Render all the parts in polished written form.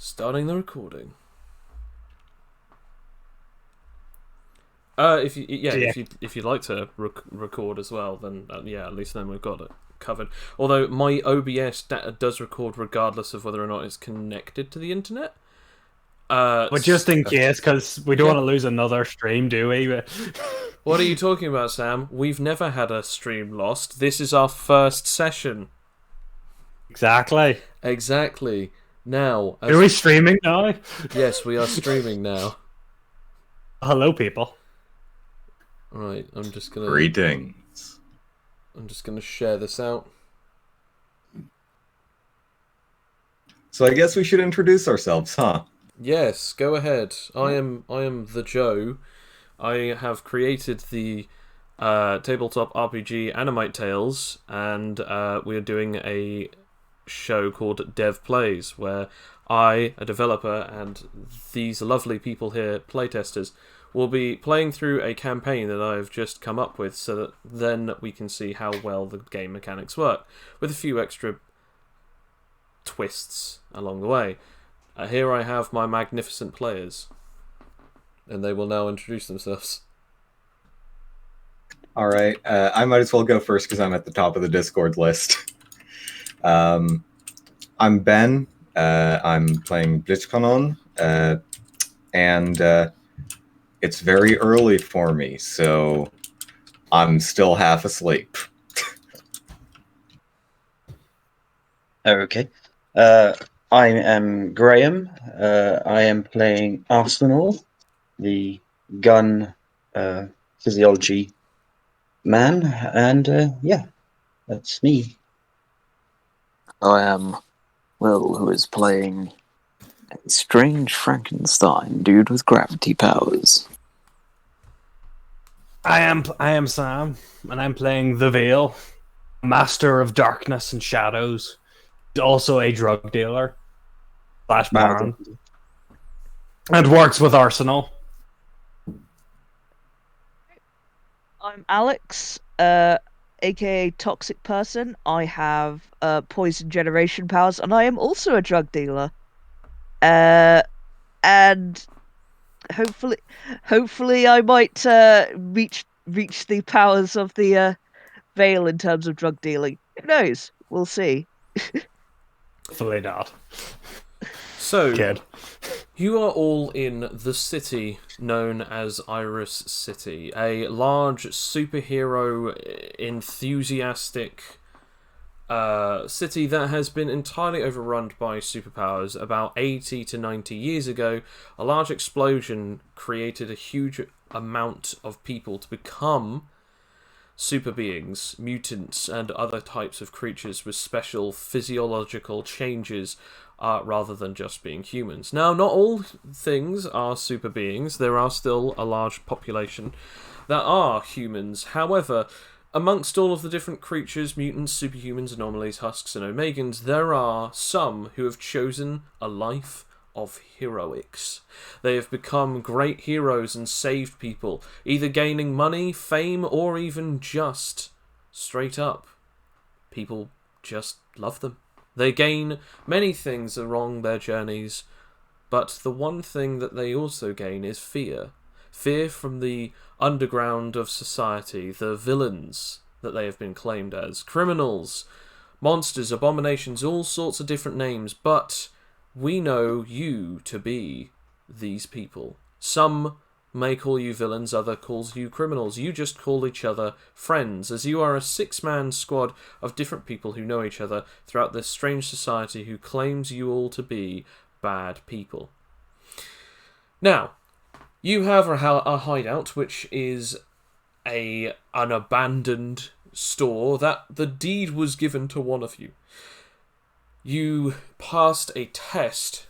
Starting the recording. If you'd like to record as well, then at least then we've got it covered. Although my OBS does record regardless of whether or not it's connected to the internet. But just in case, because we don't want to lose another stream, do we? What are you talking about, Sam? We've never had a stream lost. This is our first session. Exactly. Now, are we streaming now? Yes, we are streaming now. Hello, people. Right, I'm just gonna. Greetings. I'm just gonna share this out. So I guess we should introduce ourselves, huh? Yes, go ahead. I am the Joe. I have created the tabletop RPG Animite Tales, and we are doing a show called Dev Plays, where I, a developer, and these lovely people here, playtesters, will be playing through a campaign that I've just come up with, so that then we can see how well the game mechanics work, with a few extra twists along the way. Here I have my magnificent players, and they will now introduce themselves. Alright, I might as well go first because I'm at the top of the Discord list. I'm Ben. I'm playing Blitzkanon, and it's very early for me, so I'm still half asleep. Okay. I am Graham. I am playing Arsenal, the gun physiology man, and that's me. I am Will, who is playing a strange Frankenstein dude with gravity powers. I am Sam, and I'm playing the Veil, master of darkness and shadows, also a drug dealer / baron, and works with Arsenal. I'm Alex, A.K.A. Toxic Person. I have poison generation powers, and I am also a drug dealer. And hopefully I might reach the powers of the Veil in terms of drug dealing. Who knows? We'll see. Hopefully not. So, Kid. You are all in the city known as Iris City, a large superhero enthusiastic city that has been entirely overrun by superpowers. About 80 to 90 years ago, a large explosion created a huge amount of people to become super beings, mutants, and other types of creatures with special physiological changes rather than just being humans. Now, not all things are super beings. There are still a large population that are humans. However, amongst all of the different creatures, mutants, superhumans, anomalies, husks, and omegans, there are some who have chosen a life of heroics. They have become great heroes and saved people, either gaining money, fame, or even just straight up. People just love them. They gain many things along their journeys, but the one thing that they also gain is fear. Fear from the underground of society, the villains that they have been claimed as, criminals, monsters, abominations, all sorts of different names, but we know you to be these people. Some may call you villains, other calls you criminals. You just call each other friends, as you are a 6-man squad of different people who know each other throughout this strange society who claims you all to be bad people. Now, you have a hideout, which is an abandoned store that the deed was given to one of you. You passed a test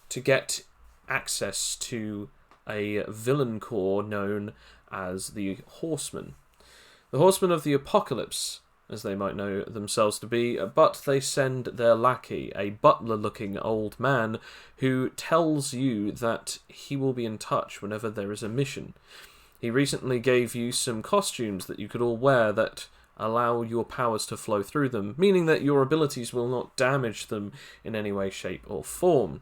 to get access to a villain corps known as the Horsemen. The Horsemen of the Apocalypse, as they might know themselves to be, but they send their lackey, a butler-looking old man, who tells you that he will be in touch whenever there is a mission. He recently gave you some costumes that you could all wear that allow your powers to flow through them, meaning that your abilities will not damage them in any way, shape, or form.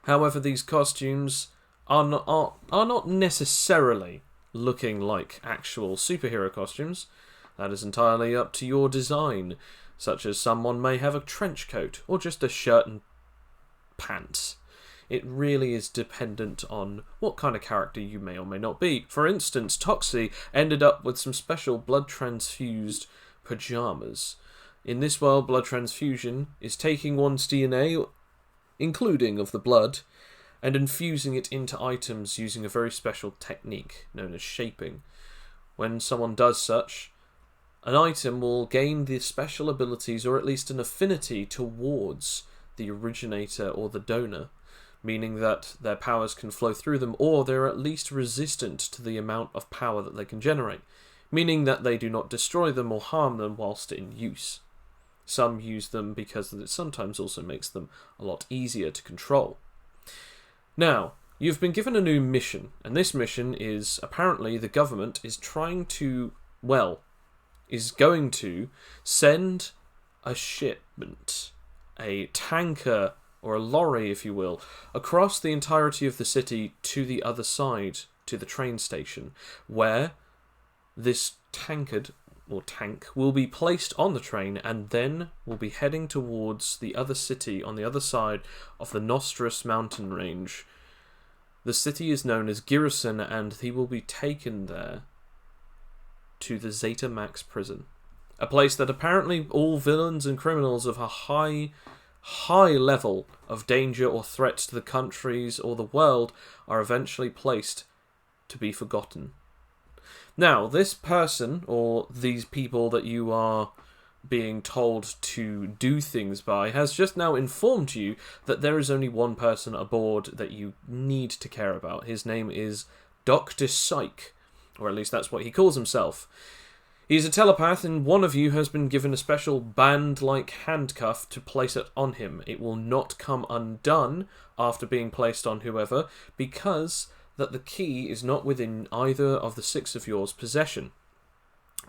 However, these costumes are not necessarily looking like actual superhero costumes. That is entirely up to your design, such as someone may have a trench coat or just a shirt and pants. It really is dependent on what kind of character you may or may not be. For instance, Toxie ended up with some special blood transfused pajamas. In this world, blood transfusion is taking one's DNA, including of the blood, and infusing it into items using a very special technique known as shaping. When someone does such, an item will gain the special abilities or at least an affinity towards the originator or the donor, meaning that their powers can flow through them, or they're at least resistant to the amount of power that they can generate, meaning that they do not destroy them or harm them whilst in use. Some use them because it sometimes also makes them a lot easier to control. Now, you've been given a new mission, and this mission is apparently the government is going to send a shipment, a tanker, or a lorry, if you will, across the entirety of the city to the other side, to the train station, where this tankard, or tank, will be placed on the train and then will be heading towards the other city on the other side of the Nostrus mountain range. The city is known as Girison, and he will be taken there to the Zeta Max prison, a place that apparently all villains and criminals of a high level of danger or threat to the countries or the world are eventually placed to be forgotten. Now, this person, or these people that you are being told to do things by, has just now informed you that there is only one person aboard that you need to care about. His name is Dr. Psych, or at least that's what he calls himself. He's a telepath, and one of you has been given a special band-like handcuff to place it on him. It will not come undone after being placed on whoever, because that the key is not within either of the 6 of yours possession,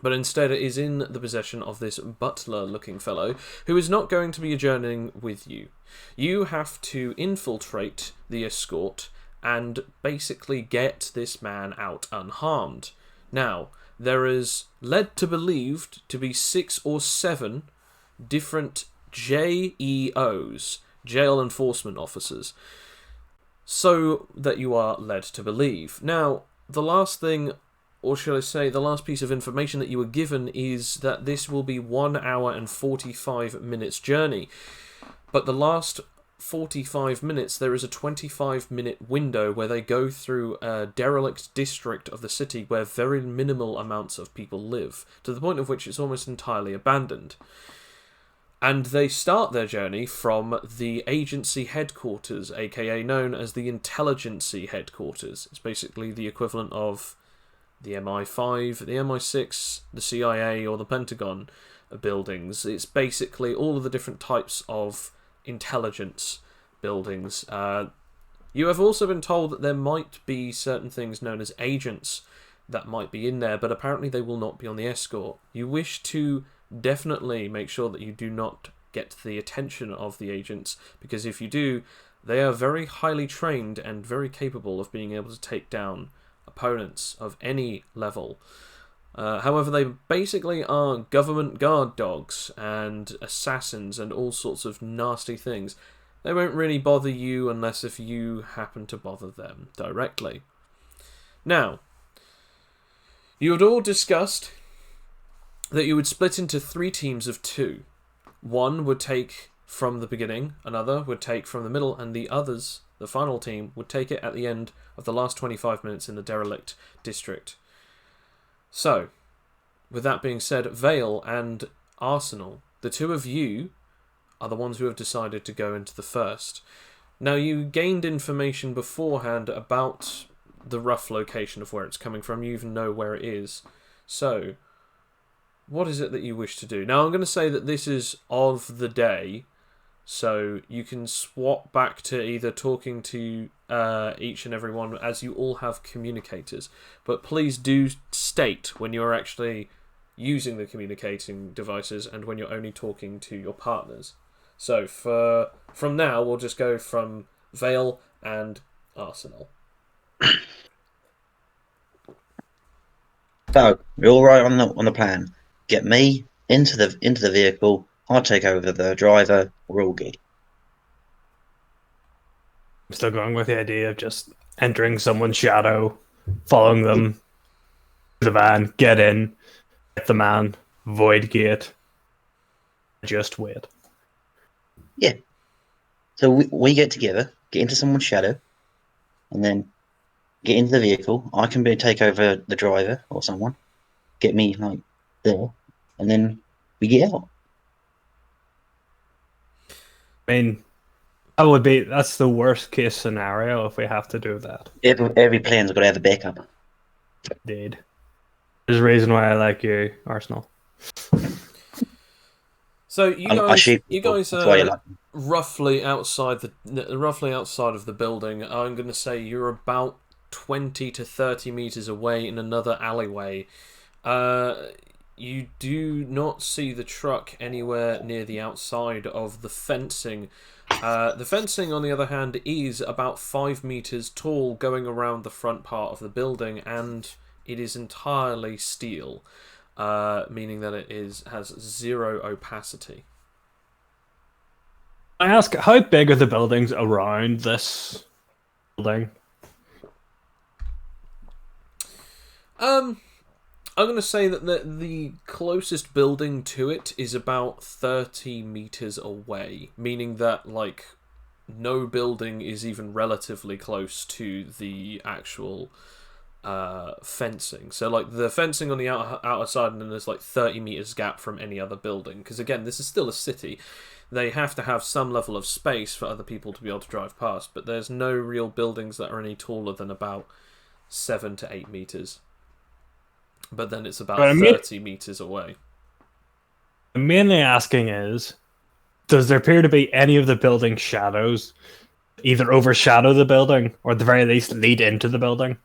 but instead it is in the possession of this butler-looking fellow, who is not going to be journeying with you. You have to infiltrate the escort and basically get this man out unharmed. Now, there is led to believed to be 6 or 7 different JEOs, jail enforcement officers, so that you are led to believe. Now, the last thing, or shall I say, the last piece of information that you were given is that this will be 1 hour and 45 minutes journey, but the last 45 minutes, there is a 25-minute window where they go through a derelict district of the city where very minimal amounts of people live, to the point of which it's almost entirely abandoned. And they start their journey from the agency headquarters, A.K.A. known as the Intelligency headquarters. It's basically the equivalent of the MI5, the MI6, the CIA, or the Pentagon buildings. It's basically all of the different types of intelligence buildings. You have also been told that there might be certain things known as agents that might be in there, but apparently they will not be on the escort. You wish to definitely make sure that you do not get the attention of the agents, because if you do, they are very highly trained and very capable of being able to take down opponents of any level. However, they basically are government guard dogs and assassins and all sorts of nasty things. They won't really bother you unless if you happen to bother them directly. Now, you had all discussed that you would split into 3 teams of 2. One would take from the beginning, another would take from the middle, and the others, the final team, would take it at the end of the last 25 minutes in the derelict district. So, with that being said, Vale and Arsenal, the 2 of you are the ones who have decided to go into the first. Now, you gained information beforehand about the rough location of where it's coming from. You even know where it is. So, what is it that you wish to do? Now, I'm going to say that this is of the day, so you can swap back to either talking to each and every one, as you all have communicators. But please do state when you're actually using the communicating devices and when you're only talking to your partners. So from now, we'll just go from Vale and Arsenal. So we're all right on the plan. Get me into the vehicle. I'll take over the driver. We're all good. I'm still going with the idea of just entering someone's shadow, following them to the van, get in, get the man, void gate, just wait. Yeah. So we get together, get into someone's shadow, and then get into the vehicle. I can take over the driver or someone, get me like there, and then we get out. I mean, that's the worst case scenario if we have to do that. Every plan's got to have a backup. Indeed. There's a reason why I like you, Arsenal. So you guys That's why you are like roughly outside of the building. I'm going to say you're about 20 to 30 meters away in another alleyway. You do not see the truck anywhere near the outside of the fencing. The fencing, on the other hand, is about 5 meters tall, going around the front part of the building, and it is entirely steel, meaning that it has zero opacity. I ask, how big are the buildings around this building? I'm going to say that the closest building to it is about 30 meters away, meaning that, like, no building is even relatively close to the actual fencing. So, like, the fencing on the outer side, and then there's, like, 30 meters gap from any other building. Because, again, this is still a city. They have to have some level of space for other people to be able to drive past, but there's no real buildings that are any taller than about 7 to 8 meters. But then it's about 30 meters away. I'm mainly asking is, does there appear to be any of the building shadows either overshadow the building, or at the very least lead into the building?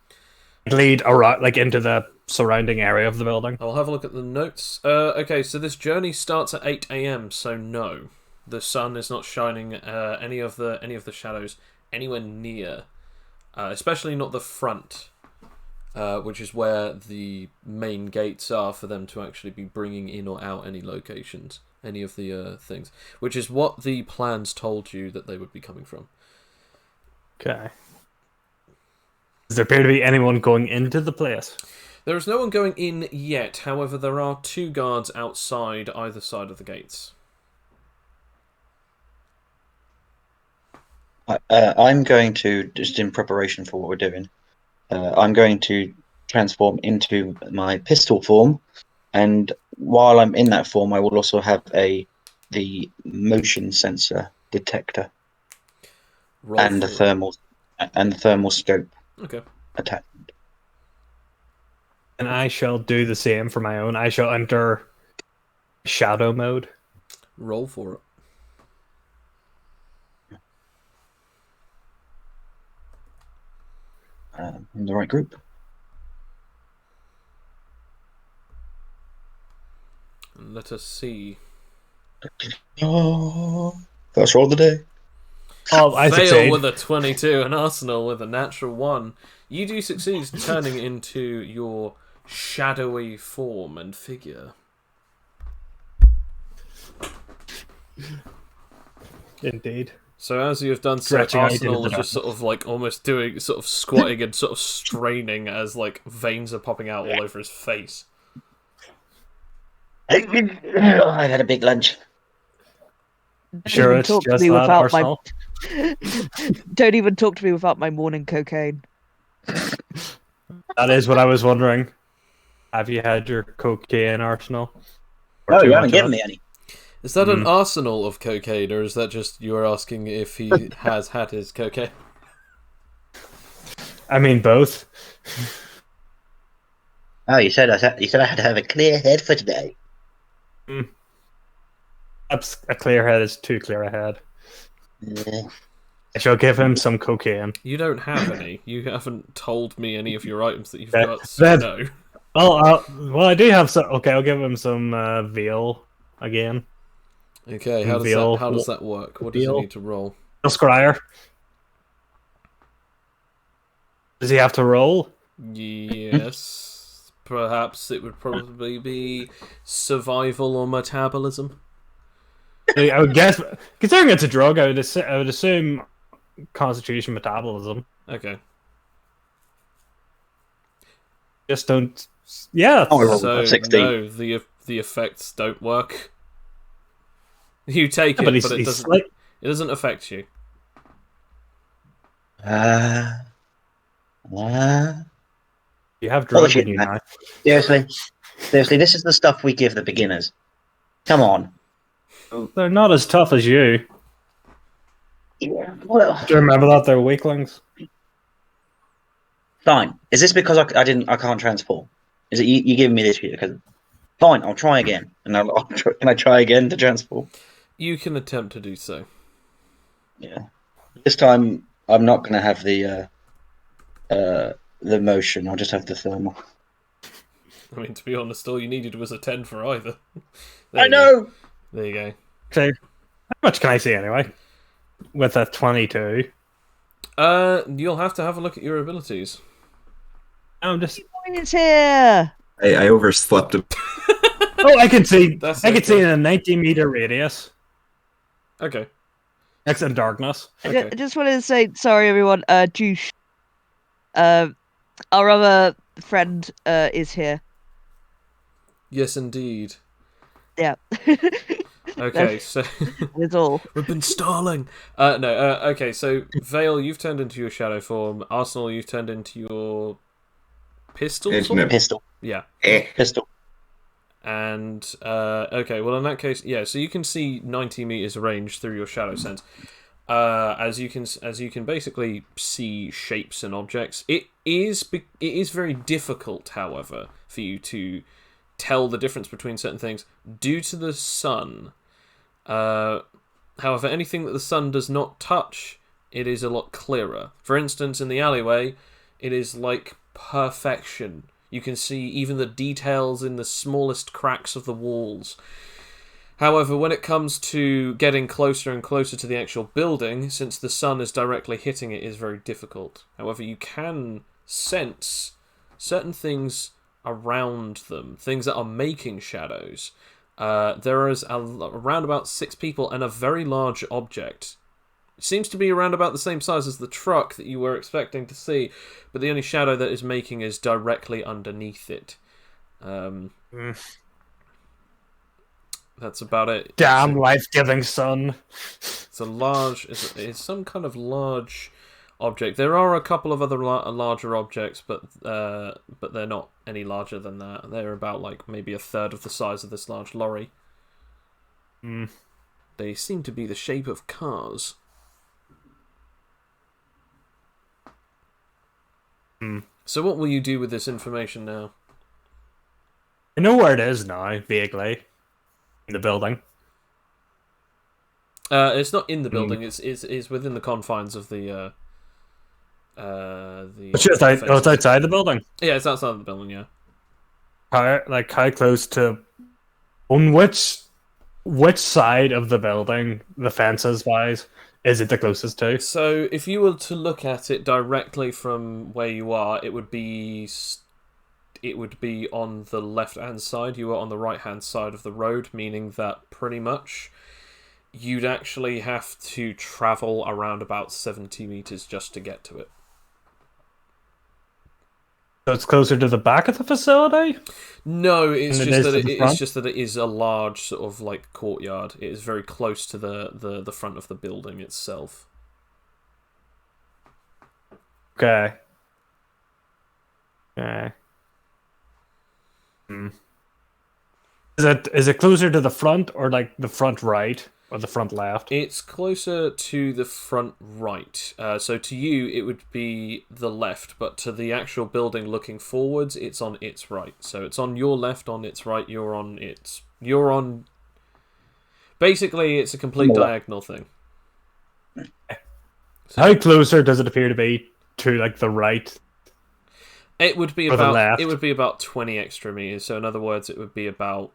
Lead around, like, into the surrounding area of the building? I'll have a look at the notes. Okay, so this journey starts at 8 a.m., so no. The sun is not shining any of the shadows anywhere near. Especially not the front. Which is where the main gates are for them to actually be bringing in or out any locations, any of the things. Which is what the plans told you that they would be coming from. Okay. Does there appear to be anyone going into the place? There is no one going in yet, however there are 2 guards outside either side of the gates. I'm going to, just in preparation for what we're doing, I'm going to transform into my pistol form, and while I'm in that form, I will also have the motion sensor detector and the thermal scope Okay. attachment. And I shall do the same for my own. I shall enter shadow mode. Roll for it. In the right group. Let us see. Oh, first roll of the day. Oh, I Vale succeed. with a 22 and Arsenal with a natural 1. You do succeed turning into your shadowy form and figure. Indeed. So as you have done so, Stretching out Arsenal into is the just sort of like almost doing, sort of squatting and sort of straining as like veins are popping out all over his face. I've had a big lunch. Sure, it's Talk to just me that, without Arsenal. Don't even talk to me without my morning cocaine. That is what I was wondering. Have you had your cocaine, Arsenal? Or No, too you much haven't of given it? me any. Is that an arsenal of cocaine, or is that just you are asking if he has had his cocaine? I mean, both. Oh, you said I had to have a clear head for today. Perhaps a clear head is too clear a head. Yeah. I shall give him some cocaine. You don't have any. You haven't told me any of your items that you've Okay, got, so then- no. Well, I do have some. Okay, I'll give him some veal again. Okay, how does Veal- that work? What does he veal. need to roll? Scryer. Does he have to roll? Yes. Perhaps it would probably be survival or metabolism. I would guess, considering it's a drug, I would assume constitution metabolism. Okay. Just don't. Yeah. Oh, I rolled So 16. no, the effects don't work. You take it, but but it he's doesn't. like, It doesn't affect you. you have drug Bullshit, in you man. now. Seriously, this is the stuff we give the beginners. Come on. They're not as tough as you. Yeah, well, Do you remember that they're weaklings? fine. Is this because I can't transform? Is it you giving me this because? Fine, I'll try again. And can I try again to transform? You can attempt to do so. Yeah. This time I'm not going to have the motion. I'll just have the thermal. I mean, to be honest, all you needed was a 10 for either. I know. There you go. So, how much can I see anyway? With a 22. You'll have to have a look at your abilities. I'm just. It's here. I overslept a Oh, I can see. That's I can see okay. in a 90-meter radius. Okay. Next in darkness. Okay. I just wanted to say sorry, everyone. Juice. Our other friend is here. Yes, indeed. Yeah. Okay, so That's all. we've been stalling. Okay, so Vale, you've turned into your shadow form. Arsenal, you've turned into your pistol It's form? no- Pistol. Yeah. Pistol. And okay, well in that case, yeah. So you can see 90 meters range through your shadow sense. As you can basically see shapes and objects. It is very difficult, however, for you to tell the difference between certain things due to the sun. However, anything that the sun does not touch, it is a lot clearer. For instance, in the alleyway, it is like perfection. You can see even the details in the smallest cracks of the walls. However, when it comes to getting closer and closer to the actual building, since the sun is directly hitting it, is very difficult. However, you can sense certain things around them, things that are making shadows. There is around about 6 people and a very large object. It seems to be around about the same size as the truck that you were expecting to see, but the only shadow that is making is directly underneath it. That's about it. Damn life-giving sun. It's a large. It's some kind of large object. There are a couple of other larger objects, but they're not any larger than that. They're about like maybe a third of the size of this large lorry. They seem to be the shape of cars. So what will you do with this information now? I know where it is now, vaguely. In the building. It's not in the building. It's within the confines of the. It's just it's outside the building. Yeah, it's outside of the building. Yeah. How close to? On which side of the building, the fences wise, is it the closest to? So if you were to look at it directly from where you are, it would be on the left-hand side. You are on the right-hand side of the road, meaning that pretty much you'd actually have to travel around about 70 meters just to get to it. So it's closer to the back of the facility? No, it's than it just is that to the it's front? just that it is a large sort of like courtyard. It is very close to the front of the building itself. Okay. Okay. Is it closer to the front or like the front right or the front left? It's closer to the front right. So to you, it would be the left, but to the actual building looking forwards, it's on its right. So it's on your left, on its right, you're on its... You're on... Basically, it's a complete diagonal thing. How closer does it appear to be to like the right? It would be Or the about left. it would be about 20 extra meters. So in other words, it would be about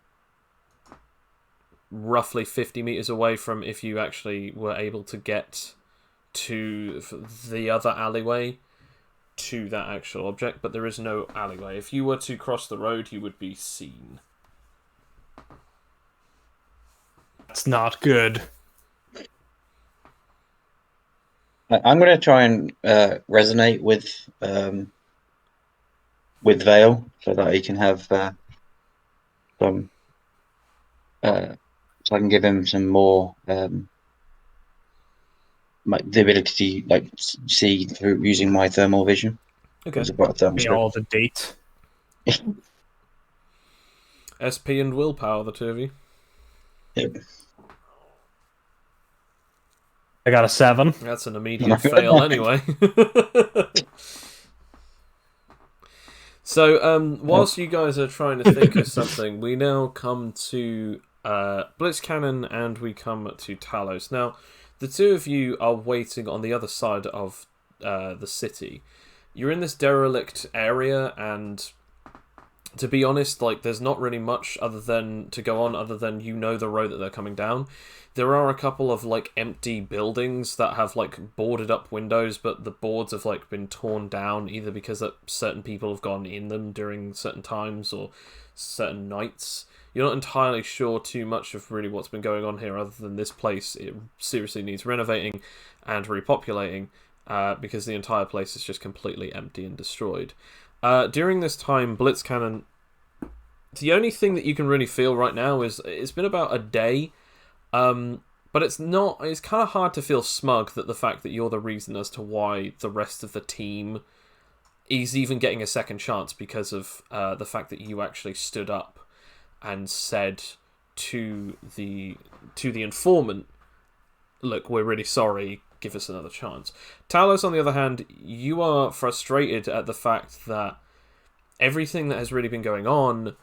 roughly 50 meters away from if you actually were able to get to the other alleyway to that actual object, but there is no alleyway. If you were to cross the road, you would be seen. That's not good. I'm going to try and resonate with Vale so that he can have some. So I can give him some more the ability to see through using my thermal vision. Okay. I've got a thermal Be scope. all the date. SP and willpower, the two of you. Yep. I got a 7. That's an immediate fail anyway. So, whilst you guys are trying to think of something, we now come to Blitzcannon and we come to Talos. Now, the two of you are waiting on the other side of the city. You're in this derelict area, and to be honest, like, there's not really much other than to go on, other than you know the road that they're coming down. There are a couple of, like, empty buildings that have, like, boarded up windows, but the boards have, like, been torn down, either because that certain people have gone in them during certain times or certain nights. You're not entirely sure too much of really what's been going on here, other than this place, it seriously needs renovating and repopulating, because the entire place is just completely empty and destroyed. During this time, Blitzcannon, the only thing that you can really feel right now is it's been about a day, but it's kind of hard to feel smug that the fact that you're the reason as to why the rest of the team is even getting a second chance, because of the fact that you actually stood up and said to the informant, look, we're really sorry, give us another chance. Talos, on the other hand, you are frustrated at the fact that everything that has really been going on,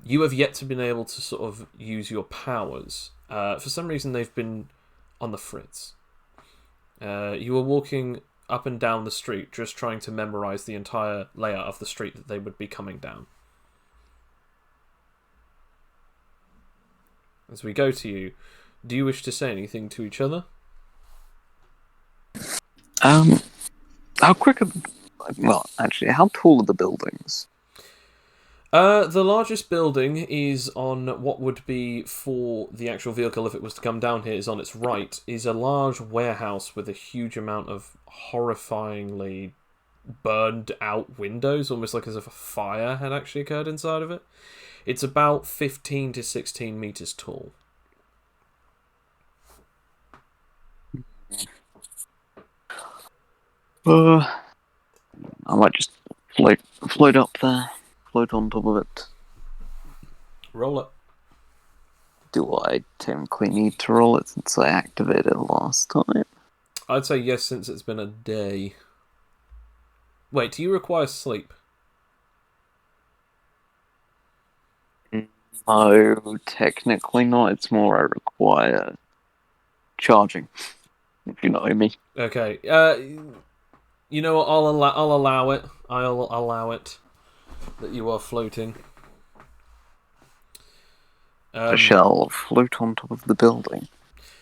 you have yet to been able to sort of use your powers. For some reason, they've been on the fritz. You were walking up and down the street, just trying to memorize the entire layout of the street that they would be coming down. As we go to you, do you wish to say anything to each other? How quick are... Well, actually, how tall are the buildings? The largest building is on what would be, for the actual vehicle if it was to come down here, is on its right, is a large warehouse with a huge amount of horrifyingly burned out windows, almost like as if a fire had actually occurred inside of it. It's about 15 to 16 meters tall. I might just float up there, float on top of it. Roll it. Do I technically need to roll it since I activated it last time? I'd say yes, since it's been a day. Wait, do you require sleep? No, technically not. It's more I require charging, if you know what I mean. Okay. You know what? I'll allow it. I'll allow it that you are floating. I shall float on top of the building.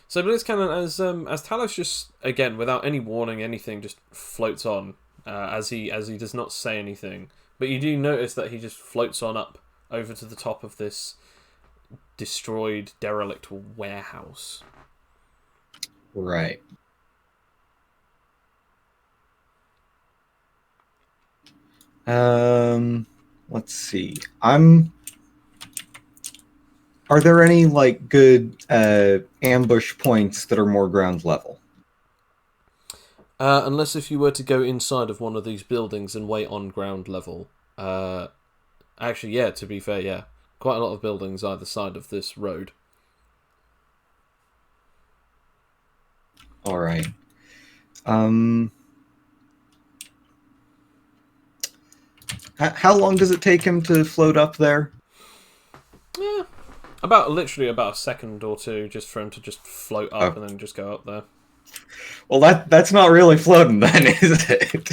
So Blitzcannon, as Talos just, again, without any warning, anything, just floats on, as he does not say anything. But you do notice that he just floats on up over to the top of this destroyed, derelict warehouse. Right. Let's see. Are there any like good ambush points that are more ground level? Unless if you were to go inside of one of these buildings and wait on ground level. Actually, yeah, to be fair, yeah. Quite a lot of buildings either side of this road. All right. How long does it take him to float up there? Yeah. Literally about a second or two, just for him to just float up and then just go up there. Well, that's not really floating then, is it?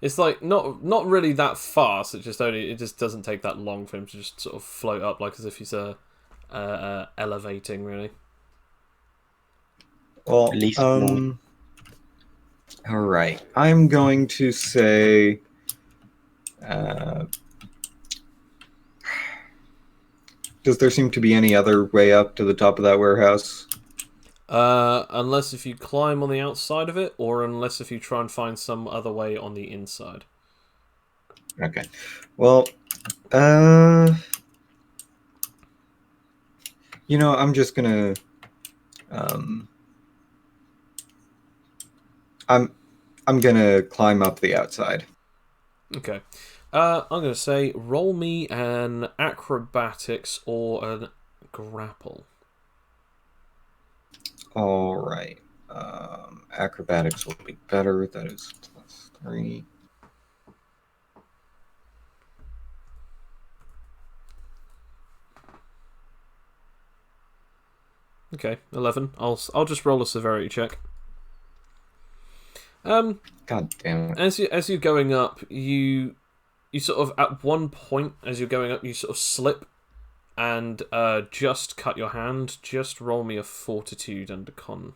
It's like not really that fast. It just doesn't take that long for him to just sort of float up, like as if he's elevating, really. Well, At least All right. I'm going to say. Does there seem to be any other way up to the top of that warehouse? Unless if you climb on the outside of it, or unless if you try and find some other way on the inside. Okay. Well, I'm just gonna. I'm gonna climb up the outside. Okay. I'm going to say roll me an acrobatics or an grapple. All right. Acrobatics will be better. That is +3. Okay, 11. I'll just roll a severity check. God damn it. As you're going up, you sort of at one point as you're going up, you sort of slip and just cut your hand. Just roll me a fortitude and a con.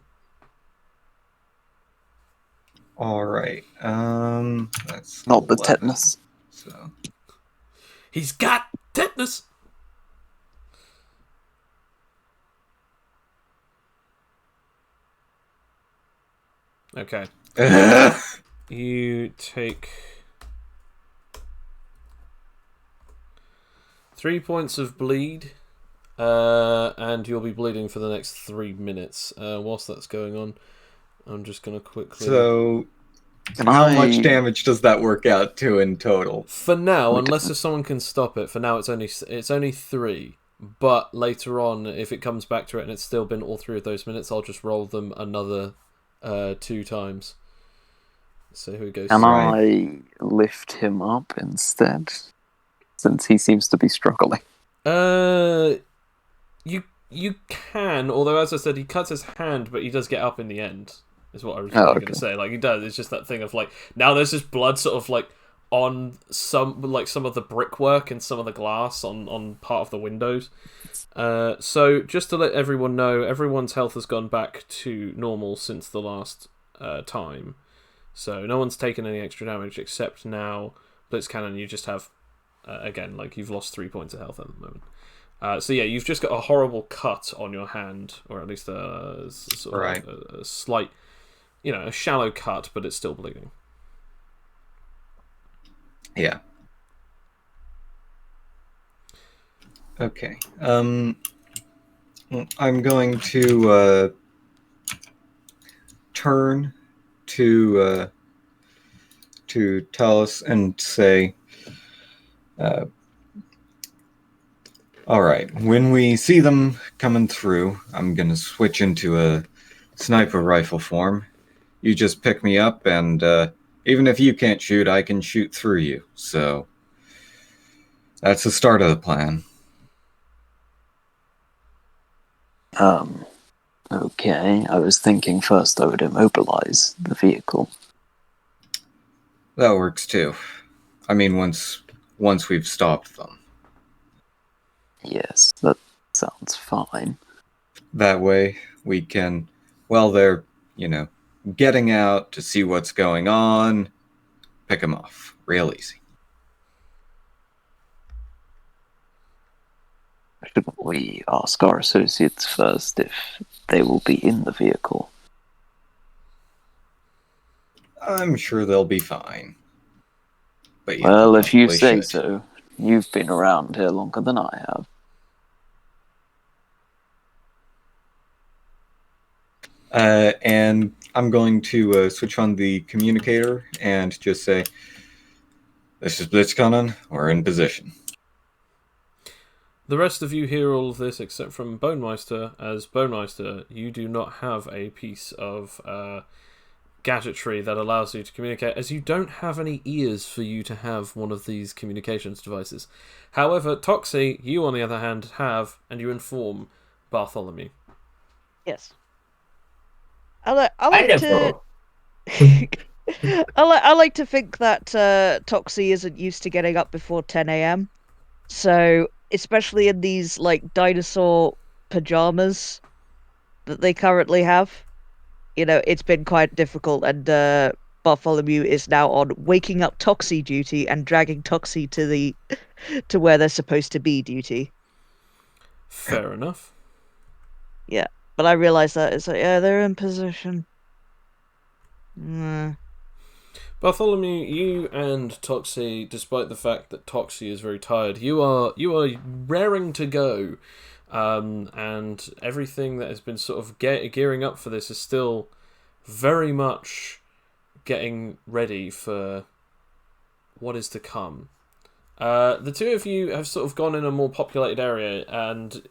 All right. That's Not the 11, tetanus. So He's got tetanus. Okay. You take 3 points of bleed, and you'll be bleeding for the next 3 minutes. Whilst that's going on, I'm just gonna quickly. So, how much damage does that work out to in total? For now, unless if someone can stop it, for now it's only 3. But later on, if it comes back to it and it's still been all 3 of those minutes, I'll just roll them another 2 times. So who goes? Can I lift him up instead? Since he seems to be struggling. You can, although as I said, he cuts his hand, but he does get up in the end. Is what I was going to say. Like he does. It's just that thing of like now there's just blood sort of like on some of the brickwork and some of the glass on part of the windows. So just to let everyone know, everyone's health has gone back to normal since the last time. So no one's taken any extra damage except now Blitzcannon. You just have again like you've lost 3 points of health at the moment. So yeah, you've just got a horrible cut on your hand, or at least a sort of a slight, a shallow cut, but it's still bleeding. Yeah. Okay. I'm going to turn to Talus and say, all right, when we see them coming through, I'm going to switch into a sniper rifle form. You just pick me up, and even if you can't shoot, I can shoot through you. So that's the start of the plan. Okay. I was thinking first I would immobilize the vehicle. That works too. I mean, once we've stopped them. Yes, that sounds fine. That way we can, while they're, getting out to see what's going on, pick them off. Real easy. Shouldn't we ask our associates first if they will be in the vehicle? I'm sure they'll be fine. But well, if you say so. You've been around here longer than I have. And I'm going to switch on the communicator and just say, this is Blitzcannon, we're in position. The rest of you hear all of this except from Bonemeister. As Bonemeister, you do not have a piece of gadgetry that allows you to communicate, as you don't have any ears for you to have one of these communications devices. However, Toxie, you on the other hand have, and you inform Bartholomew. Yes. I like to think that Toxie isn't used to getting up before 10 a.m. So, especially in these like dinosaur pajamas that they currently have, it's been quite difficult, and Bartholomew is now on waking up Toxie duty and dragging Toxie to where they're supposed to be duty. Fair enough. Yeah, but I realize that it's like, yeah, they're in position. Bartholomew, you and Toxie, despite the fact that Toxie is very tired, you are raring to go, and everything that has been sort of gearing up for this is still very much getting ready for what is to come. The two of you have sort of gone in a more populated area, and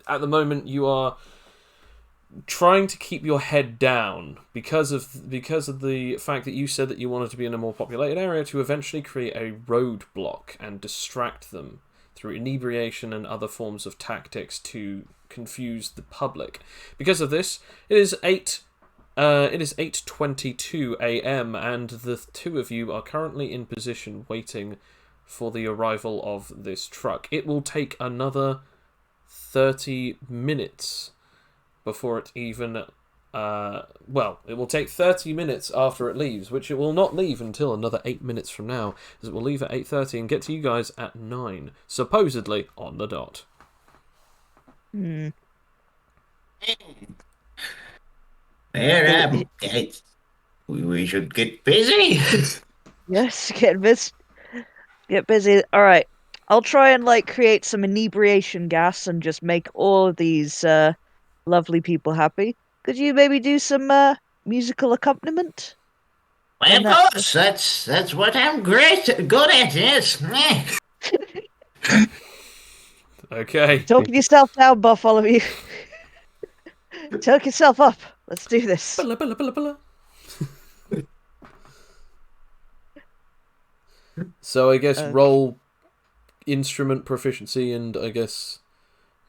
at the moment you are trying to keep your head down because of the fact that you said that you wanted to be in a more populated area to eventually create a roadblock and distract them through inebriation and other forms of tactics to confuse the public. Because of this, it is 8:22 a.m. and the two of you are currently in position waiting for the arrival of this truck. It will take another 30 minutes before it even... it will take 30 minutes after it leaves, which it will not leave until another 8 minutes from now, as it will leave at 8:30 and get to you guys at 9, supposedly on the dot. We should get busy. Yes, get busy. All right, I'll try and create some inebriation gas and just make all of these lovely people happy. Could you maybe do some musical accompaniment? Well, of course, that's what I'm good at. Yes. Okay. Talking yourself down, Bartholomew. Talk yourself up. Let's do this. Billa, billa, billa, billa. So I guess roll instrument proficiency, and I guess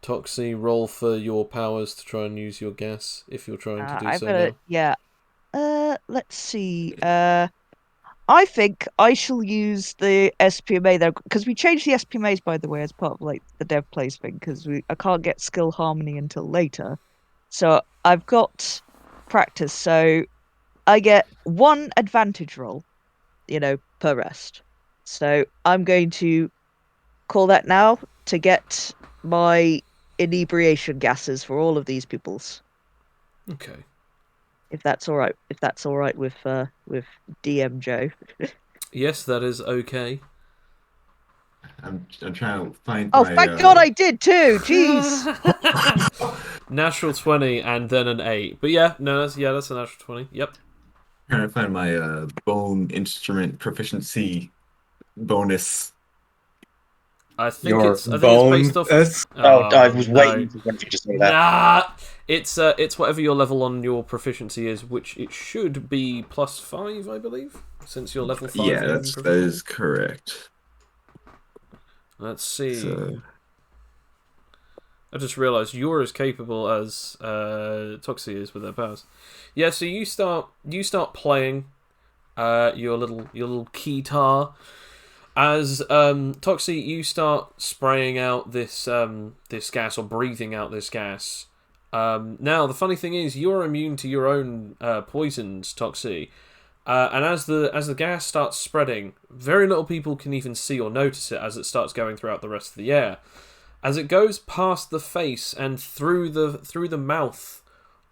Toxie, roll for your powers to try and use your gas if you're trying to do so now. Yeah. Let's see. I think I shall use the SPMA though, because we changed the SPMAs, by the way, as part of the dev plays thing, because I can't get skill harmony until later. So I've got practice, so I get 1 advantage roll, per rest. So I'm going to call that now to get my inebriation gases for all of these peoples. Okay. If that's all right. If that's all right with DM Joe. Yes, that is okay. I'm trying to find. Oh, thank God I did too. Jeez. Natural 20 and then an 8. But yeah, no, that's a natural 20. Yep. Trying to find my bone instrument proficiency bonus. I think it's based off. I was waiting for you to say that. Nah, it's whatever your level on your proficiency is, which it should be +5, I believe, since you're level 5. Yeah, that is correct. Let's see. So... I just realised you're as capable as Toxie is with their powers. Yeah, so you start playing your little keytar. As Toxie, you start spraying out this gas, or breathing out this gas. Now the funny thing is, you're immune to your own poisons, Toxie. And as the gas starts spreading, very little people can even see or notice it as it starts going throughout the rest of the air. As it goes past the face and through the mouth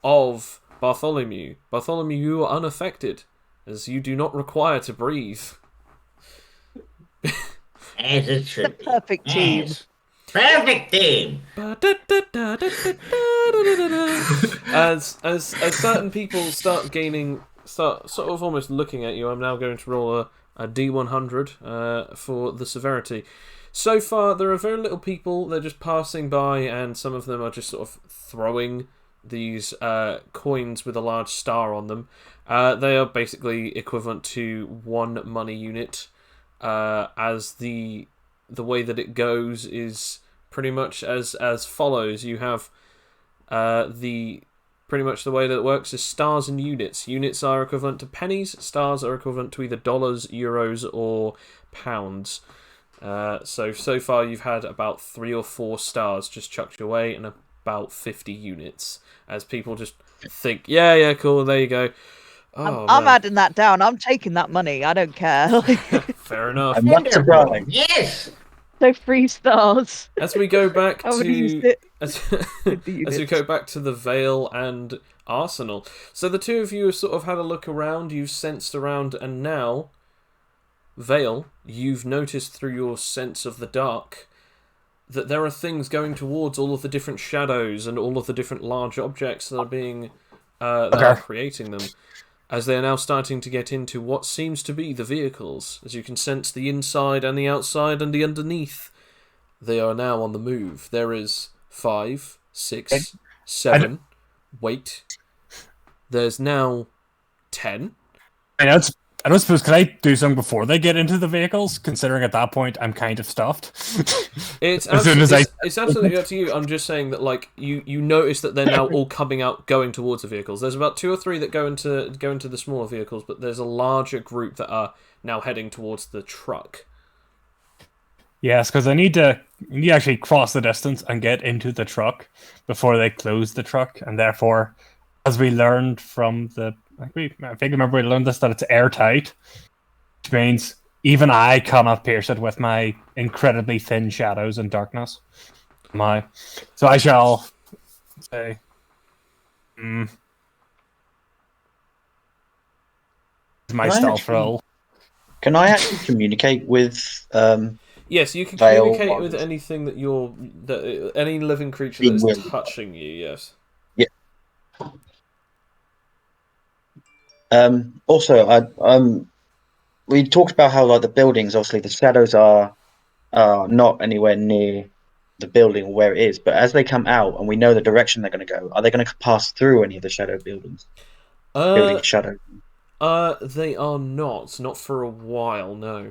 of Bartholomew, you are unaffected, as you do not require to breathe. As it should be. Perfect team. Yes. Perfect team. As certain people start sort of almost looking at you, I'm now going to roll a D100 for the severity. So far, there are very little people. They're just passing by, and some of them are just sort of throwing these coins with a large star on them. They are basically equivalent to 1 money unit. As the way that it goes is pretty much as follows. You have pretty much the way that it works is stars and units. Units are equivalent to pennies. Stars are equivalent to either dollars, euros, or pounds. So far you've had about 3 or 4 stars just chucked your way, and about 50 units as people just think, yeah, cool, there you go. Oh, I'm man. adding that down. I'm taking that money. I don't care. Fair enough. I'm not surprised. Yes. So 3 stars. As we go back I would have used to it as, with the as we units. go back to the Vale and Arsenal, so the two of you have sort of had a look around, you've sensed around, and now, Vale, you've noticed through your sense of the dark that there are things going towards all of the different shadows and all of the different large objects that are being that are creating them, as they are now starting to get into what seems to be the vehicles, as you can sense the inside and the outside and the underneath. They are now on the move. There is 5, 6, 7. Wait. There's now 10. I don't suppose, can I do something before they get into the vehicles? Considering at that point I'm kind of stuffed. It's As soon as it's absolutely up to you. I'm just saying that, like, you notice that they're now all coming out, going towards the vehicles. There's about 2 or 3 that go into the smaller vehicles, but there's a larger group that are now heading towards the truck. Yes, because I need to actually cross the distance and get into the truck before they close the truck, and therefore, as we learned from I think remember we learned this, that it's airtight, which means even I cannot pierce it with my incredibly thin shadows and darkness. So I shall say, my stealth roll. Can I actually communicate with Yes, you can Vale communicate with ones? anything that any living creature Being that's willing. touching you. Yes. Yeah. Also, we talked about how, like, the buildings, obviously the shadows are not anywhere near the building or where it is, but as they come out and we know the direction they're going to go, are they going to pass through any of the shadow buildings? Building shadow. They are not for a while. No.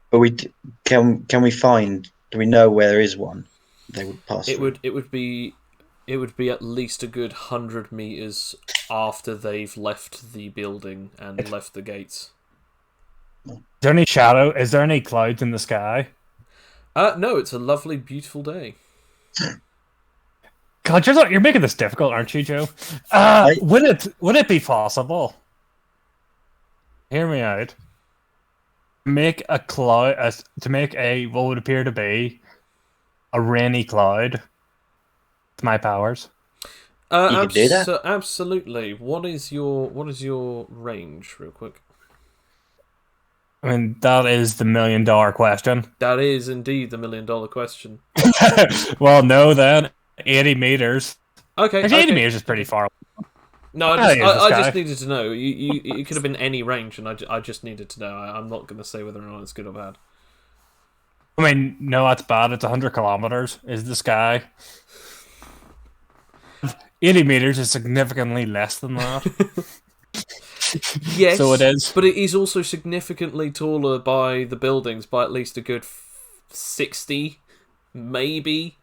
But can we find? Do we know where there is one? They would pass. It would be at least a good 100 meters after they've left the building and left the gates. Is there any shadow? Is there any clouds in the sky? No, it's a lovely, beautiful day. God, you're making this difficult, aren't you, Joe? Would it be possible? Hear me out. Make a cloud to make a what would appear to be a rainy cloud with my powers. You can do that? Absolutely. What is your range, real quick? I mean, that is the $1 million question. That is indeed the $1 million question. Well, no, then 80 meters. Okay, Actually, 80 meters is pretty far. No, I just needed to know. It could have been any range, and I just needed to know. I'm not going to say whether or not it's good or bad. I mean, no, that's bad. It's 100 kilometers is the sky. 80 meters is significantly less than that. Yes, so it is. But it is also significantly taller by the buildings by at least a good 60, maybe.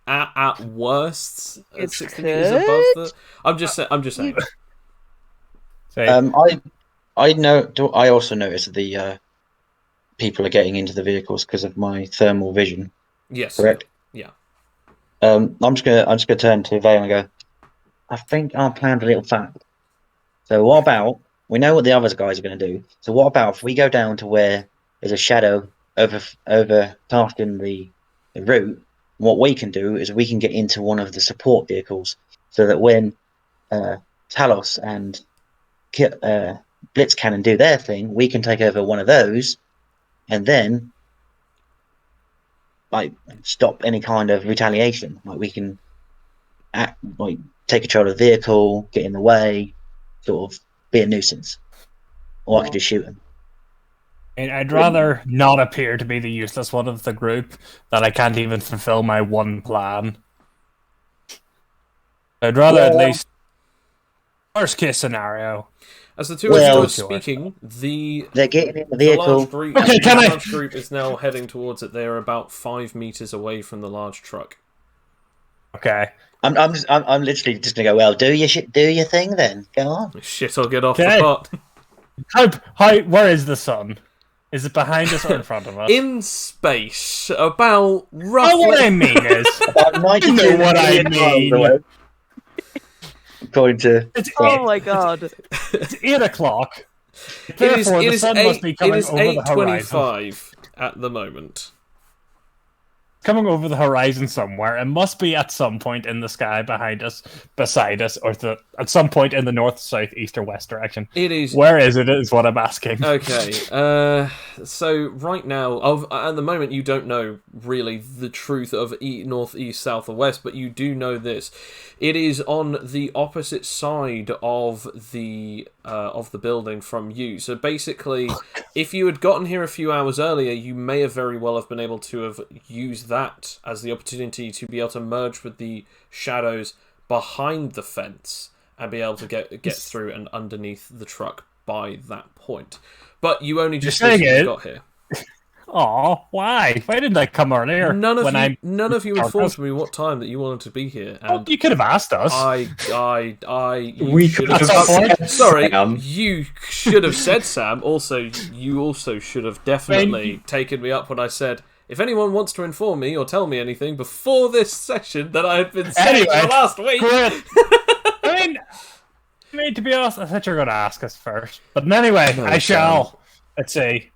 At worst, 60 meters above the. I'm just saying. I also noticed that the people are getting into the vehicles because of my thermal vision. Yes. Correct. Yeah. I'm just gonna turn to Vale and go, I think I planned a little fact. So what about, we know what the other guys are going to do. So what about if we go down to where there's a shadow over casting the route? What we can do is we can get into one of the support vehicles, so that when Talos and Blitzcannon do their thing, we can take over one of those, and then stop any kind of retaliation. We can take control of the vehicle, get in the way, sort of be a nuisance, or I could just shoot him. And I'd rather not appear to be the useless one of the group that I can't even fulfill my one plan. I'd rather at least worst case scenario. As the two of you are speaking, they're getting in the vehicle. The large group is now heading towards it. They are about 5 meters away from the large truck. Okay. I'm literally just gonna go. Well, do your thing then. Go on. Shit, I'll get off the pot. Where is the sun? Is it behind us or in front of us? In space, about Oh, roughly. what I mean is, About 92 you know what I million miles mean. away. According to Oh my god. It's 8 o'clock. It Therefore, is the sun must be coming over the horizon. 8:25 at the moment. Coming over the horizon somewhere. It must be at some point in the sky behind us, beside us, or at some point in the north, south, east, or west direction. It is. Where is it? Is what I'm asking. Okay. So right now, at the moment, you don't know really the truth of north, east, south, or west, but you do know this: it is on the opposite side of the building from you. So basically, if you had gotten here a few hours earlier, you may have very well have been able to have used that as the opportunity to be able to merge with the shadows behind the fence and be able to get through and underneath the truck by that point. But you only just recently got here. Oh, why? Why didn't I come earlier? None of you informed me what time that you wanted to be here. And you could have asked us. We could have. Sorry, Sam. you should have said, Sam. Also, you also should have definitely taken me up when I said, if anyone wants to inform me or tell me anything before this session that I had been saying for the last week. I mean, to be honest, I thought you were going to ask us first. But anyway, I shall. Let's see.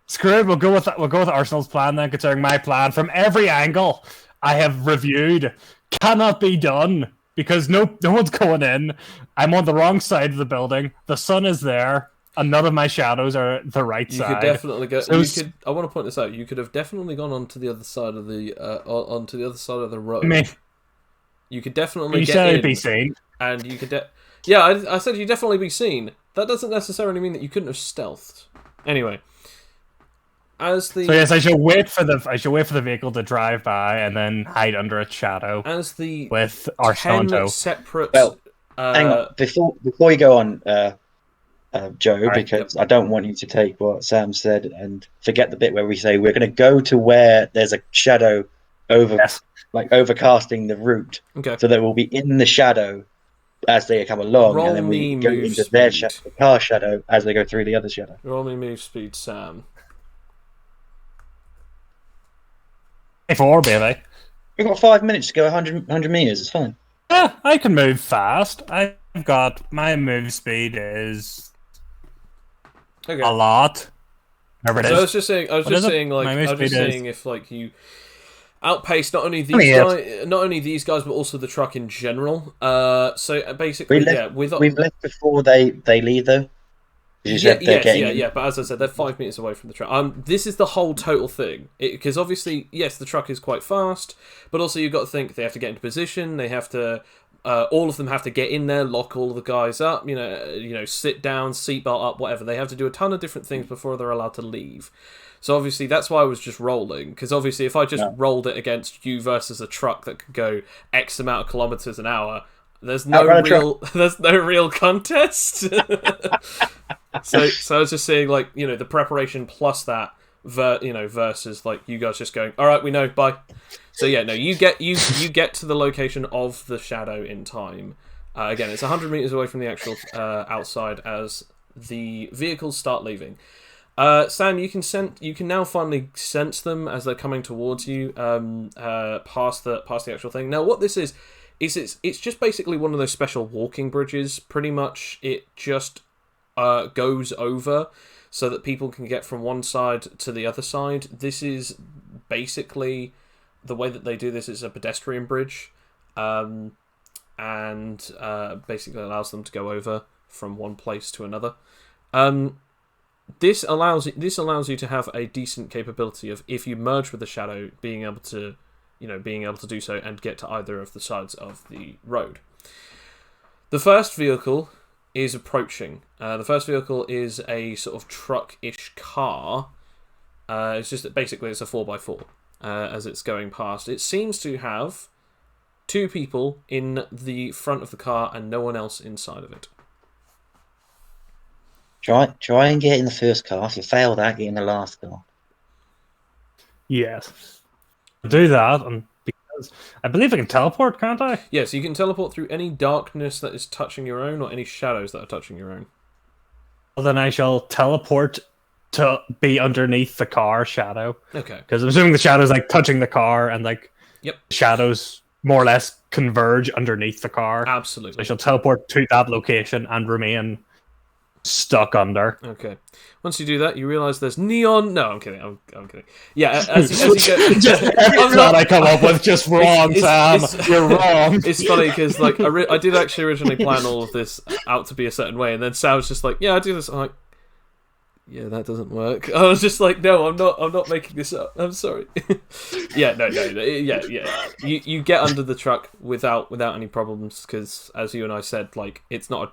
Screw it. We'll go with Arsenal's plan then, considering my plan from every angle I have reviewed cannot be done because no one's going in. I'm on the wrong side of the building. The sun is there, and none of my shadows are the right side. You could definitely go. So I want to point this out. You could have definitely gone onto the other side of the road. I mean, you could definitely you get said in, it'd be seen. and you could. Yeah, I said you'd definitely be seen. That doesn't necessarily mean that you couldn't have stealthed. Anyway, So yes, I should wait for the vehicle to drive by and then hide under its shadow. As the with our 10 separate. Well, hang on before you go on, Joe, right, because I don't want you to take what Sam said and forget the bit where we say we're going to go to where there's a shadow overcasting the route, so that we'll be in the shadow as they come along, and then we go into their car shadow as they go through the other shadow. Roll me move speed, Sam. 4, baby. We've got 5 minutes to go 100 meters. It's fine. Yeah, I can move fast. I've got my move speed is a lot. Whatever it is. I was just saying, if like you outpace not only these guys, but also the truck in general. So basically, we've left before they leave though. But as I said, they're 5 meters away from the truck. This is the whole total thing, because obviously, yes, the truck is quite fast, but also you've got to think they have to get into position. They have to, all of them have to get in there, lock all of the guys up. Sit down, seatbelt up, whatever. They have to do a ton of different things before they're allowed to leave. So obviously, that's why I was just rolling, because obviously, if I just rolled it against you versus a truck that could go X amount of kilometers an hour, there's no real contest. So I was just saying, like, the preparation plus that, versus like you guys just going, all right, we know, bye. So yeah, no, you get to the location of the shadow in time. Again, it's 100 meters away from the actual outside as the vehicles start leaving. Sam, you can now finally sense them as they're coming towards you, past the actual thing. Now, what this is it's just basically one of those special walking bridges. Pretty much, it just goes over so that people can get from one side to the other side. This is basically the way that they do this. Is a pedestrian bridge, and basically allows them to go over from one place to another. This allows you to have a decent capability of, if you merge with the shadow, being able to do so and get to either of the sides of the road. The first vehicle is approaching. The first vehicle is a sort of truck-ish car. It's just that basically it's a 4x4 as it's going past. It seems to have 2 people in the front of the car and no one else inside of it. Try and get in the first car. If you fail that, get in the last car. Yes. Do that, and because I believe I can teleport, can't I? Yes, you can teleport through any darkness that is touching your own, or any shadows that are touching your own. then I shall teleport to be underneath the car shadow. Okay. Because I'm assuming the shadow's like touching the car, and like Yep. shadows more or less converge underneath the car. So Absolutely. I shall teleport to that location and remain stuck under. Okay. Once you do that, you realise there's neon. No, I'm kidding. I'm kidding. Yeah, as you go. Every plan I come up with just wrong, Sam. You're wrong. It's funny because like I did actually originally plan all of this out to be a certain way, and then Sal's just like, "Yeah, I do this." I'm like, "Yeah, that doesn't work." I was just like, "No, I'm not making this up. I'm sorry." Yeah, no, yeah. You get under the truck without any problems because, as you and I said, like it's not a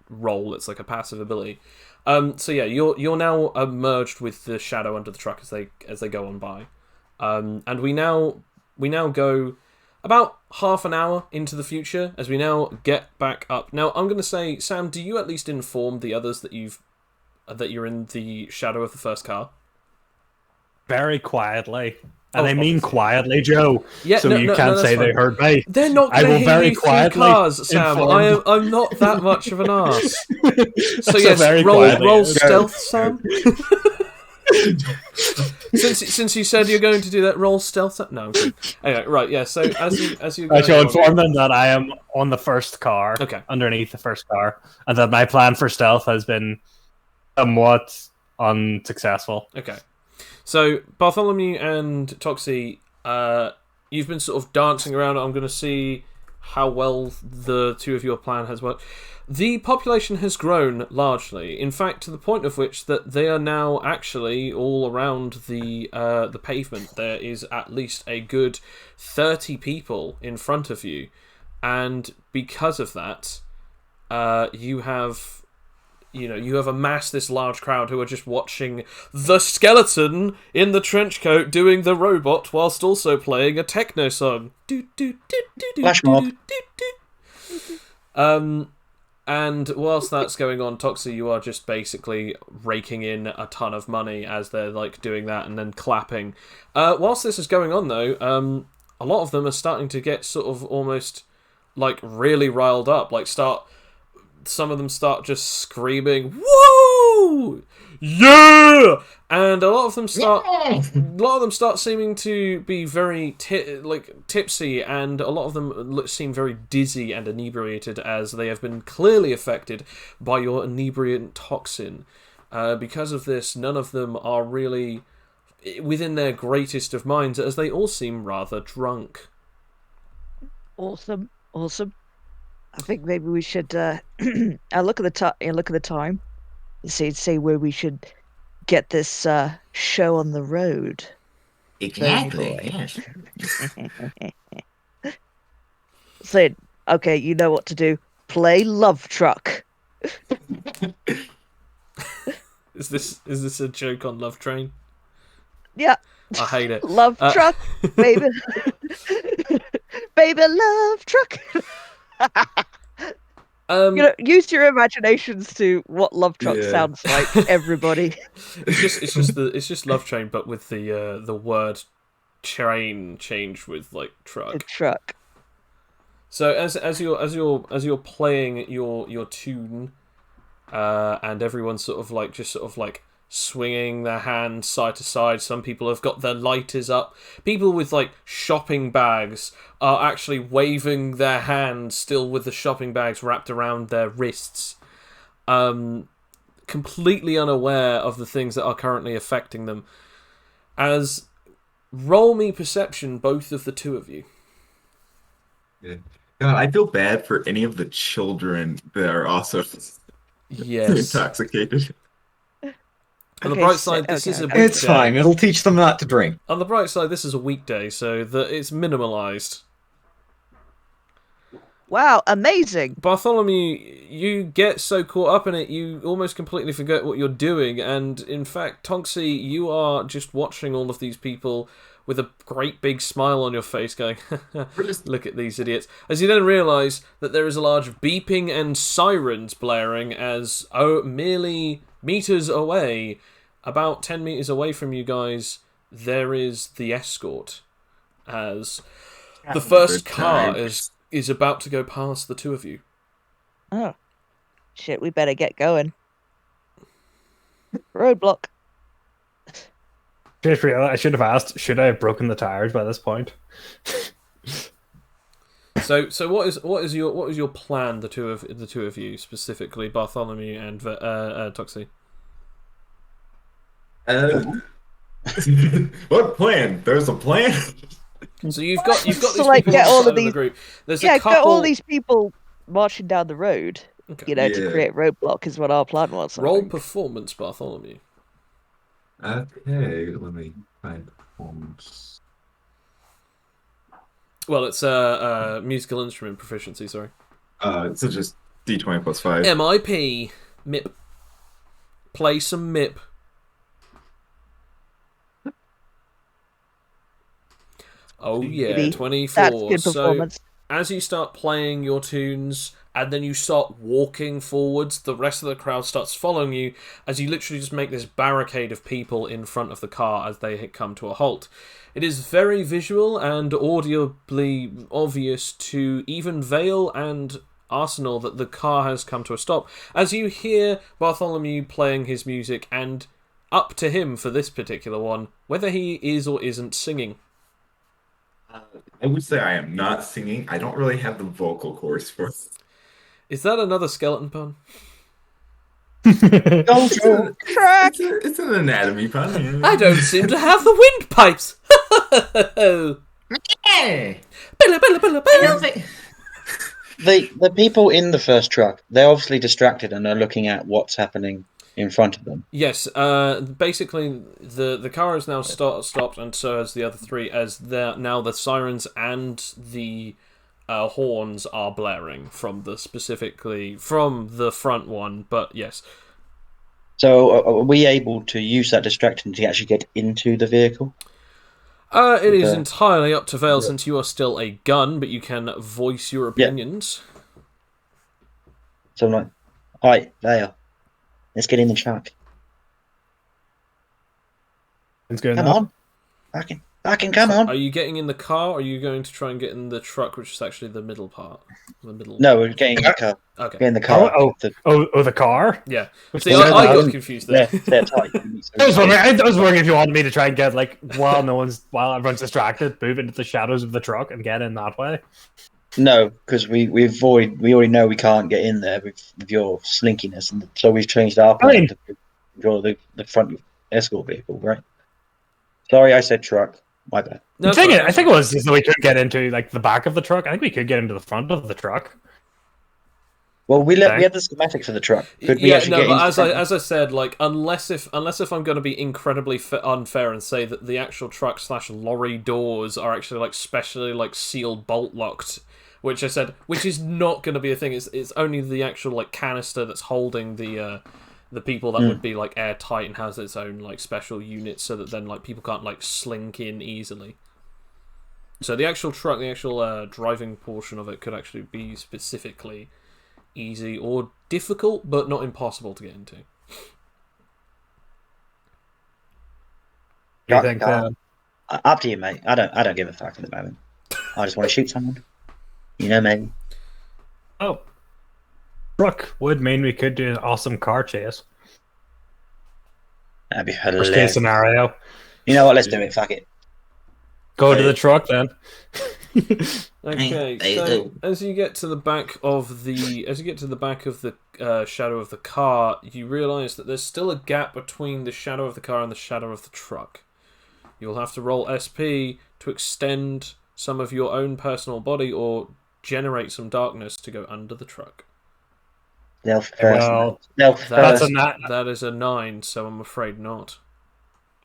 roll; it's like a passive ability. So yeah, you're now merged with the shadow under the truck as they go on by, and we now go about half an hour into the future as we now get back up. Now I'm going to say, Sam, do you at least inform the others that you're in the shadow of the first car? Very quietly. And I mean quietly, Joe. Yeah, so no, you no, can't no, say fine. they heard me. They're not going to hear you through cars, Sam. I'm not that much of an arse. So yes, roll stealth, Sam. since you said you're going to do that, roll stealth. No, I'm kidding. Anyway, right, yeah. So as you I shall inform them that I am on the first car, underneath the first car, and that my plan for stealth has been somewhat unsuccessful. Okay. So, Bartholomew and Toxie, you've been sort of dancing around. I'm going to see how well the two of your plan has worked. The population has grown largely. In fact, to the point of which that they are now actually all around the pavement. There is at least a good 30 people in front of you. And because of that, you have amassed this large crowd who are just watching the skeleton in the trench coat doing the robot whilst also playing a techno song. Flash mob. And whilst that's going on, Toxie, you are just basically raking in a ton of money as they're like doing that and then clapping. Whilst this is going on, though, a lot of them are starting to get sort of almost like really riled up. Like some of them start just screaming, "Woo! Yeah!" And a lot of them start seeming to be very tipsy, and a lot of them seem very dizzy and inebriated as they have been clearly affected by your inebriant toxin. Because of this, none of them are really within their greatest of minds, as they all seem rather drunk. Awesome. I think maybe we should look at the time. See where we should get this show on the road. Exactly. Yes. Sid, okay, you know what to do. Play Love Truck. Is this a joke on Love Train? Yeah. I hate it. Love Truck, baby. Baby Love Truck. Use your imaginations to what Love Truck sounds like, everybody. It's just Love Train, but with the word train changed with like truck. A truck. So as you're playing your tune, and everyone's sort of like swinging their hands side to side. Some people have got their lighters up. People with like shopping bags are actually waving their hands still with the shopping bags wrapped around their wrists, completely unaware of the things that are currently affecting them. As roll me perception, both of the two of you. Yeah. God, I feel bad for any of the children that are also intoxicated. On the bright side, this is a weekday. It's fine. It'll teach them not to drink. On the bright side, this is a weekday, so that it's minimalised. Wow, amazing! Bartholomew, you get so caught up in it, you almost completely forget what you're doing, and in fact, Tonksy, you are just watching all of these people with a great big smile on your face going, look at these idiots. As you then realise that there is a large beeping and sirens blaring as, merely meters away, about 10 meters away from you guys, there is the escort. As the first car is about to go past the two of you. Oh. Shit, we better get going. Roadblock. Just realized I should have asked. Should I have broken the tires by this point? So what is your plan? The two of you specifically, Bartholomew and Toxie. What plan? There's a plan. So you've got these So, people like, on get the all side of the these- group. There's Yeah, a couple. get all these people marching down the road. Okay. You know, to Yeah. create roadblock is what our plan was. I Roll think. performance, Bartholomew. Okay, let me find performance. Well, it's musical instrument proficiency. Sorry. So just D20 plus 5. MIP. MIP. Play some MIP. Oh yeah, Maybe. 24. That's good performance. So as you start playing your tunes and then you start walking forwards, the rest of the crowd starts following you as you literally just make this barricade of people in front of the car as they come to a halt. It is very visual and audibly obvious to even Vale and Arsenal that the car has come to a stop as you hear Bartholomew playing his music, and up to him for this particular one whether he is or isn't singing. I would say I am not singing. I don't really have the vocal cords for it. Is that another skeleton pun? It's an anatomy pun. Yeah. I don't seem to have the windpipes. Hey, Billa, billa, billa, I don't billa. think. The people in the first truck, they're obviously distracted and are looking at what's happening in front of them. Yes, basically the car is now stopped, and so has the other three, as now the sirens and the horns are blaring from the front one. But yes, So are we able to use that distraction to actually get into the vehicle? it is Okay. entirely up to Vale Yeah. since you are still a gun, but you can voice your Yeah. opinions. So I'm like, all right, there. Let's get in the truck. It's good Come enough. on. I can come So on. are you getting in the car, or are you going to try and get in the truck, which is actually the middle part? The middle. No, we're getting in the car. Okay. Get in the car. The car? Yeah. Which See, one I is got that? confused Yeah, there. they're tight. I was wondering if you wanted me to try and get, like, while everyone's distracted, move into the shadows of the truck and get in that way. No, because we already know we can't get in there with your slinkiness, and so we've changed our plan mean- to draw the front escort vehicle, right? Sorry, I said truck. My bad. No, I think it's it was so we could get into, like, the back of the truck. I think we could get into the front of the truck. Well, we Okay. had the schematic for the truck. Could we Yeah, actually no, get but into as the I front? as I said, like unless if I'm going to be incredibly unfair and say that the actual truck / lorry doors are actually like specially like sealed bolt locked, which is not going to be a thing. It's only the actual like canister that's holding the people that would be like airtight and has its own like special units, so that then like people can't like slink in easily. So the actual truck, the actual driving portion of it could actually be specifically easy or difficult, but not impossible to get into. Do you think Up to you, mate. I don't give a fuck at the moment. I just want to shoot someone. You know, maybe. Oh, truck would mean we could do an awesome car chase. That'd be Worst case hilarious. scenario. You know what? Let's do it. Fuck it. Go to the truck then. Okay, so as you get to the back of the shadow of the car, you realise that there's still a gap between the shadow of the car and the shadow of the truck. You'll have to roll SP to extend some of your own personal body or generate some darkness to go under the truck. Stealth first. Well, Stealth that's first. a nat. That is a 9, so I'm afraid not.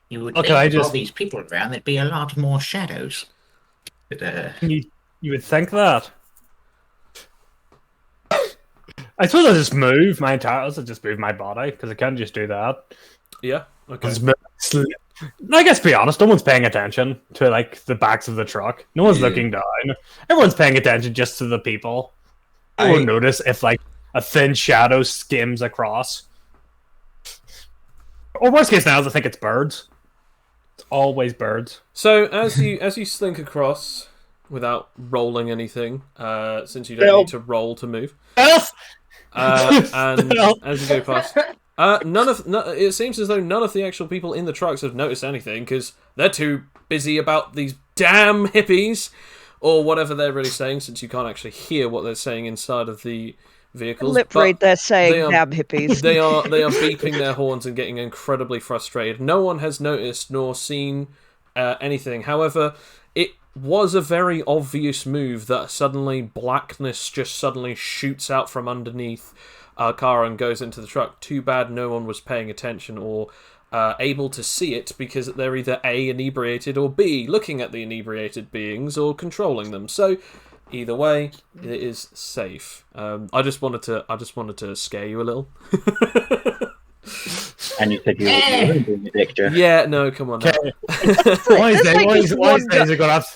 You would Okay, think I with all just- these people around, there'd be a lot more shadows. But, You would think that. I suppose I'll just move my entire. I'll just move my body because I can't just do that. Yeah. I'll Okay. just move. I guess, to be honest, no one's paying attention to like the backs of the truck. No one's Yeah. looking down. Everyone's paying attention just to the people. I won't notice if like a thin shadow skims across. Or worst case now, I think it's birds. It's always birds. So as you slink across without rolling anything, since you don't Help. need to roll to move, Elf! and Help. as you go past, It seems as though none of the actual people in the trucks have noticed anything because they're too busy about these damn hippies or whatever they're really saying. Since you can't actually hear what they're saying inside of the vehicles, Lip read, but they're saying they are damn hippies. they are beeping their horns and getting incredibly frustrated. No one has noticed nor seen anything. However, it was a very obvious move that suddenly blackness just suddenly shoots out from underneath our car and goes into the truck. Too bad no one was paying attention or able to see it because they're either A, inebriated, or B, looking at the inebriated beings or controlling them. So either way, it is safe. I just wanted to scare you a little. And you said you were doing the picture. Yeah, no, come on now. Why is he's going to have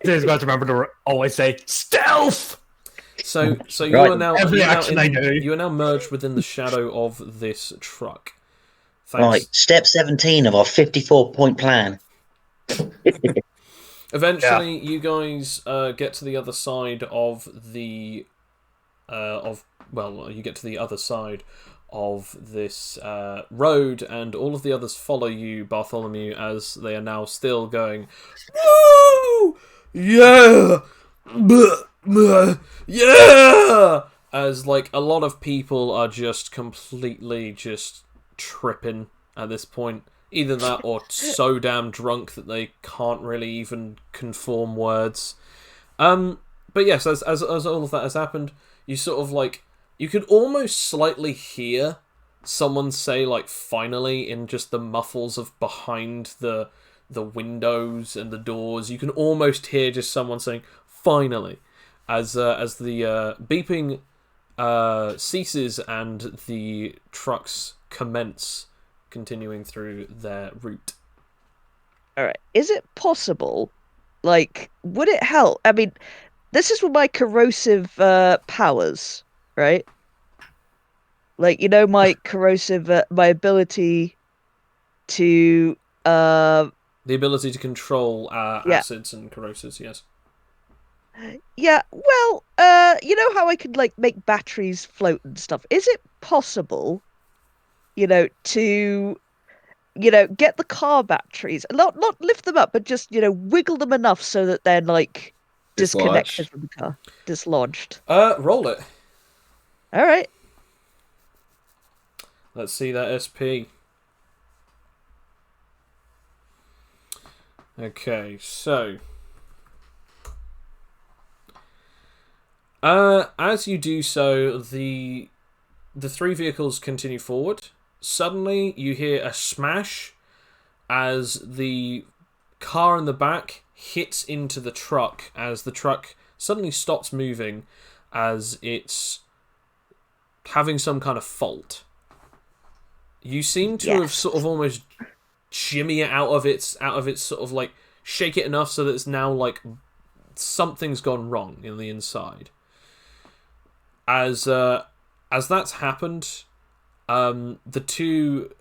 to remember to always say stealth. So you Right. are now Every action I do. You are now merged within the shadow of this truck. Right, step 17 of our 54-point plan. Eventually, you guys get to the other side of the you get to the other side of this road, and all of the others follow you, Bartholomew, as they are now still going, woo! Yeah! Yeah! As, like, a lot of people are just completely just tripping at this point. Either that or so damn drunk that they can't really even conform words. But yes, as all of that has happened, you sort of, like, you could almost slightly hear someone say, like, finally, in just the muffles of behind the windows and the doors. You can almost hear just someone saying, finally, as the beeping ceases and the trucks commence continuing through their route. Alright, is it possible, like, would it help? I mean, this is with my corrosive powers, right? Like, you know, my corrosive, my ability to, The ability to control Yeah. acids and corrosives, yes. yeah, well, you know how I could, like, make batteries float and stuff? Is it possible, you know, to, you know, get the car batteries, not lift them up, but just, you know, wiggle them enough so that they're, like, disconnected Dislodged. from the car, dislodged. Roll it. All right. Let's see that SP. Okay, so as you do so, the three vehicles continue forward. Suddenly, you hear a smash as the car in the back hits into the truck, as the truck suddenly stops moving as it's having some kind of fault. You seem to have sort of almost shimmy it out of its sort of, like, shake it enough so that it's now like something's gone wrong in the inside. As that's happened, the two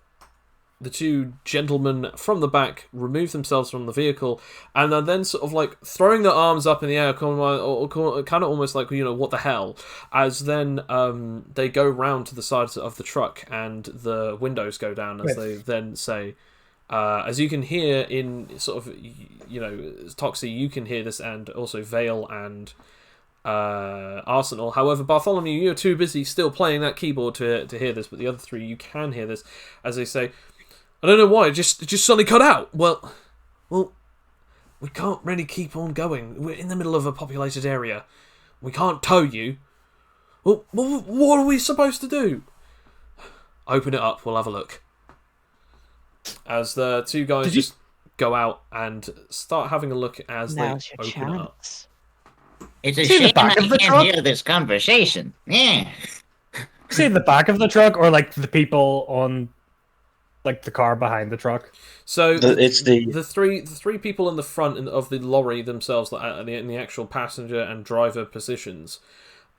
gentlemen from the back remove themselves from the vehicle and are then sort of, like, throwing their arms up in the air, kind of almost like, you know, what the hell, as then they go round to the sides of the truck and the windows go down as they then say, as you can hear in sort of, you know, Toxie, you can hear this, and also Vale and Arsenal. However, Bartholomew, you're too busy still playing that keyboard to hear this, but the other three, you can hear this as they say, I don't know why, it just suddenly cut out. Well, we can't really keep on going. We're in the middle of a populated area. We can't tow you. Well, what are we supposed to do? Open it up, we'll have a look. As the two guys just go out and start having a look as Now's they your open it up. chance. It's a See the shame back I of the can't truck? hear this conversation. Yeah. See the back of the truck, or like the people on, like, the car behind the truck. So It's the the three people in the front of the lorry themselves, in the actual passenger and driver positions,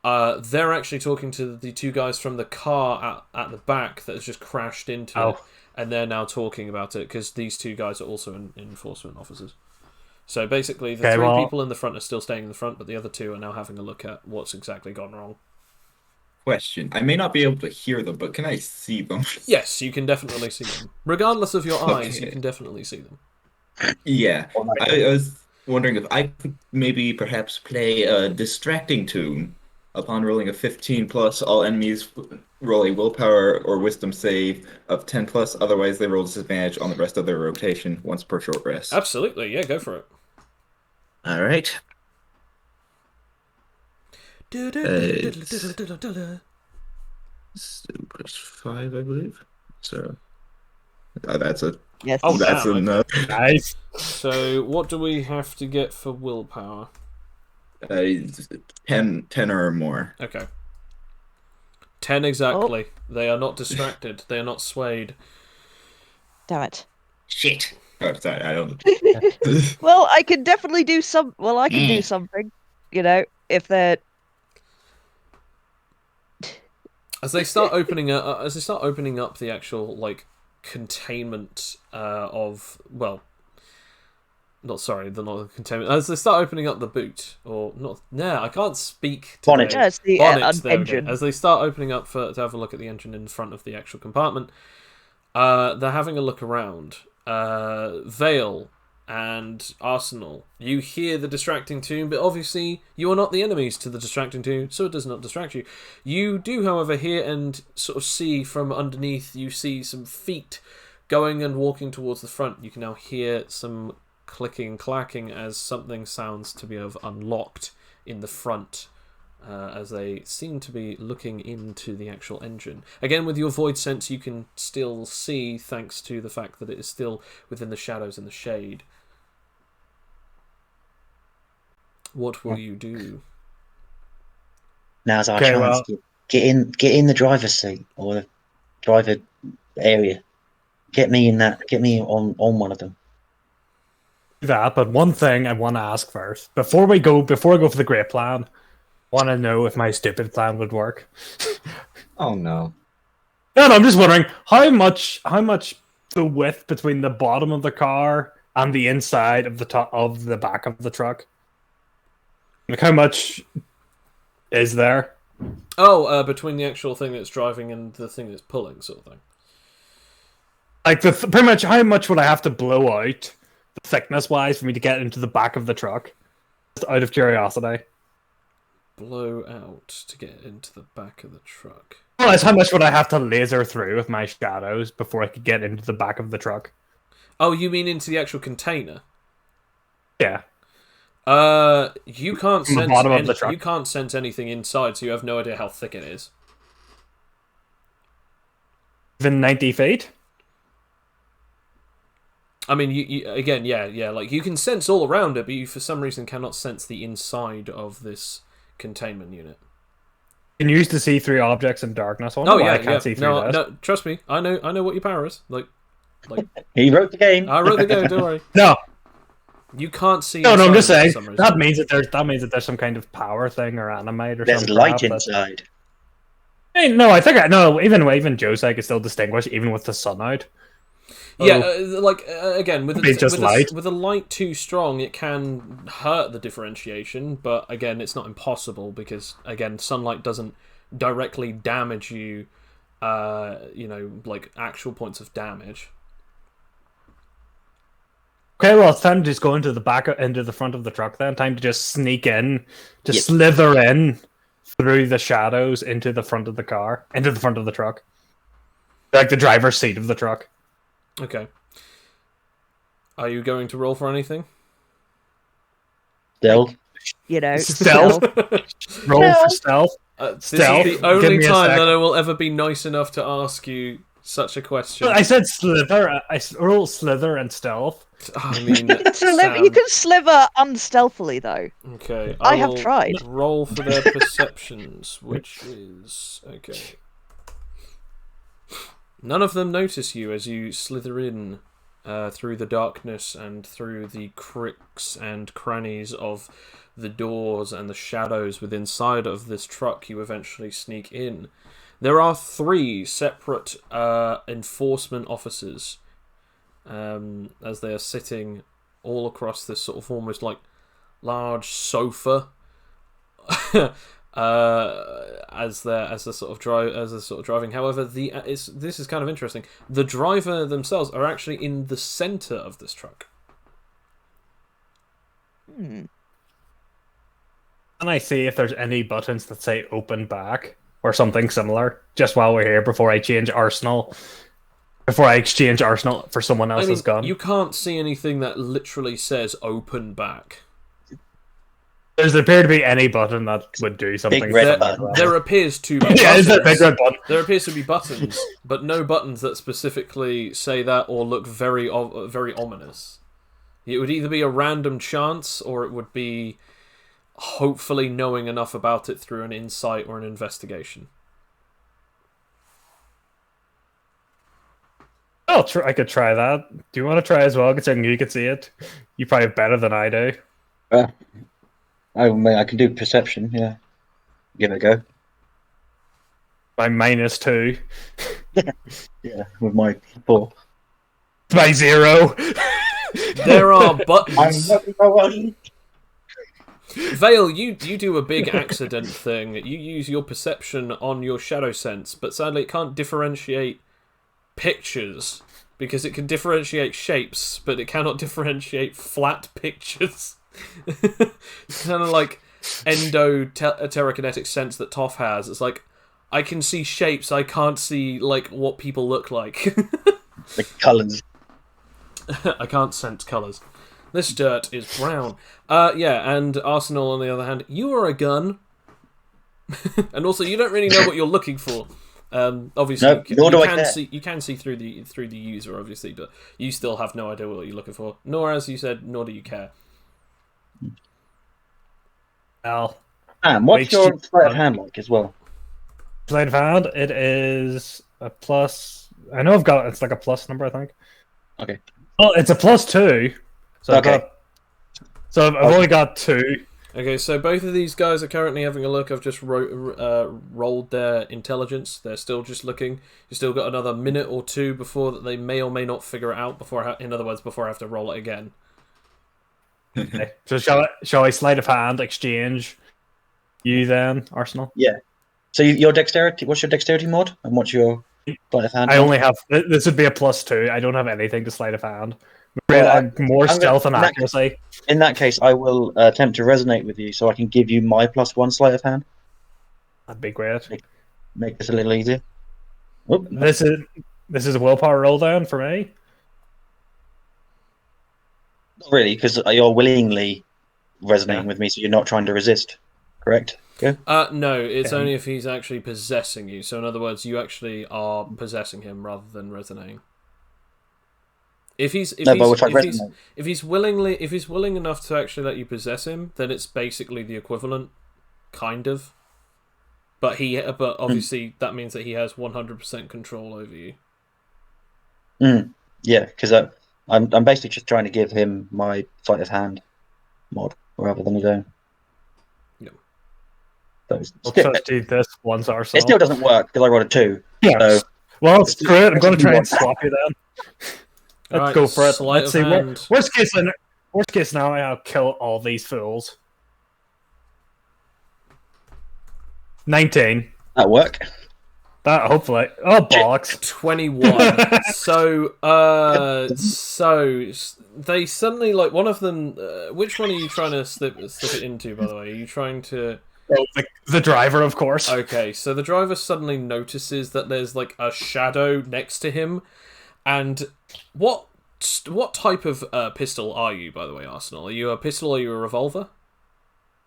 they're actually talking to the two guys from the car at the back that has just crashed into it, and they're now talking about it because these two guys are also enforcement officers. So basically, the three people in the front are still staying in the front, but the other two are now having a look at what's exactly gone wrong. question. I may not be able to hear them, but can I see them? Yes, you can definitely see them. Regardless of your eyes, you Okay. can definitely see them. Yeah. All right. I was wondering if I could maybe perhaps play a distracting tune. Upon rolling a 15 plus, all enemies roll a willpower or wisdom save of 10 plus, otherwise they roll disadvantage on the rest of their rotation once per short rest. Absolutely, yeah, go for it. All right. +5, I believe. So that's a Yes. Oh, that's damn, another Nice. So, what do we have to get for willpower? 10 or more. Okay. 10 exactly. They are not distracted. They are not swayed. Damn it. Shit. Oh, sorry, I don't. Well, I can definitely do some. Well, I can do Eh. something. You know, if they're. As they start opening up the actual like containment of well, not sorry, the not the containment. As they start opening up the boot or not, nah, I can't speak today. Bonnet. Yeah, it's the Bonnet, there we go. engine. As they start opening up to have a look at the engine in front of the actual compartment, they're having a look around. Vale and Arsenal, you hear the distracting tune, but obviously you are not the enemies to the distracting tune, so it does not distract you. You do, however, hear and sort of see from underneath, you see some feet going and walking towards the front. You can now hear some clicking, clacking as something sounds to be have unlocked in the front. As they seem to be looking into the actual engine. Again, with your void sense, you can still see, thanks to the fact that it is still within the shadows and the shade. What will you do? Now's our Okay, chance. well- Get in the driver's seat or the driver area. Get me in that. Get me on one of them. That, but one thing I want to ask first before I go for the great plan, I want to know if my stupid plan would work. Oh no. No, I'm just wondering how much the width between the bottom of the car and the inside of the top of the back of the truck. Like how much is there? Oh, between the actual thing that's driving and the thing that's pulling, sort of thing. Like pretty much how much would I have to blow out, the thickness wise, for me to get into the back of the truck? Just out of curiosity. Blow out to get into the back of the truck. Well, it's how much would I have to laser through with my shadows before I could get into the back of the truck? Oh, you mean into the actual container? Yeah. You can't From the sense bottom of the truck. you can't sense anything inside, so you have no idea how thick it is. Even 90 feet? I mean, you again, yeah. Like you can sense all around it, but you for some reason cannot sense the inside of this containment unit. You can use to see through objects in darkness. I wonder Oh why yeah, I can't see through this. no. Trust me, I know what your power is. Like He wrote the game. I wrote the game. Don't worry. No, You can't see. no, I'm just inside saying for some reason. that means that there's some kind of power thing or animate or There's something. light perhaps. inside. Hey, no, I think even Jose could still distinguish even with the sun out. Yeah, Oh. again, with It's just light. with a light too strong, it can hurt the differentiation. But again, it's not impossible because again, sunlight doesn't directly damage you. Like actual points of damage. Okay, well, it's time to just go into the front of the truck then. Time to just sneak in, Yep. slither in through the shadows into the front of the car, into the front of the truck. Like the driver's seat of the truck. Okay. Are you going to roll for anything? Still, You know, Stealth. Roll for stealth. This Stealth. is the Give only me a time sec. that I will ever be nice enough to ask you such a question. I said slither. I roll slither and stealth. I mean, you Sam. can sliver unstealthily though. Okay, I have will tried. Roll for their perceptions, which is okay. None of them notice you as you slither in through the darkness and through the cricks and crannies of the doors and the shadows within inside of this truck. You eventually sneak in. There are 3 separate enforcement officers as they are sitting all across this sort of almost like large sofa as they're sort of driving. However, this is kind of interesting. The driver themselves are actually in the center of this truck. Hmm. Can I see if there's any buttons that say open back or something similar just while we're here before I change Arsenal? Before I exchange Arsenal for someone else's gun? You can't see anything that literally says open back. Does there appear to be any button that would do something? Big red button. There appears to be buttons. Yeah, is there a big red button? There appears to be buttons, but no buttons that specifically say that or look very ominous. It would either be a random chance or it would be hopefully knowing enough about it through an insight or an investigation. I could try that. Do you want to try as well, considering you can see it? You probably have better than I do. I can do perception, yeah. Give it a go. My -2. Yeah, with my 4. My 0. There are buttons. I'm Vale, you do a big accident thing. You use your perception on your shadow sense, but sadly it can't differentiate pictures because it can differentiate shapes, but it cannot differentiate flat pictures. It's kind of like endoterokinetic sense that Toph has. It's like I can see shapes, I can't see like what people look like. The colours. I can't sense colours. This dirt is brown. Yeah, and Arsenal, on the other hand, you are a gun. And also, you don't really know what you're looking for. Obviously, No, nor do I care. you can see through the user, obviously, but you still have no idea what you're looking for. Nor, as you said, nor do you care. Well, what's your sleight of hand like as well? sleight of hand, it is a plus. I know it's like a plus number, I think. Okay. Well, it's a +2. So Okay. I've only got 2. Okay, so both of these guys are currently having a look. I've just rolled their intelligence. They're still just looking. You've still got another minute or two before that they may or may not figure it out. In other words, before I have to roll it again. Okay. So shall I sleight of hand exchange you then, Arsenal? Yeah. So your dexterity, what's your dexterity mod? And what's your sleight of hand? I only have, this would be a +2. I don't have anything to sleight of hand. Well, More stealth and accuracy. In that case, I will attempt to resonate with you so I can give you my +1 sleight of hand. That'd be great. Make this a little easier. Oop. This is a willpower roll down for me. Not really, because you're willingly resonating with me, so you're not trying to resist. Correct? Yeah. No, it's only if he's actually possessing you. So in other words, you actually are possessing him rather than resonating. If he's willing enough to actually let you possess him, then it's basically the equivalent, kind of. But obviously that means that he has 100% control over you. Yeah, because I'm basically just trying to give him my sleight of hand mod rather than his own. Yeah. This one's It still doesn't work because I rolled a 2. Yeah. So well, screw it. I'm going to try and swap you then. Let's Right, go for it. sleight Let's of see. hand. Worst case now, I'll kill all these fools. 19. that work. That hopefully. Oh bollocks! 21. So they suddenly one of them. Which one are you trying to slip it into? By the way, are you trying to? Oh, the driver, of course. Okay, so the driver suddenly notices that there's a shadow next to him, and what type of pistol are you, by the way, Arsenal? Are you a pistol or are you a revolver?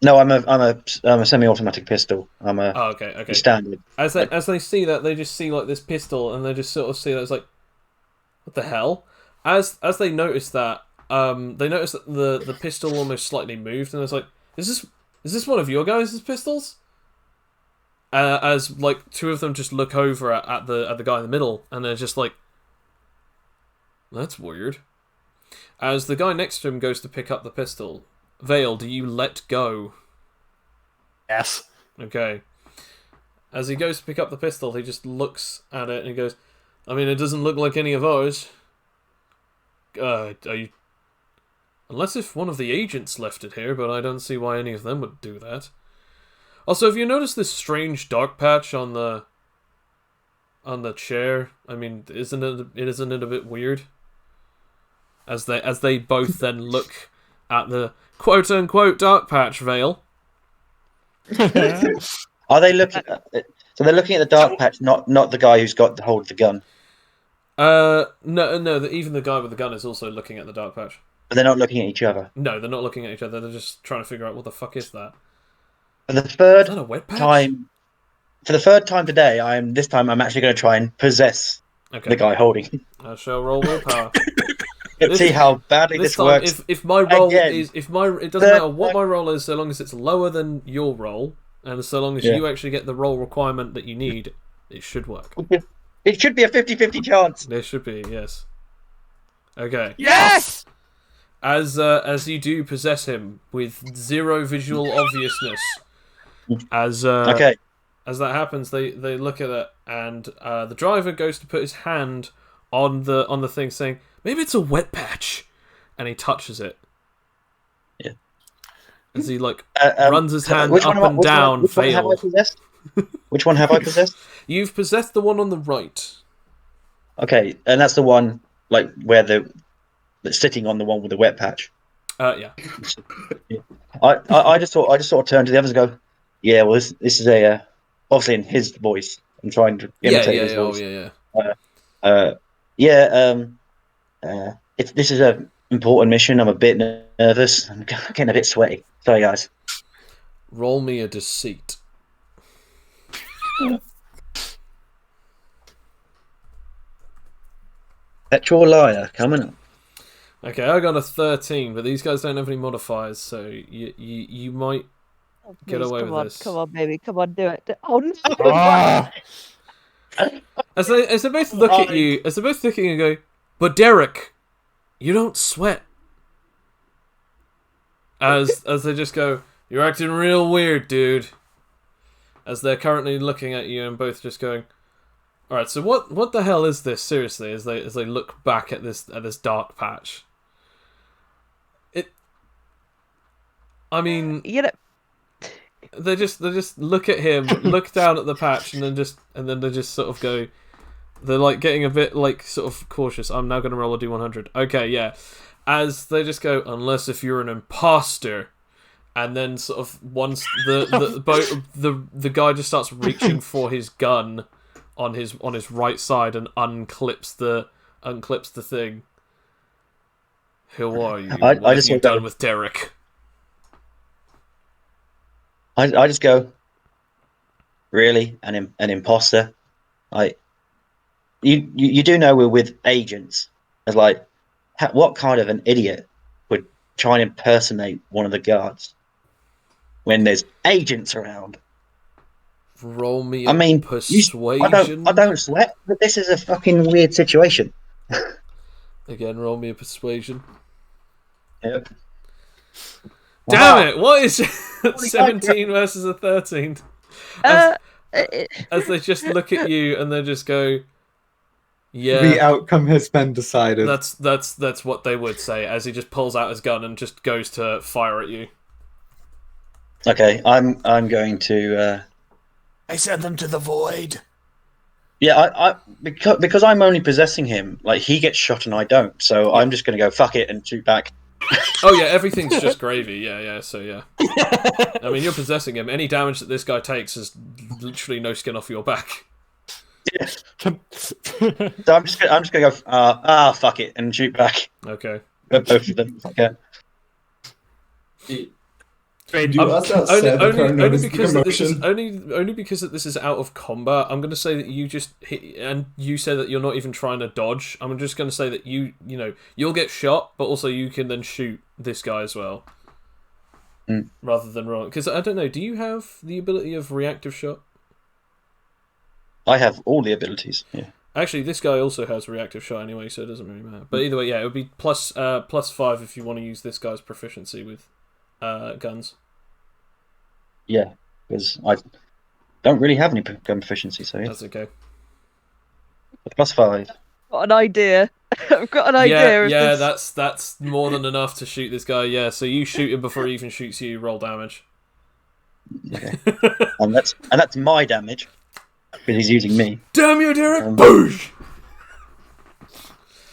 No, I'm a semi-automatic pistol. I'm a okay. standard. As they see that, they just see this pistol, and they just sort of see that it's like, what the hell? As they notice that, they notice that the pistol almost slightly moved, and it's like, is this one of your guys' pistols? As two of them just look over at the guy in the middle, and they're just like, that's weird. As the guy next to him goes to pick up the pistol, Vale, do you let go? Yes. Okay. As he goes to pick up the pistol, he just looks at it and he goes, I mean, it doesn't look like any of ours. Are you... Unless if one of the agents left it here, but I don't see why any of them would do that. Also, have you noticed this strange dark patch on the chair? I mean, isn't it a bit weird? As they both then look at the quote unquote dark patch veil. Are they looking? So they're looking at the dark patch, not the guy who's got the hold of the gun. No. Even the guy with the gun is also looking at the dark patch. But they're not looking at each other. No, they're not looking at each other. They're just trying to figure out what the fuck is that. For the third Is that a wet patch? time, for the third time today, I'm actually going to try and possess the guy holding. I shall roll willpower. Let's see how badly this time, works. If my roll again. is it doesn't matter what my roll is, so long as it's lower than your roll, and so long as you actually get the roll requirement that you need, it should work. It should be a 50-50 chance. There should be, yes. Okay. Yes! As you do possess him with zero visual obviousness, as that happens, they look at it, and the driver goes to put his hand on the thing, saying, "Maybe it's a wet patch," and he touches it. Yeah. As he runs his hand up and down, which one have I possessed? Which one have I possessed? You've possessed the one on the right. Okay, and that's the one where that's sitting on the one with the wet patch. Yeah. I just sort of turn to the others and go, "Yeah, well, this is a obviously in his voice. I'm trying to imitate his voice." This is an important mission. I'm a bit nervous. I'm getting a bit sweaty. Sorry, guys. Roll me a deceit. Petrol liar coming up. Okay, I got a 13, but these guys don't have any modifiers, so you might get away with this. Come on, baby. Come on, do it. Oh, no. As they both look at you, as they're both looking and go, "But Derek, you don't sweat." As they just go, "You're acting real weird, dude." As they're currently looking at you and both just going, "All right, so what the hell is this?" Seriously, as they look back at this dark patch. I mean, they just look at him, look down at the patch, and then they just sort of go. They're getting a bit sort of cautious. I'm now going to roll a d100. Okay, yeah. As they just go, "Unless if you're an imposter," and then sort of once the guy just starts reaching for his gun on his right side and unclips the thing. Who are you? What have you done with Derek? I just go, "Really? An imposter? You do know we're with agents. It's what kind of an idiot would try and impersonate one of the guards when there's agents around?" Roll me a persuasion. I don't sweat, but this is a fucking weird situation. Again, roll me a persuasion. Yep. Damn it! What is 17 versus a 13? As they just look at you and they just go, "Yeah." The outcome has been decided. That's what they would say. As he just pulls out his gun and just goes to fire at you. Okay, I'm going to. I sent them to the void. Yeah, because I'm only possessing him. He gets shot and I don't, so I'm just going to go fuck it and shoot back. Oh yeah, everything's just gravy. Yeah. So yeah. I mean, you're possessing him. Any damage that this guy takes is literally no skin off your back. Yeah. So I'm just gonna go. Fuck it and shoot back. Okay. Both of them. Okay. Only because this is out of combat. I'm going to say that you just hit, and you said that you're not even trying to dodge. I'm just going to say that you'll get shot, but also you can then shoot this guy as well, rather than roll. Because I don't know. Do you have the ability of reactive shot? I have all the abilities. Yeah. Actually, this guy also has reactive shot anyway, so it doesn't really matter. But either way, yeah, it would be plus 5 if you want to use this guy's proficiency with guns. Yeah, because I don't really have any gun proficiency, so yeah. That's okay. Plus 5. Got an idea. I've got an idea. Yeah, that's more than enough to shoot this guy. Yeah, so you shoot him before he even shoots you. Roll damage. Okay. And that's my damage because he's using me. Damn you, Derek! Um, Boosh!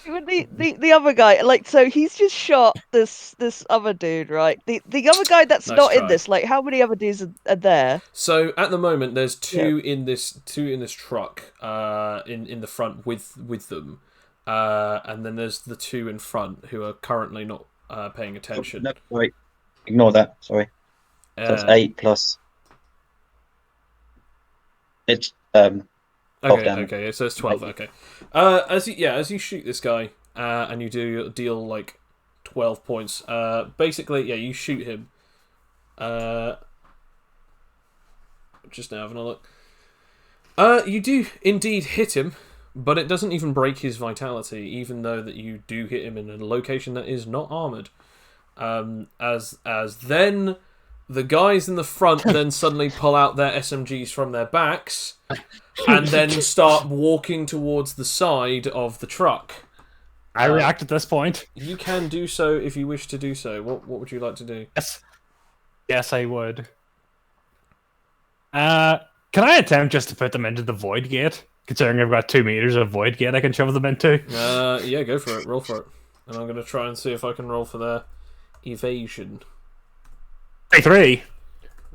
The other guy, like, so he's just shot this other dude, right? The other guy that's Nice not in try. this, like, how many other dudes are there? So at the moment, there's two in this truck, in the front with them, and then there's the two in front who are currently not paying attention. No, sorry. Ignore that. Sorry. So that's 8 plus. It's 12 damage. Okay, so it's 12. Okay, as you shoot this guy, and you deal like 12 points. Basically, yeah, you shoot him. Just now having a look. You do indeed hit him, but it doesn't even break his vitality, even though that you do hit him in a location that is not armored. As then the guys in the front then suddenly pull out their SMGs from their backs and then start walking towards the side of the truck. I react at this point. You can do so if you wish to do so. What would you like to do? Yes, I would. Can I attempt just to put them into the void gate? Considering I've got 2 meters of void gate I can shove them into. Yeah, go for it. Roll for it. And I'm going to try and see if I can roll for their evasion. 3.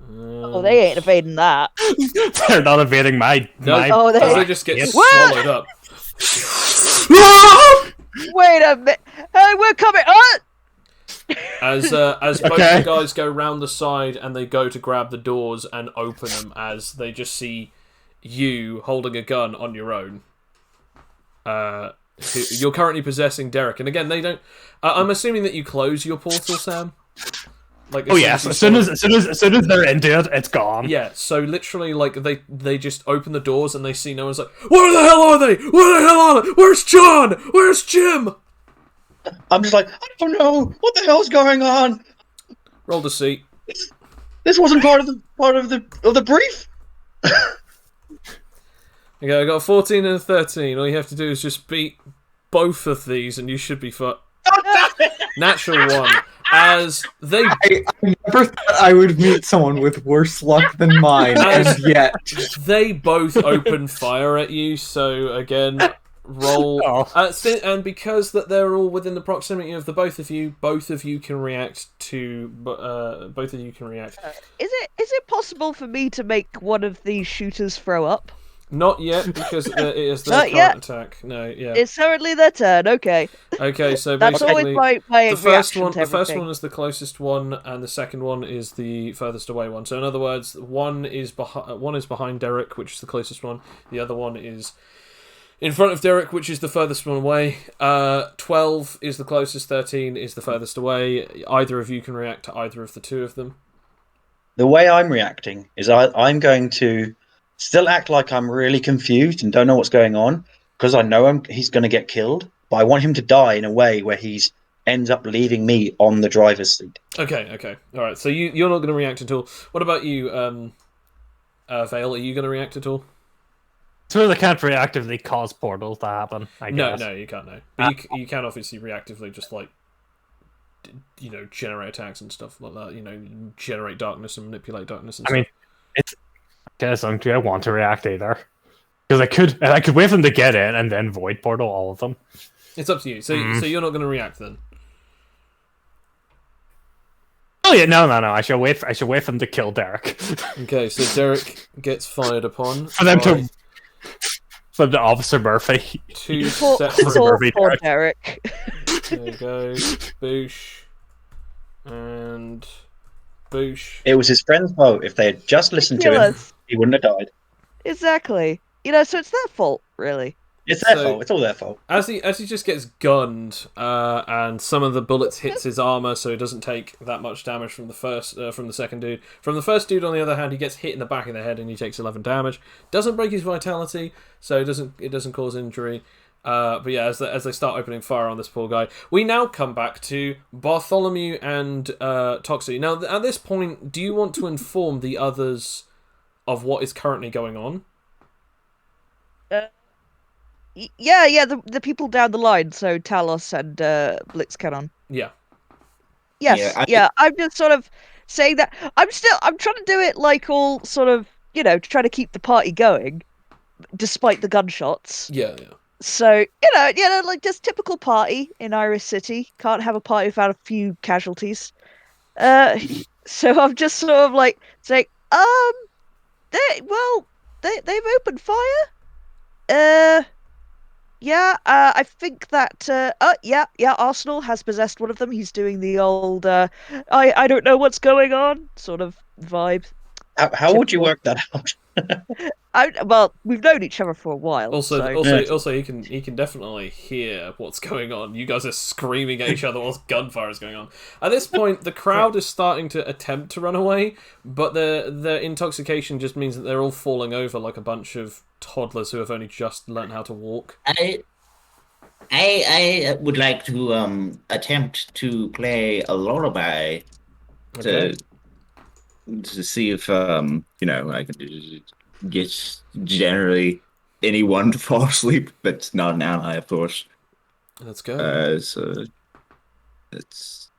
Oh, they ain't evading that. They're not evading my. Oh, they just get Yes. swallowed up. Wait a minute. Hey, we're coming. As both the guys go round the side and they go to grab the doors and open them, as they just see you holding a gun on your own. You're currently possessing Derek, and again, they don't. I'm assuming that you close your portal, Sam. Like, yes, as soon as they're into it, it's gone. Yeah, so literally, like, they just open the doors and they see no one's like, where the hell are they? Where the hell are they? Where's John? Where's Jim? I'm just like, I don't know what the hell's going on. Roll deceit. This wasn't part of the brief. Okay, I got a 14 and a 13. All you have to do is just beat both of these, and you should be Natural one. As they, I never thought I would meet someone with worse luck than mine, and yet they both open fire at you. So again, roll. And because that they're all within the proximity of the both of you can react to. Both of you can react. Is it possible for me to make one of these shooters throw up? Not yet, because it is their current attack. No, yeah. It's certainly their turn. Okay. Okay, so that's basically, always my the first one. The everything. first one is the closest one, and the second one is the furthest away one. So in other words, one is behind Derek, which is the closest one. The other one is in front of Derek, which is the furthest one away. 12 is the closest. 13 is the furthest away. Either of you can react to either of the two of them. The way I'm reacting is I'm going to still act like I'm really confused and don't know what's going on, because I know he's going to get killed, but I want him to die in a way where he ends up leaving me on the driver's seat. Okay. All right, so you're not going to react at all. What about you, Vale? Are you going to react at all? So they can't reactively cause portals to happen, I guess. No, you can't, no. But you can obviously reactively just, like, generate attacks and stuff like that, generate darkness and manipulate darkness and stuff. I mean, I want to react either, because I could wait for them to get in and then void portal all of them. It's up to you. So you're not going to react then. Oh yeah, no. I should wait for them to kill Derek. Okay, so Derek gets fired upon. For them to Officer Murphy. Two sets of Murphy. Poor Derek. There you go. Boosh. And boosh. It was his friend's fault. If they had just listened to him, he wouldn't have died. Exactly. So it's their fault, really. It's their fault. It's all their fault. As he just gets gunned, and some of the bullets hits his armor, so he doesn't take that much damage from the second dude. From the first dude, on the other hand, he gets hit in the back of the head and he takes 11 damage. Doesn't break his vitality, so it doesn't cause injury. But yeah, as they start opening fire on this poor guy, we now come back to Bartholomew and Toxie. Now, at this point, do you want to inform the others of what is currently going on? Yeah, the people down the line, so Talos and Blitzcanon. Yeah. Yes, I'm just sort of saying that I'm trying to do it like all sort of, trying to keep the party going despite the gunshots. Yeah. So, like just typical party in Iris City. Can't have a party without a few casualties. So I'm just sort of like saying, they've opened fire. Yeah, I think that yeah, Arsenal has possessed one of them. He's doing the old I don't know what's going on sort of vibe. How would you Typical. work that out? Well, we've known each other for a while. Also, so. also, he can definitely hear what's going on. You guys are screaming at each other whilst gunfire is going on. At this point, the crowd is starting to attempt to run away, but their intoxication just means that they're all falling over like a bunch of toddlers who have only just learned how to walk. I would like to attempt to play a lullaby Okay. to see if I can get generally anyone to fall asleep, but not an ally, of course. Let's go. So it's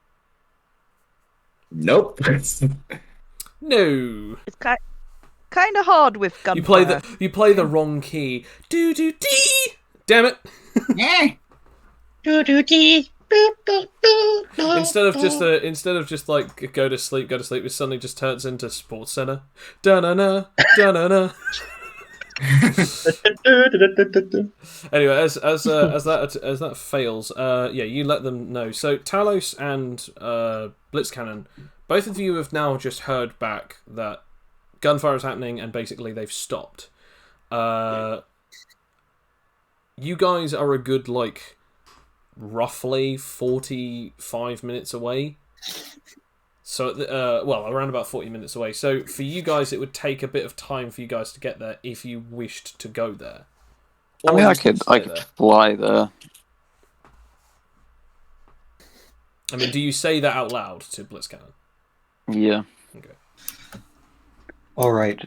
nope. No. It's kind of hard with gunfire. You play the wrong key. Do do dee. Damn it. Eh, Instead of just like go to sleep, it suddenly just turns into Sports Center. Da na na, da na na. Anyway, as that fails, you let them know. So Talos and Blitzcannon, both of you have now just heard back that gunfire is happening, and basically they've stopped. You guys are a good roughly 45 minutes away. So, around about 40 minutes away. So, for you guys, it would take a bit of time for you guys to get there if you wished to go there. I mean, I could fly there. I mean, do you say that out loud to Blitzcannon? Yeah. Okay. All right.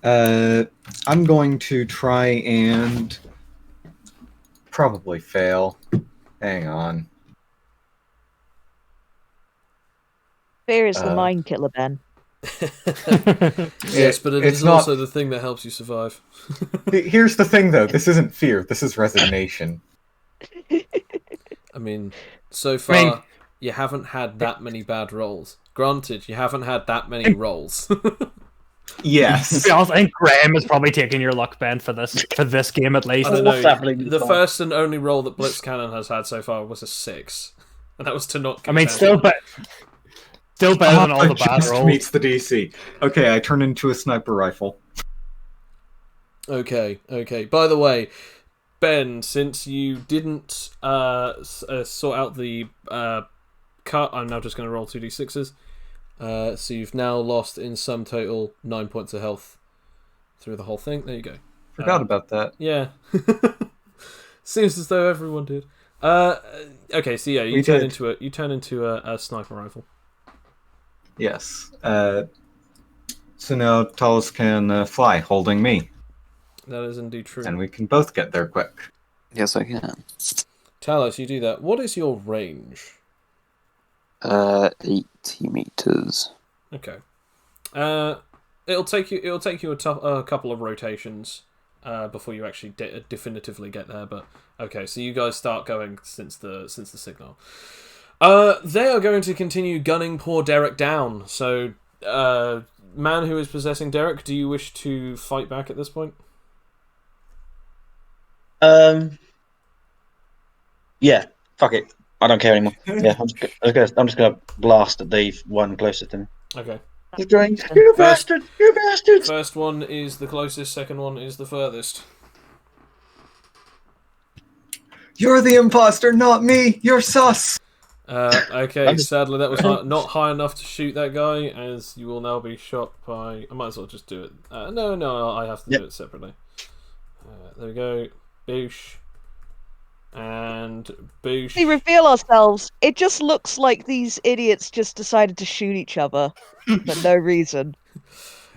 I'm going to try and probably fail. Hang on. Fear is the mind killer, Ben. Yes, but it's not... also the thing that helps you survive. Here's the thing, though. This isn't fear. This is resignation. I mean, so far, you haven't had that many bad rolls. Granted, you haven't had that many rolls. Yes. To be honest, I think Graham is probably taking your luck, Ben, for this game at least. I don't know. The first and only roll that Blitzcannon has had so far was a 6. And that was to not... I mean, still better than all the bad rolls. Meets the DC. Okay, I turn into a sniper rifle. Okay. By the way, Ben, since you didn't sort out the cut, I'm now just going to roll 2d6s. So you've now lost in sum total 9 points of health through the whole thing. There you go. Forgot about that. Yeah. Seems as though everyone did. Okay, so yeah, you turn into a sniper rifle. Yes. So now Talos can fly, holding me. That is indeed true. And we can both get there quick. Yes, I can. Talos, you do that. What is your range? 80 meters. Okay. It'll take you a couple of rotations before you actually definitively get there. But okay, so you guys start going since the signal. They are going to continue gunning poor Derek down. So, man who is possessing Derek, do you wish to fight back at this point? Yeah. Fuck it. I don't care anymore. Yeah, I'm just gonna blast at the one closest to me. Okay. He's going, you bastard! You bastards! First one is the closest. Second one is the furthest. You're the imposter, not me. You're sus. Okay, sadly that was not high enough to shoot that guy, as you will now be shot by... I might as well just do it. No, I have to do it separately. There we go. Boosh. And boosh. We reveal ourselves. It just looks like these idiots just decided to shoot each other for no reason.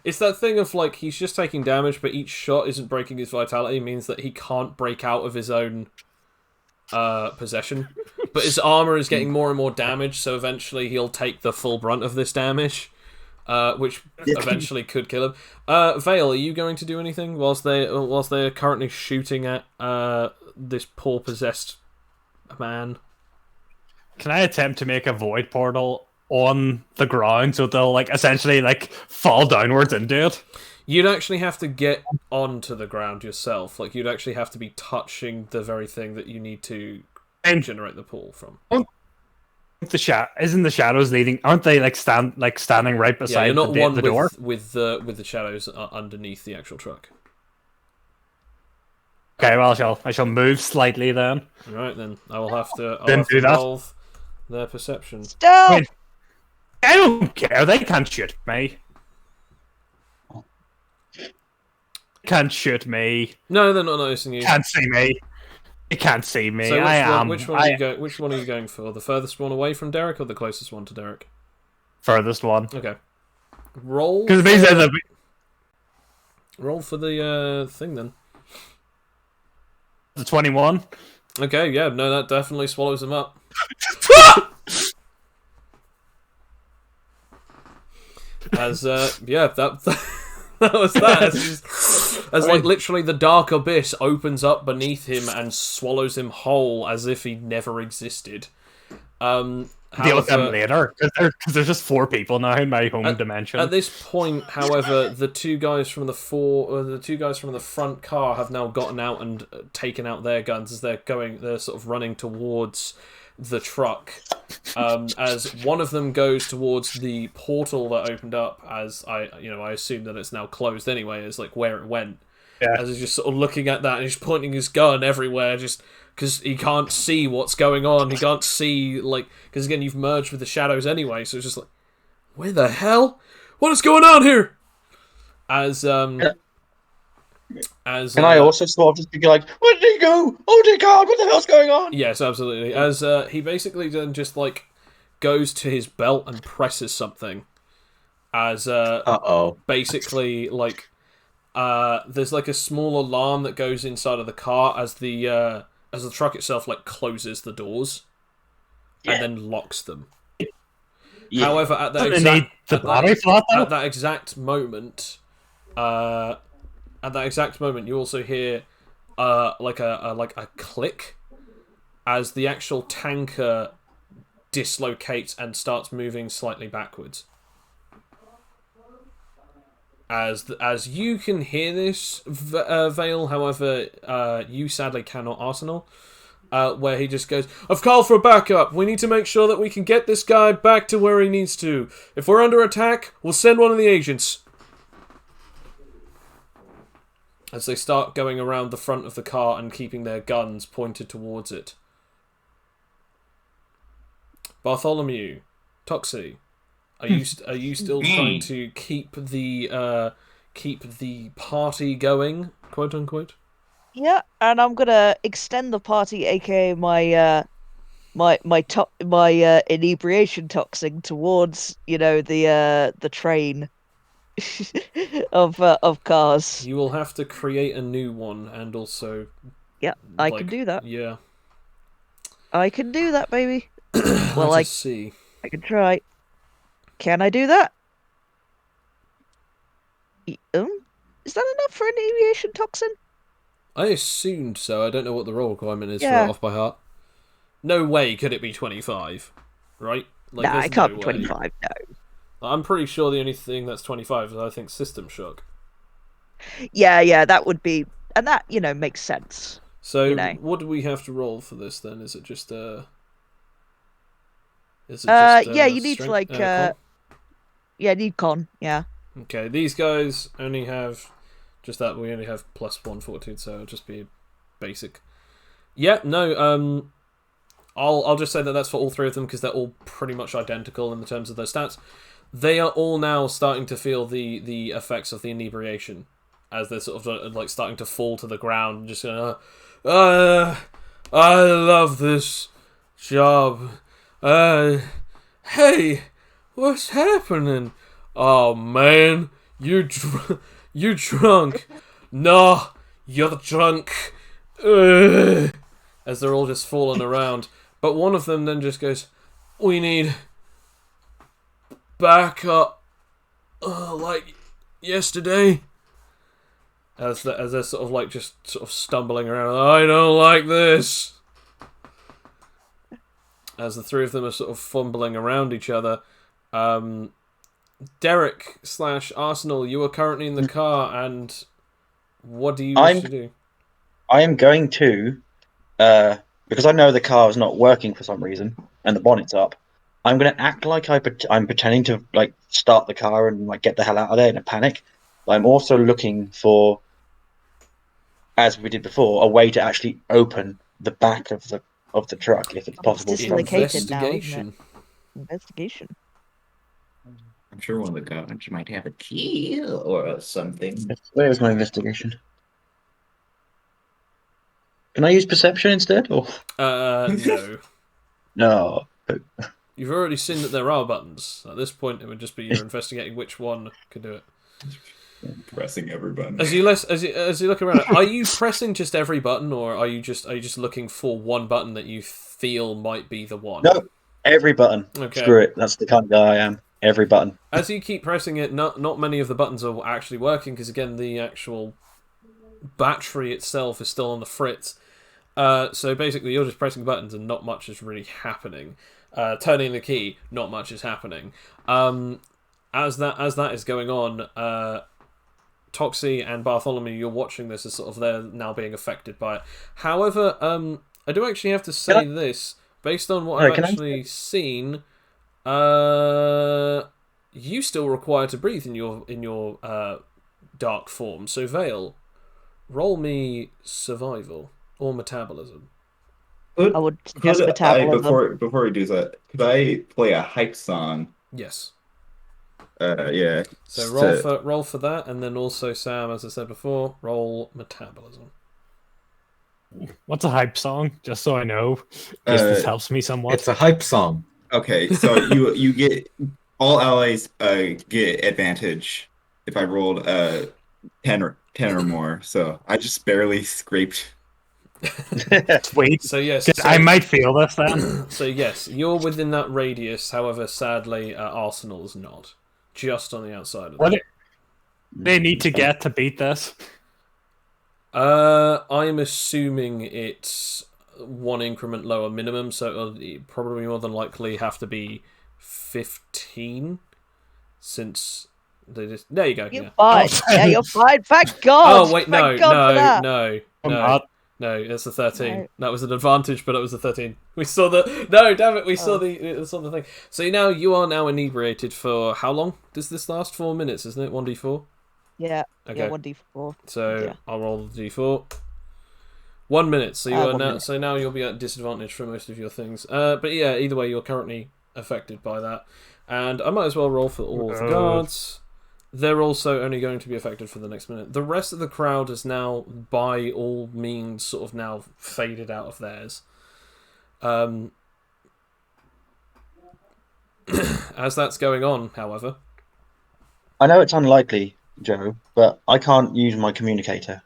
It's that thing of, he's just taking damage, but each shot isn't breaking his vitality, means that he can't break out of his own possession. But his armor is getting more and more damage, so eventually he'll take the full brunt of this damage. which eventually could kill him. Vale, are you going to do anything whilst they're currently shooting at this poor possessed man? Can I attempt to make a void portal on the ground so they'll essentially fall downwards into it? You'd actually have to get onto the ground yourself. You'd actually have to be touching the very thing that you need to generate the pool from. Isn't the shadows leading? Aren't they standing right beside you're not the door? with the shadows underneath the actual truck. Okay, well I shall move slightly then. Right then, I will have to roll their perception. Stop! I mean, I don't care. They can't shoot me. Can't shoot me. No, they're not noticing you. Can't see me. They can't see me. So which one are you going for? The furthest one away from Derek or the closest one to Derek? Furthest one. Okay. Roll. Because roll for the thing then. The 21. Okay, yeah, no, that definitely swallows them up. As that was that. As literally the dark abyss opens up beneath him and swallows him whole as if he never existed. Deal with them later, because there's just 4 people now in my home dimension. At this point, however, the two guys from the front car have now gotten out and taken out their guns as they're sort of running towards the truck. As one of them goes towards the portal that opened up, as I assume that it's now closed anyway, is where it went. Yeah. As he's just sort of looking at that and he's pointing his gun everywhere, just because he can't see what's going on. He can't see, because again, you've merged with the shadows anyway, so it's just where the hell? What is going on here? As Can I also sort of just be like, where did he go? Oh dear God, what the hell's going on? Yes, absolutely. As he basically then just goes to his belt and presses something. As basically there's a small alarm that goes inside of the car as the truck itself closes the doors and then locks them. Yeah. However, at that exact moment, you also hear a click as the actual tanker dislocates and starts moving slightly backwards. As you can hear this, Vale, however, you sadly cannot, Arsenal, where he just goes, I've called for backup. We need to make sure that we can get this guy back to where he needs to. If we're under attack, we'll send one of the agents. As they start going around the front of the car and keeping their guns pointed towards it. Bartholomew, Toxie, are you still trying to keep the party going, quote unquote? Yeah, and I'm gonna extend the party, aka my inebriation toxin towards the train of cars. You will have to create a new one, and also. Yeah, I can do that. Yeah, I can do that, baby. Well, I see. I can try. Can I do that? Is that enough for an inebriation toxin? I assumed so. I don't know what the role requirement is for it off by heart. No way could it be 25, right? Nah, it can't be 25, no. I'm pretty sure the only thing that's 25 is, I think, System Shock. Yeah, that would be... And that, makes sense. So, what do we have to roll for this, then? Is it just, you need strength, con? Yeah, need con, yeah. Okay, these guys only have... Just that, we only have +1 fortitude, so it'll just be basic. Yeah, no, I'll just say that that's for all 3 of them, because they're all pretty much identical in the terms of their stats. They are all now starting to feel the effects of the inebriation, as they're sort of starting to fall to the ground, and just going, I love this job. Hey, what's happening? Oh man, you drunk. No, you're drunk. As they're all just falling around. But one of them then just goes, we need backup. like yesterday. As they're sort of like just sort of stumbling around. I don't like this. As the three of them are sort of fumbling around each other. Derek / Arsenal, you are currently in the car, and what do you wish to do? I am going to, because I know the car is not working for some reason, and the bonnet's up. I'm going to act like I'm pretending to like start the car and like get the hell out of there in a panic. But I'm also looking for, as we did before, a way to actually open the back of the truck if it's possible. It's dislocated now, isn't it? Investigation. Investigation. I'm sure one of the guards might have a key or something. Where's my investigation? Can I use perception instead? Or No. no? You've already seen that there are buttons. At this point, it would just be you're investigating which one could do it. Pressing every button. As you look around, are you pressing just every button, or are you just looking for one button that you feel might be the one? No, every button. Okay. Screw it. That's the kind of guy I am. Every button. As you keep pressing it, not many of the buttons are actually working because again, the actual battery itself is still on the fritz. So basically, you're just pressing buttons and not much is really happening. Turning the key, not much is happening. As that is going on, Toxie and Bartholomew, you're watching this as sort of they're now being affected by it. However, I do actually have to say this based on what I've actually seen. You still require to breathe in your dark form. So Vale, roll me survival or metabolism. I would suggest metabolism. Before we do that, could I play a hype song? Yes. Yeah. So roll for that, and then also Sam, as I said before, roll metabolism. What's a hype song? Just so I know, in case this helps me somewhat. It's a hype song. Okay, so you get all allies get advantage if I rolled 10 or more. So I just barely scraped. Wait. So yes, I might feel this then. So yes, you're within that radius. However, sadly, Arsenal is not. Just on the outside of that. They need to get to beat this. I'm assuming it's one increment lower minimum, so it'll probably more than likely have to be 15. Since they just there you go. You're fine. Yeah, you're fine. Thank God. Oh wait, Thank God for that. No, it's a 13. No. That was an advantage, but it was a 13. We saw the damn it, we saw the thing. So now you are now inebriated for how long? Does this last? 4 minutes, isn't it? 1d4. Yeah. Okay. Yeah, 1d4. So yeah. I'll roll the d4. 1 minute. So you are 1 now. minute. So now you'll be at disadvantage for most of your things. But yeah, either way, you're currently affected by that. And I might as well roll for all of the guards. They're also only going to be affected for the next minute. The rest of the crowd is now, by all means, sort of now faded out of theirs. As that's going on, however. I know it's unlikely, Joe, but I can't use my communicator.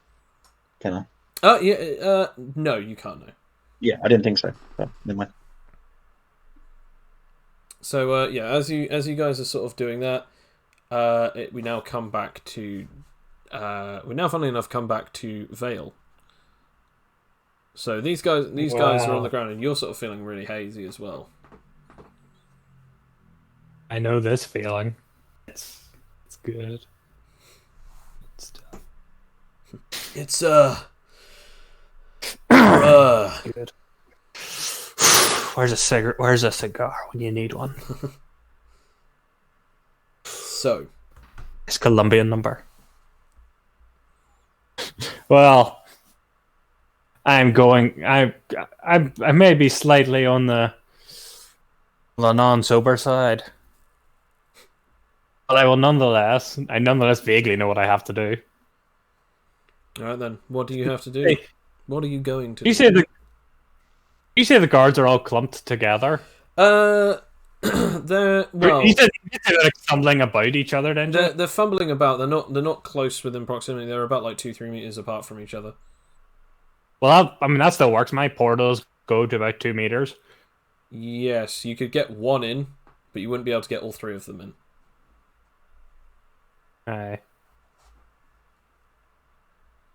Can I? No, you can't. No. Yeah, I didn't think so. But never mind. So yeah, as you guys are sort of doing that, we now come back to funnily enough come back to Vale. So these guys are on the ground, and you're sort of feeling really hazy as well. I know this feeling. It's good. It's good. Where's a cigarette? Where's a cigar when you need one? So, it's Colombian number. Well, I'm going. I may be slightly on the non-sober side, but I nonetheless vaguely know what I have to do. All right then. What do you have to do? Hey, what are you going to? You say the guards are all clumped together. They're well. You said they're like fumbling about each other. Then they're fumbling about. They're not close within proximity. They're about like 2-3 meters apart from each other. Well, that still works. My portals go to about 2 meters. Yes, you could get one in, but you wouldn't be able to get all three of them in. Aye.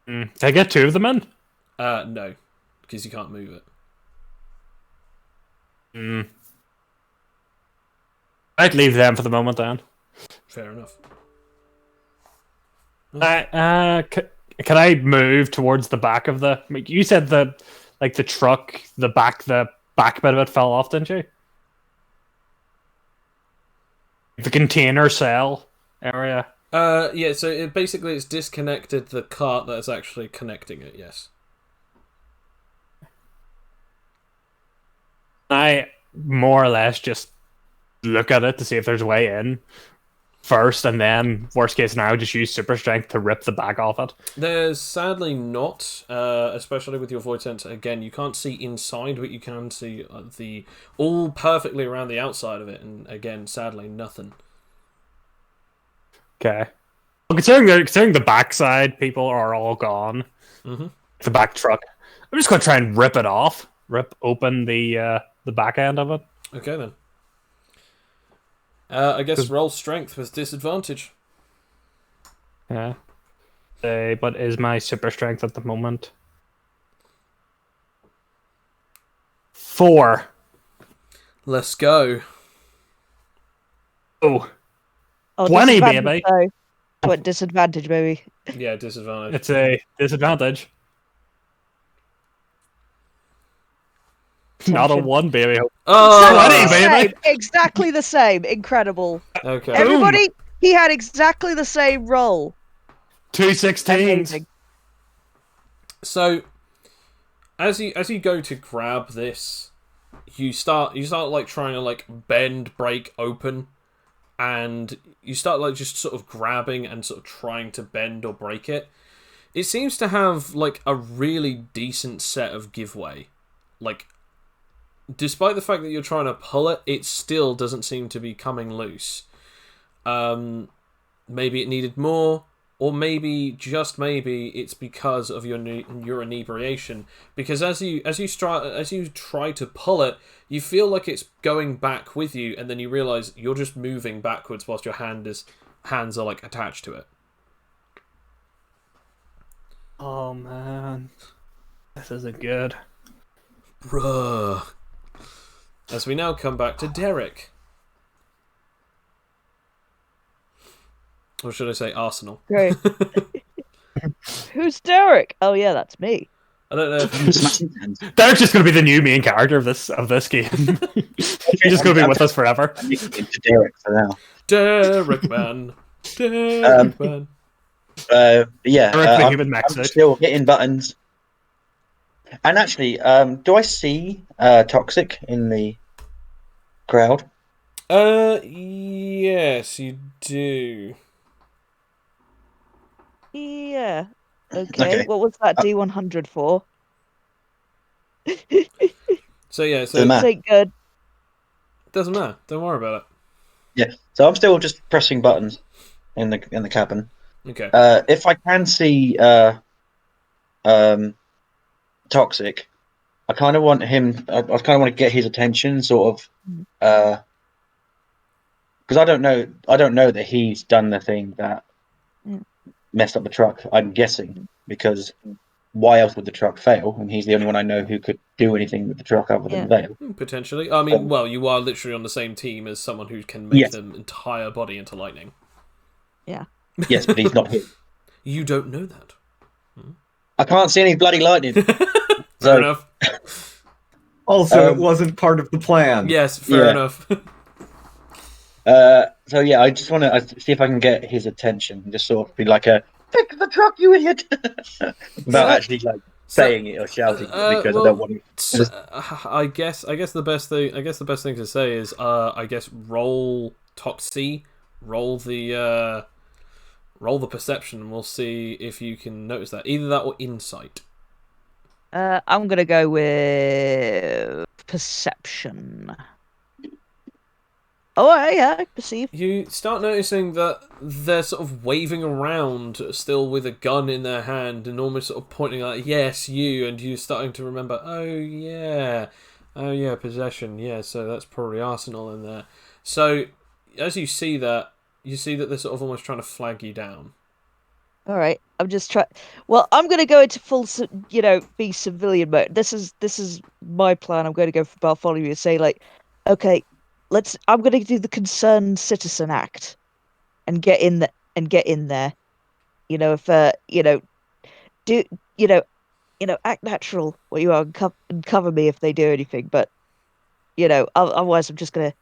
Did I get 2 of them in? No, because you can't move it. I'd leave them for the moment then. Fair enough. Can I move towards the back of the? You said the truck, the back bit of it fell off, didn't you? The container cell area. Yeah. So it's disconnected the cart that is actually connecting it. Yes. I more or less just look at it to see if there's a way in first, and then worst case scenario, just use super strength to rip the back off it. There's sadly not, especially with your void sense. Again, you can't see inside, but you can see the all perfectly around the outside of it. And again, sadly, nothing. Okay. Well, considering the backside people are all gone, the back truck, I'm just gonna try and rip it off, rip open the back end of it. Okay then. I guess roll strength with disadvantage. Yeah. But is my super strength at the moment 4? Let's go. Oh, 20, disadvantage, baby. though. What disadvantage, baby? Yeah, disadvantage. It's a disadvantage. Not a 1, baby. Oh, 20, baby. Exactly the same. Incredible. Okay. Everybody, he had exactly the same roll. 2 16s. Amazing. So, as you go to grab this, you start like trying to like bend, break open, and you start like just sort of grabbing and sort of trying to bend or break it. It seems to have like a really decent set of giveaway. Like, despite the fact that you're trying to pull it, it still doesn't seem to be coming loose. Maybe it needed more. Or maybe, just maybe, it's because of your inebriation. Because as you try to pull it, you feel like it's going back with you, and then you realise you're just moving backwards whilst your hands are like attached to it. Oh man, this isn't good. Bruh. As we now come back to Derek. Or should I say Arsenal? Great. Who's Derek? Oh yeah, that's me. I don't know if Derek's just going to be the new main character of this game. He's just going to be with us forever. I'm making it to Derek for now. Derek man. Derek man. Yeah, Derek the I'm, human mech I'm suit. still hitting buttons. And actually, do I see Toxic in the crowd? Yes, you do. Yeah. Okay. Okay. What was that D100 for? So yeah, Doesn't matter. Ain't good. doesn't matter. Don't worry about it. Yeah. So I'm still just pressing buttons in the cabin. Okay. If I can see Toxic, I kind of want him. I kind of want to get his attention, sort of, because I don't know that he's done the thing that messed up the truck. I'm guessing because why else would the truck fail? And he's the only one I know who could do anything with the truck other than Vale. Potentially. I mean, well, you are literally on the same team as someone who can make Yes. them entire body into lightning. Yeah. Yes, but he's not here. You don't know that. I can't see any bloody lightning. Fair enough. Also, it wasn't part of the plan. Yes, fair Yeah. enough. So yeah, I just want to see if I can get his attention and just sort of be like a "Fix the truck, you idiot!" without actually like saying it or shouting it because I don't want to. I guess the best thing to say is I guess roll Toxie, roll the perception, and we'll see if you can notice that. Either that or insight. I'm gonna go with perception. Oh yeah, I perceive. You start noticing that they're sort of waving around still with a gun in their hand and almost sort of pointing like, yes, you, and you're starting to remember, oh yeah, possession, yeah, so that's probably Arsenal in there. So, as you see that, you see that they're sort of almost trying to flag you down. All right, I'm just trying. Well, I'm gonna go into full, be civilian mode. This is my plan. I'm going to go for Bartholomew and say like, okay, I'm going to do the concerned citizen act and get in there. If do act natural where you are and cover me if they do anything. But otherwise, I'm just gonna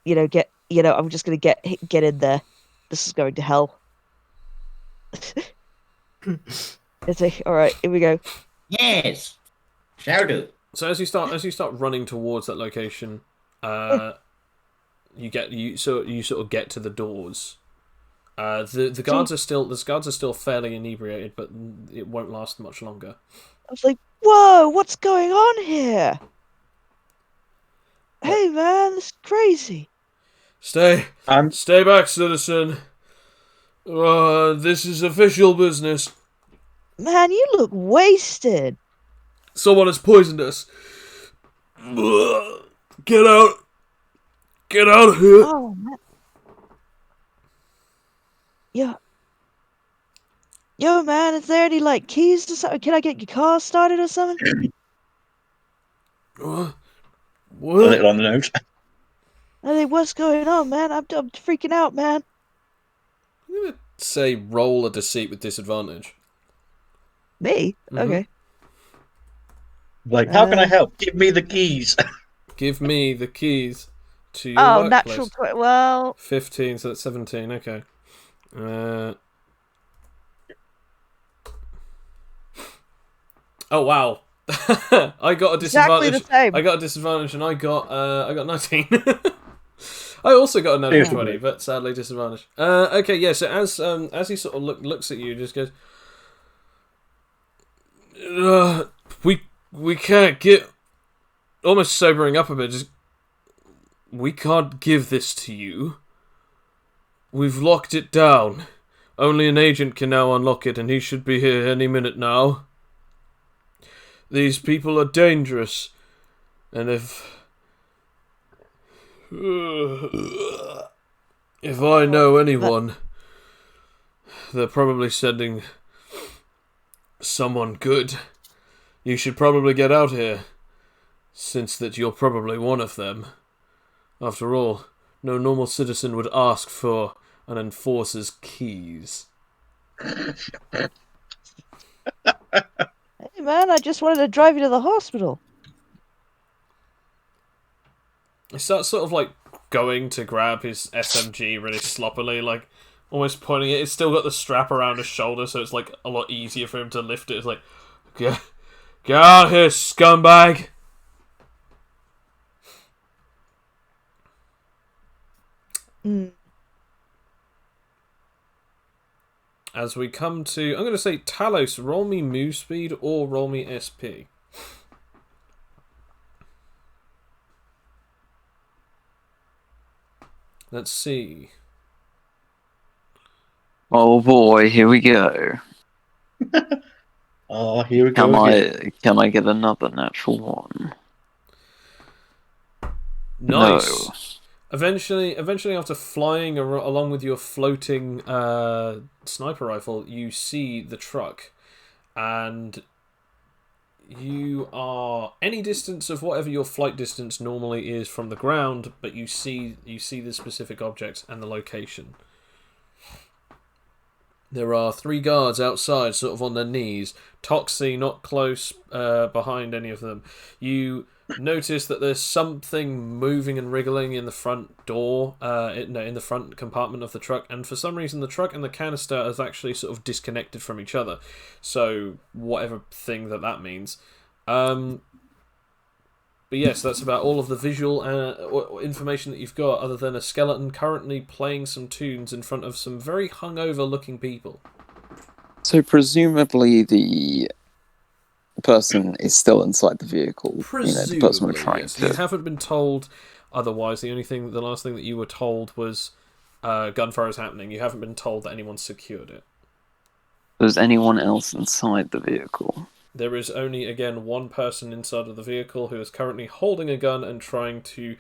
I'm just gonna get in there. This is going to hell. All right, here we go. Yes. Shall do. So as you start running towards that location, you sort of get to the doors. The guards are still fairly inebriated, but it won't last much longer. I was like, "Whoa, what's going on here? Hey, man, this is crazy." Stay back, citizen. This is official business. Man, you look wasted. Someone has poisoned us. Get out! Get out of here! Oh, man. Yo, man, is there any keys to something? Can I get your car started or something? What? A little on the nose. Hey, what's going on, man? I'm freaking out, man. I'm gonna say roll a deceit with disadvantage. Me? Okay. How can I help? Give me the keys. Give me the keys to your workplace. Natural 20. Well, 15, so that's 17. Okay. Oh wow! I got a disadvantage. Exactly the same. I got a disadvantage, and I got 19. I also got a natural 20, but sadly disadvantage. Okay, yeah. So as he sort of looks at you, just goes, we can't get, almost sobering up a bit. Just, we can't give this to you. We've locked it down. Only an agent can now unlock it, and he should be here any minute now. These people are dangerous, and if I know anyone, they're probably sending someone good. You should probably get out here, since that you're probably one of them. After all, no normal citizen would ask for an enforcer's keys. hey, man, I just wanted to drive you to the hospital. He starts sort of going to grab his SMG really sloppily, almost pointing it. It's still got the strap around his shoulder, so it's a lot easier for him to lift it. It's get out here, scumbag! As we come to, I'm going to say, Talos, roll me move speed or roll me SP. Let's see. Oh boy, here we go. Oh, here we go again. Can I get another natural one? Nice. No. Eventually, after flying along with your floating sniper rifle, you see the truck, and you are any distance of whatever your flight distance normally is from the ground, but you see the specific object and the location. There are 3 guards outside, sort of on their knees. Toxie not close behind any of them. You notice that there's something moving and wriggling in the front door, in the front compartment of the truck, and for some reason the truck and the canister is actually sort of disconnected from each other. So whatever thing that means. But yes, that's about all of the visual information that you've got, other than a skeleton currently playing some tunes in front of some very hungover looking people. So presumably the person is still inside the vehicle. Presumably, the person we're trying yes. to... You haven't been told otherwise. The last thing that you were told was gunfire is happening. You haven't been told that anyone's secured it. There's anyone else inside the vehicle? There is only, again, one person inside of the vehicle who is currently holding a gun and trying to,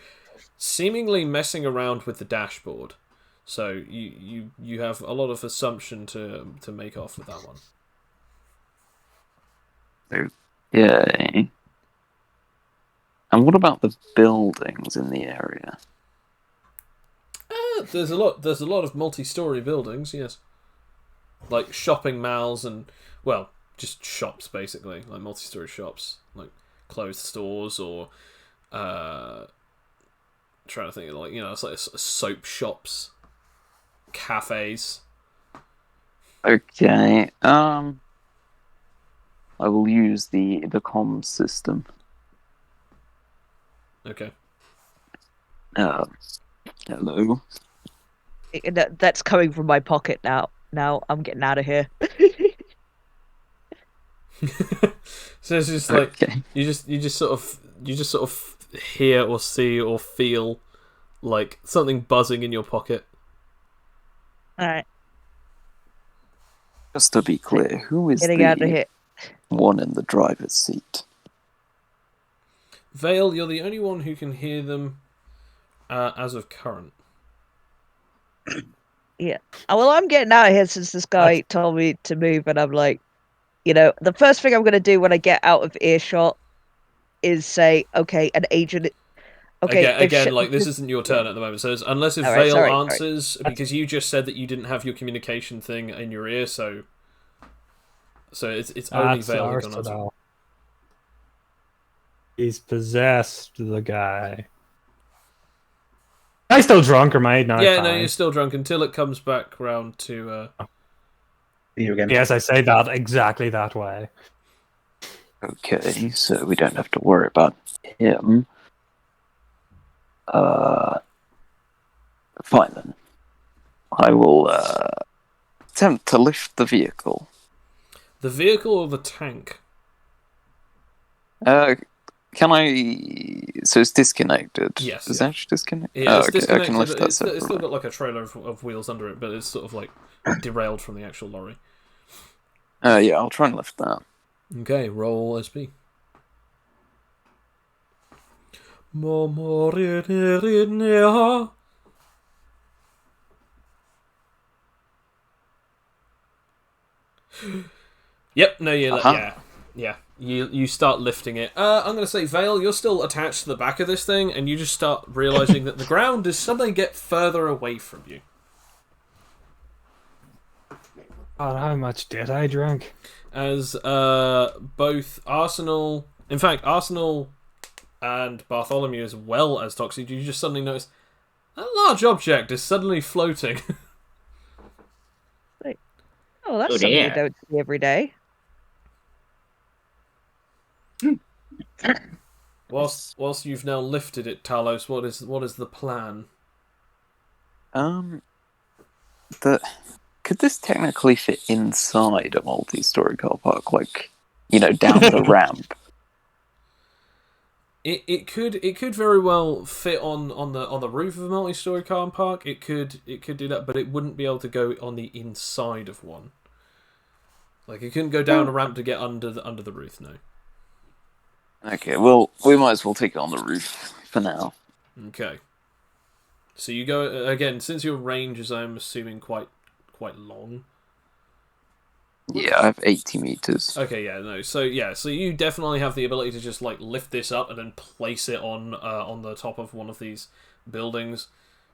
seemingly messing around with the dashboard. So you have a lot of assumption to make off with that one. Okay. And what about the buildings in the area? There's a lot of multi-story buildings, yes. Like shopping malls and, well, just shops basically, like multi-story shops, like clothes stores or trying to think of, like, it's like soap shops, cafes. Okay. I will use the comms system. Okay. Hello. That's coming from my pocket now. Now I'm getting out of here. So it's just like Okay. you just sort of hear or see or feel like something buzzing in your pocket. All right, Just to be clear, who is getting out of the here. one in the driver's seat? Vale, you're the only one who can hear them as of current. Yeah. Well, I'm getting out of here since this guy told me to move, and I'm like, the first thing I'm going to do when I get out of earshot is say, okay, an agent. Okay, Again, like, this isn't your turn at the moment, so unless if All right, Vale sorry. answers, because you just said that you didn't have your communication thing in your ear, so it's only That's Vale who can answer. Arsenal. He's possessed, the guy. Am I still drunk, or am I not? Yeah, fine? no, you're still drunk until it comes back round to. You again. Yes, I say that exactly that way. Okay, so we don't have to worry about him. Fine then. I will attempt to lift the vehicle. The vehicle or the tank? Can I? So it's disconnected. Yes. Is it actually disconnected? Yeah, Oh, it's okay. disconnected. I can lift that It's still separately. got like a trailer of wheels under it, but it's sort of like derailed from the actual lorry. Yeah, I'll try and lift that. Okay, roll SP. Yep. No, yeah. You start lifting it. I'm gonna say, Vale, you're still attached to the back of this thing, and you just start realizing that the ground is suddenly get further away from you. God, how much did I drink? As both Arsenal and Bartholomew, as well as Toxic, you just suddenly notice a large object is suddenly floating. Oh, that's Oh, something you dear. don't see every day. Whilst you've now lifted it, Talos, what is the plan? Could this technically fit inside a multi-story car park, like, down the ramp? It could very well fit on the roof of a multi-story car park. It could do that, but it wouldn't be able to go on the inside of one. Like, it couldn't go down a ramp to get under the roof. No. Okay, well, we might as well take it on the roof for now. Okay. So you go again, since your range is, I'm assuming, quite long. Yeah, I have 80 meters. Okay, yeah, no. So you definitely have the ability to just like lift this up and then place it on the top of one of these buildings.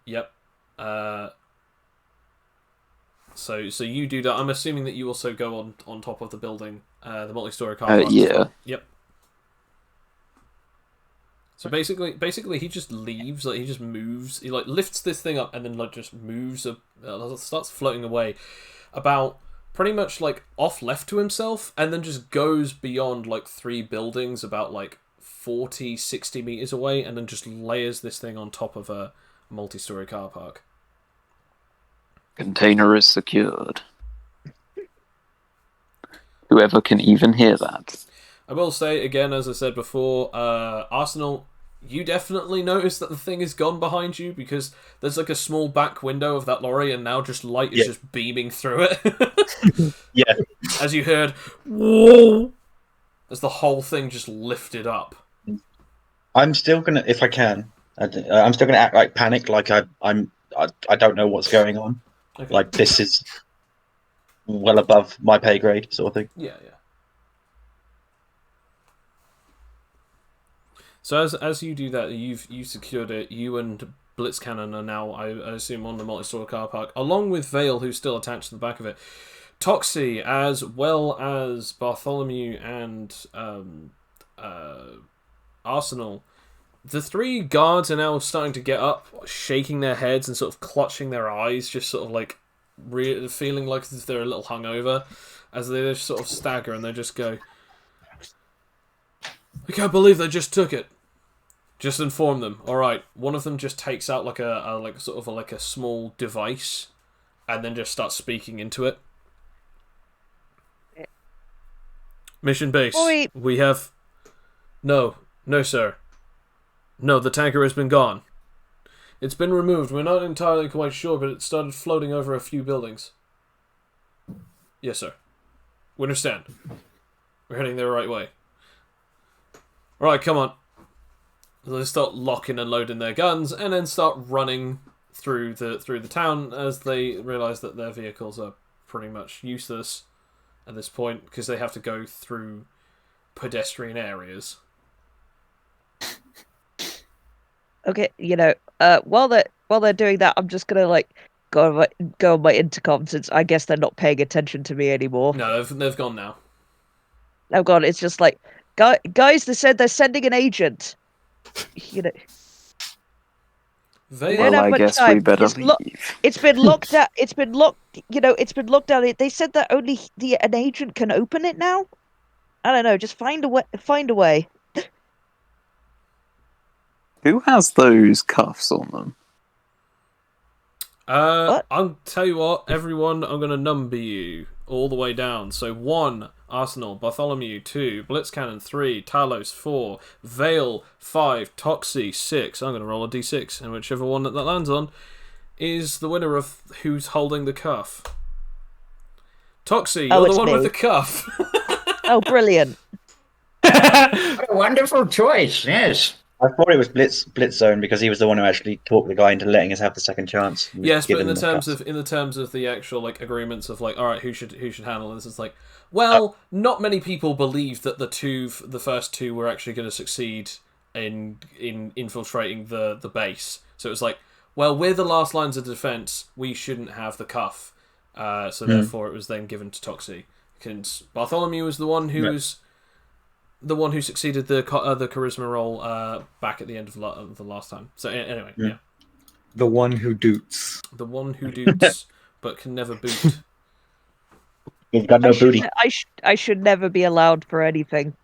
Yep. So you do that. I'm assuming that you also go on top of the building, the multi-story car park. Yeah. Yep. So basically, he just leaves. Like, he just moves. He like lifts this thing up and then like just moves. Starts floating away, about pretty much like off left to himself, and then just goes beyond like 3 buildings, about like 40, 60 meters away, and then just layers this thing on top of a multi-story car park. Container is secured. Whoever can even hear that. I will say again, as I said before, Arsenal, you definitely notice that the thing is gone behind you, because there's like a small back window of that lorry, and now just light is just beaming through it. Yeah. As you heard, whoa, as the whole thing just lifted up. I'm still gonna, if I can, I'm still gonna act like panicked, like I'm I don't know what's going on. Okay. Like, this is well above my pay grade, sort of thing. Yeah. So as you do that, you've secured it. You and Blitzcannon are now, I assume, on the multi-story car park, along with Vale, who's still attached to the back of it. Toxie, as well as Bartholomew and Arsenal. The three guards are now starting to get up, shaking their heads and sort of clutching their eyes, just sort of like feeling like as if they're a little hungover, as they just sort of stagger and they just go, "I can't believe they just took it." Just inform them. All right. One of them just takes out like a small device, and then just starts speaking into it. Mission base. Oi. We have. No, sir. No, the tanker has been gone. It's been removed. We're not entirely quite sure, but it started floating over a few buildings. Yes, sir. We understand. We're heading the right way. All right, come on. They start locking and loading their guns, and then start running through the town as they realise that their vehicles are pretty much useless at this point because they have to go through pedestrian areas. Okay, while they're doing that, I'm just gonna go on my intercom since I guess they're not paying attention to me anymore. No, they've gone now. Oh god, it's just like, guys, they said they're sending an agent. We They don't have I much guess time. we better leave. It's been locked out. It's been locked. It's been locked down. They said that only an agent can open it now. I don't know. Just find a way. Find a way. Who has those cuffs on them? What? I'll tell you what, everyone, I'm going to number you all the way down. So 1, Arsenal, Bartholomew, 2, Blitzcannon, 3, Talos, 4, Vale, 5, Toxie, 6. I'm going to roll a d6, and whichever one that lands on is the winner of who's holding the cuff. Toxie, you're the one with the cuff. Oh, brilliant. What a wonderful choice, yes. I thought it was Blitz Zone because he was the one who actually talked the guy into letting us have the second chance. Yes, but in the terms of the actual agreements of all right, who should handle this, it's not many people believed that the first two were actually going to succeed in infiltrating the base. So it was we're the last lines of defense. We shouldn't have the cuff. So therefore, it was then given to Toxie. Because Bartholomew was the one who was the one who succeeded the charisma roll back at the end of the last time. So anyway, yeah. The one who doots. The one who doots, but can never boot. He's got no booty. I should never be allowed for anything.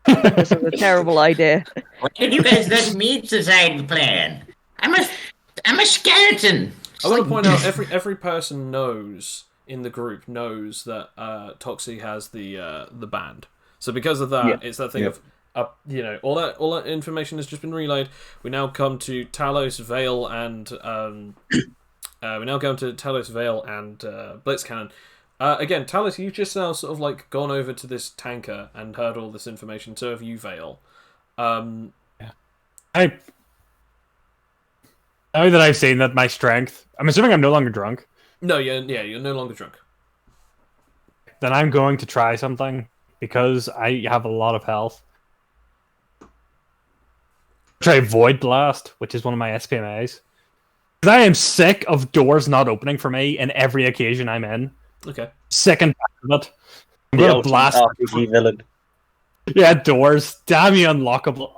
This is a terrible idea. Why did you guys let me decide the plan? I'm a skeleton. I want to point out every person in the group knows that Toxie has the band. So because of that, it's that thing of all that information has just been relayed. We now come to Talos, Vale, and Blitzcannon. Again, Talos, you've just now sort of gone over to this tanker and heard all this information. So have you, Vale. Now that I've seen that my strength, I'm assuming I'm no longer drunk. No, you're no longer drunk. Then I'm going to try something because I have a lot of health. Try Void Blast, which is one of my SPMAs. Because I am sick of doors not opening for me in every occasion I'm in. Okay. Sick and tired of it. I'm The going to ultimate blast RPG villain. Yeah, doors. Damn you, unlockable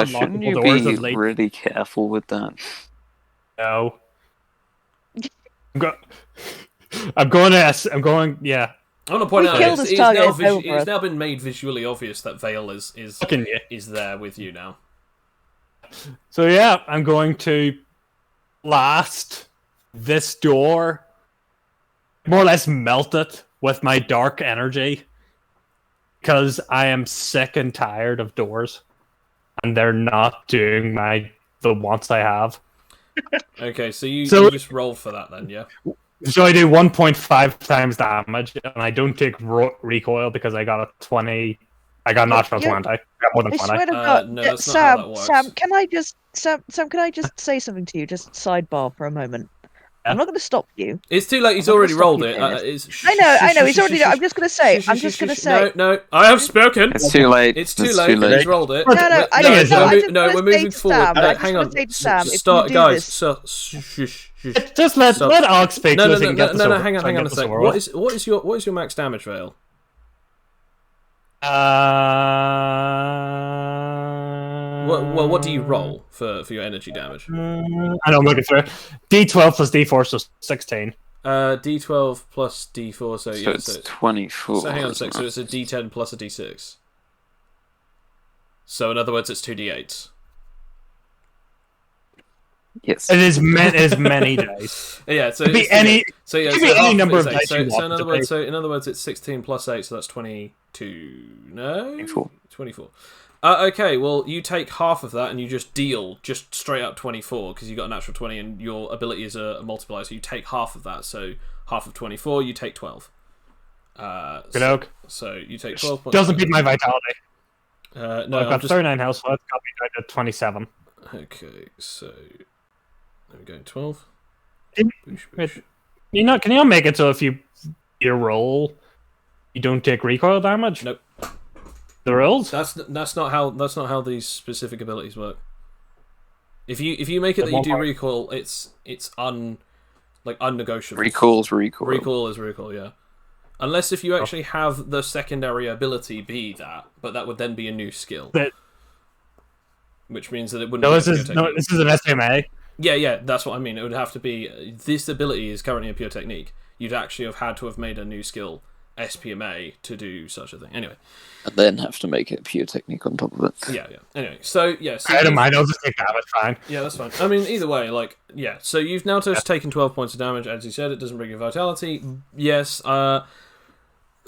Shouldn't you doors be that lead. really careful with that? No. I'm going. Yeah. I want to point out it's now been made visually obvious that Vale is there with you now. So yeah, I'm going to blast this door, more or less melt it with my dark energy, because I am sick and tired of doors, and they're not doing the wants I have. Okay, so you just roll for that then, yeah? So I do 1.5 times damage, and I don't take recoil because I got a 20. I got natural 20. I got more than 20. I swear to God, no, that's not how that works. Sam, can I just say something to you? Just sidebar for a moment. I'm not going to stop you. It's too late. He's I'm not already gonna stop rolled you, it. Dennis. I know. He's already. I'm just going to say. No, I have spoken. It's too late. It's too late. He's rolled it. No, I just we're moving forward. Hang on. Start, guys. Shush. Just let Alex speak. No, so we can get this over- hang so we on can a get sec. this over What with. is your max damage, Vale? What do you roll for your energy damage? I know I'm looking through. D12 plus D4, so 16. D12 plus D4, so yeah, it's 24. So hang on a sec. So it's a D10 plus a D6. So in other words, it's 2D8s. Yes. It is many dice. Yeah, so It could be any. So yeah, it could so be any half number of of it, dice so, you so want in it other to words, be. it's 16 plus 8, so that's 22. No, 24. 24. Okay, well you take half of that and you just deal just straight up 24 because you got a natural 20 and your ability is a multiplier, so you take half of that. So half of 24, you take 12. So you take 12 points. Doesn't beat my vitality. No, I've got 39 health, so that's got me down to 27. Okay, so there we go. 12. Can you not make it so if you roll, you don't take recoil damage? Nope. The rules? That's not how these specific abilities work. If you make it that you do recoil, it's unnegotiable. Recall's recoil. Recoil is recoil, yeah. Unless if you actually have the secondary ability be that, but that would then be a new skill. Which means that it wouldn't. This is an SMA. Yeah, that's what I mean. It would have to be. This ability is currently a pure technique. You'd actually have had to have made a new skill, SPMA, to do such a thing. Anyway. And then have to make it pure technique on top of it. Yeah. Anyway, so yeah. So I don't mind. I'll just take damage. Fine. Yeah, that's fine. I mean, either way, So you've now just taken 12 points of damage, as you said. It doesn't bring your vitality. Yes.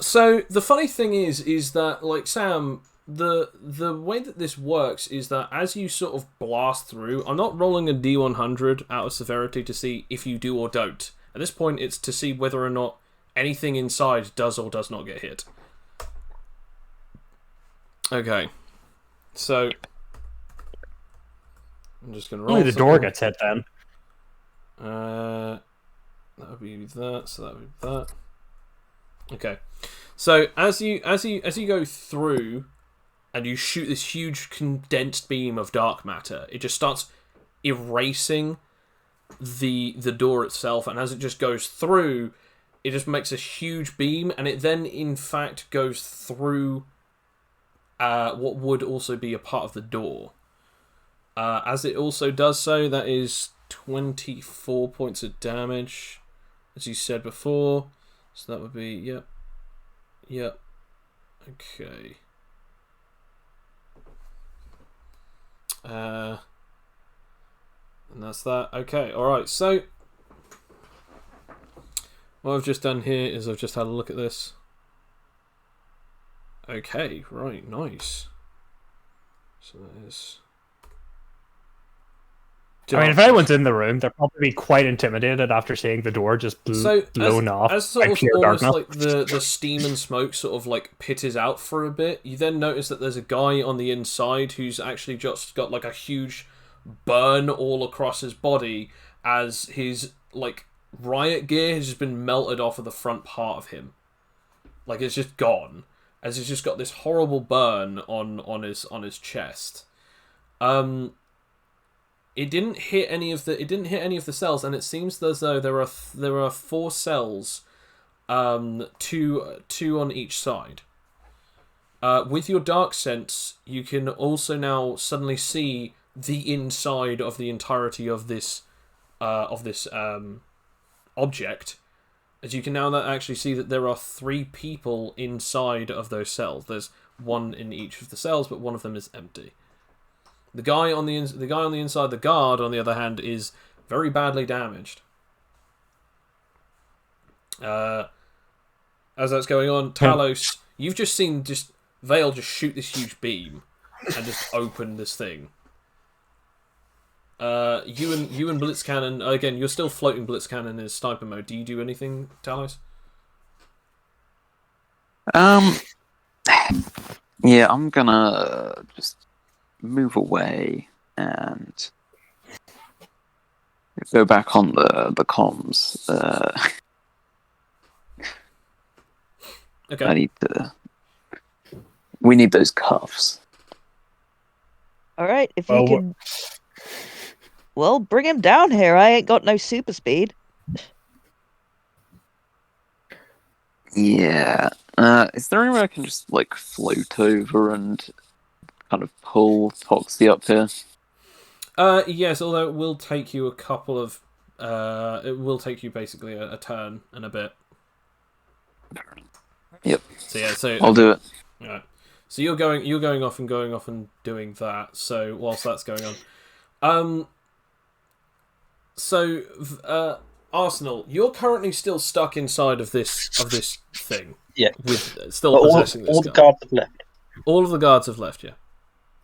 So the funny thing is that Sam, the way that this works is that as you sort of blast through, I'm not rolling a D100 out of severity to see if you do or don't. At this point, it's to see whether or not anything inside does or does not get hit. Okay, so I'm just gonna roll. Only the door gets hit then. That would be that. So that would be that. Okay, so as you go through, and you shoot this huge condensed beam of dark matter, it just starts erasing the door itself, and as it just goes through, it just makes a huge beam, and it then in fact goes through what would also be a part of the door. As it also does so, that is 24 points of damage, as you said before. So that would be yep. Okay. And that's that. Okay, alright, so what I've just done here is I've just had a look at this. Okay, right, nice. So that is... I mean, if anyone's in the room, they'll probably be quite intimidated after seeing the door just blown off. As sort by of pure almost darkness. the steam and smoke sort of pitters out for a bit, you then notice that there's a guy on the inside who's actually just got a huge burn all across his body as his riot gear has just been melted off of the front part of him. It's just gone. As he's just got this horrible burn on his chest. It didn't hit any of the cells, and it seems as though there are 4 cells, two on each side. With your dark sense, you can also now suddenly see the inside of the entirety of this object, as you can now actually see that there are 3 people inside of those cells. There's one in each of the cells, but one of them is empty. The guy on the inside, the guard, on the other hand, is very badly damaged. As that's going on, Talos, you've just seen Vale just shoot this huge beam and just open this thing. You and Blitzcannon, again, you're still floating Blitzcannon in sniper mode. Do you do anything, Talos? Yeah, I'm gonna just move away and Go back on the comms. Okay. I need to. We need those cuffs. All right, if you can, well, bring him down here. I ain't got no super speed. Yeah. Is there any way I can just like float over and kind of pull Toxie up here? Yes, although it will take you a couple of. It will take you basically a turn and a bit. Yep. So yeah, so I'll do it. Right. So you're going off and doing that. So whilst that's going on, Arsenal, you're currently still stuck inside of this thing. Yeah. With still But possessing this all the guy. guards have left. All of the guards have left. Yeah.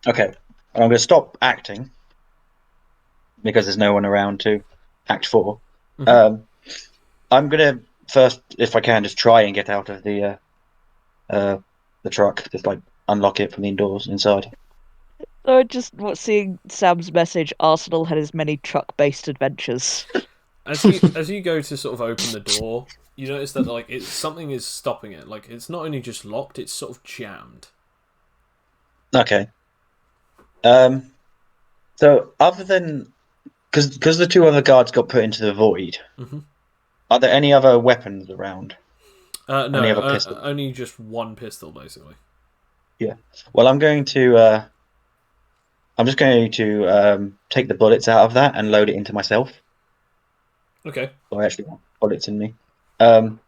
Okay. I'm going to stop acting because there's no one around to act for. Mhm. I'm going to first, if I can, just try and get out of the truck. Just like unlock it from the indoors inside. So just seeing Sam's message, Arsenal had as many truck-based adventures. As you go to sort of open the door, you notice that like something is stopping it. Like it's not only just locked; it's sort of jammed. Okay. So other than because the two other guards got put into the void, Mhm. are there any other weapons around? No, Any other pistol? only just one pistol, basically. Yeah. Well, I'm just going to take the bullets out of that and load it into myself. Okay. So I actually want bullets in me. And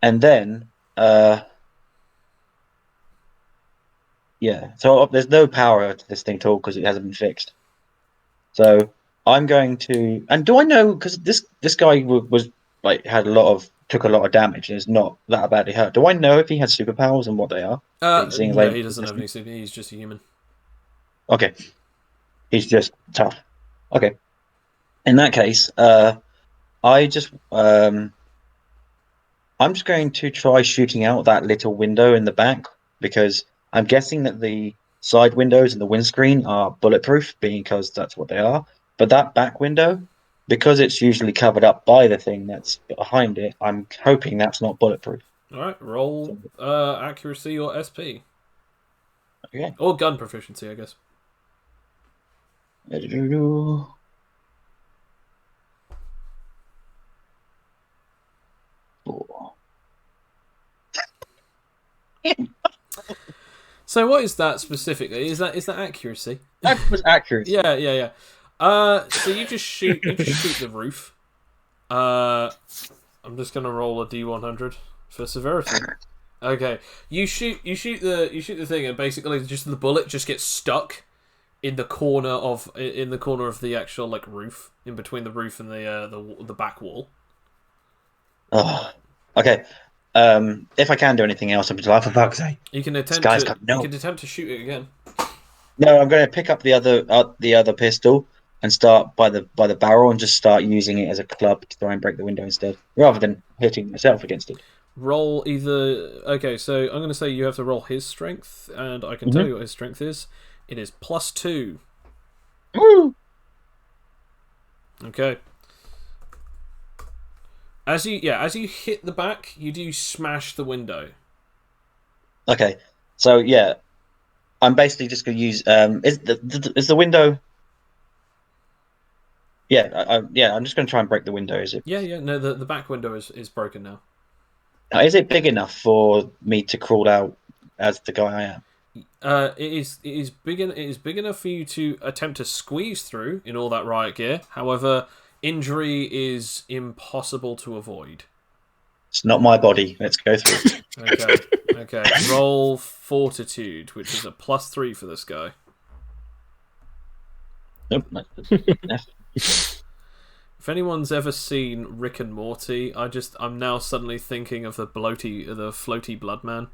then yeah. So there's no power to this thing at all because it hasn't been fixed. So I'm going to. And do I know because this guy was like took a lot of damage and is not that badly hurt. Do I know if he has superpowers and what they are? Seeing as No, I- he doesn't have any super. He's just a human. Okay. He's just tough. Okay. In that case, I just I'm just going to try shooting out that little window in the back because I'm guessing that the side windows and the windscreen are bulletproof because that's what they are. But that back window, because it's usually covered up by the thing that's behind it, I'm hoping that's not bulletproof. All right, roll accuracy or SP Okay. or gun proficiency, I guess. So what is that specifically? Is that accuracy? That was accurate. Yeah. So you just shoot the roof. I'm just gonna roll a D100 for severity. Okay, you shoot the thing, and basically just the bullet just gets stuck in the corner of the actual like roof, in between the roof and the back wall. Oh, okay. If I can do anything else, I'm just like, for fuck's sake. You can attempt to shoot it again. No, I'm going to pick up the other pistol and start by the barrel and just start using it as a club to try and break the window instead, rather than hitting myself against it. Roll either. Okay, so I'm going to say you have to roll his strength, and I can tell you what his strength is. It is +2. Woo! Okay. As you hit the back, you do smash the window. Okay, so yeah, I'm basically just going to use is the window. Yeah, I'm just going to try and break the window. Is it? Yeah. No, the back window is broken now. Is it big enough for me to crawl out as the guy I am? It is big enough for you to attempt to squeeze through in all that riot gear. However, injury is impossible to avoid. It's not my body. Let's go through. Okay. Roll fortitude, which is a +3 for this guy. Nope. If anyone's ever seen Rick and Morty, I'm now suddenly thinking of the floaty blood man.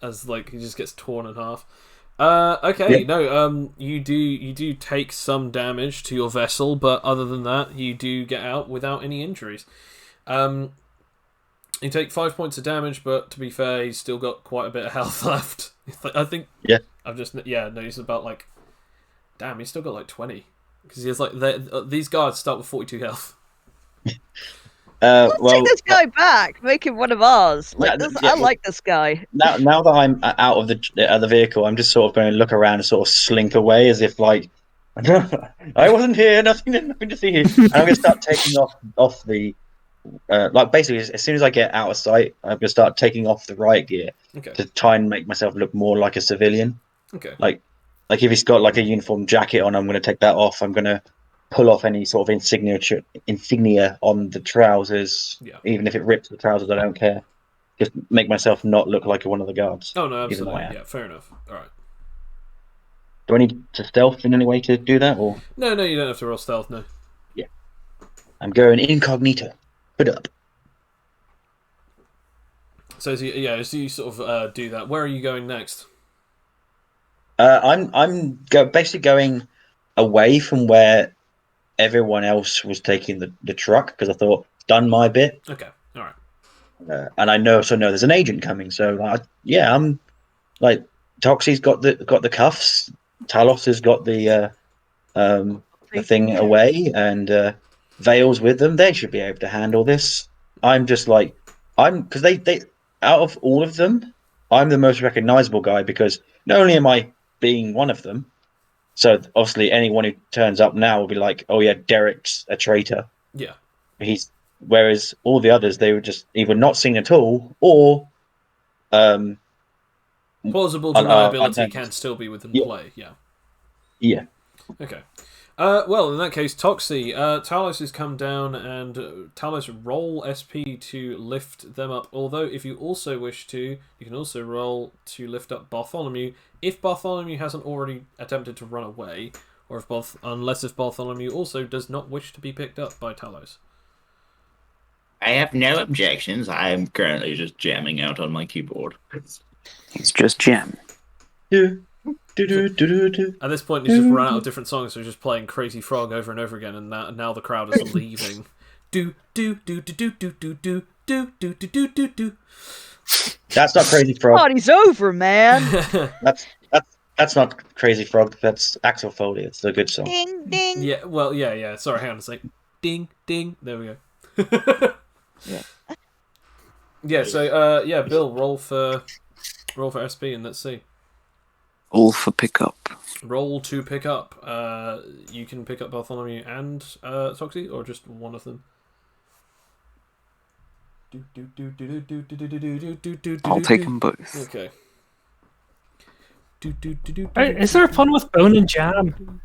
As like he just gets torn in half. Okay, yeah. No, you do take some damage to your vessel, but other than that, you do get out without any injuries. You take 5 points of damage, but to be fair, he's still got quite a bit of health left. I think. Yeah. I've just noticed about like, damn, he's still got like 20. Because he's like, these guards start with 42 health. Let's take Well, this guy back. Make him one of ours. Like Yeah, this, yeah, I like this guy. now that I'm out of the vehicle, I'm just sort of going to look around and sort of slink away as if like I wasn't here, nothing to see here. And I'm going to start taking off the like basically as soon as I get out of sight, I'm going to start taking off the riot gear Okay. to try and make myself look more like a civilian. Okay. Like if he's got like a uniform jacket on, I'm going to take that off. I'm going to pull off any sort of insignia on the trousers, Yeah. even if it rips the trousers. I don't care. Just make myself not look like one of the guards. Oh, no, even though I absolutely. am. Yeah, fair enough. All right. Do I need to stealth in any way to do that, or No, you don't have to roll stealth, no. I'm going incognito? Put up. So, as you sort of do that, where are you going next? Basically going away from where everyone else was taking the truck because I thought done my bit. Okay, all right. And I know there's an agent coming, so I'm like Toxie's got the cuffs, Talos has got the thing away, and Vale's with them. They should be able to handle this. I'm just like because they out of all of them, I'm the most recognizable guy because not only am I being one of them, so obviously anyone who turns up now will be like, oh yeah, Derek's a traitor. Yeah. Whereas all the others, they were just either not seen at all or plausible deniability can still be within play. Yeah. Okay. Well, in that case, Toxie, Talos has come down, and Talos roll SP to lift them up. Although, if you also wish to, you can also roll to lift up Bartholomew. If Bartholomew hasn't already attempted to run away, or if Bartholomew also does not wish to be picked up by Talos. I have no objections. I am currently just jamming out on my keyboard. He's just jam. At this point, he's just run out of different songs, so he's just playing Crazy Frog over and over again, and now the crowd is leaving. Do do do do do do do do do do do do do. That's not Crazy Frog. Party's over, man. That's not Crazy Frog. That's Axel Foley. It's a good song. Ding ding. Yeah. Well. Yeah. Sorry. Hang on a sec. Ding ding. There we go. Yeah. Yeah. So Bill, roll for SP, and let's see. All for pickup. Roll to pick up. You can pick up Bartholomew and Toxie, or just one of them. I'll take them both. Okay. Is there fun with Bone and Jam?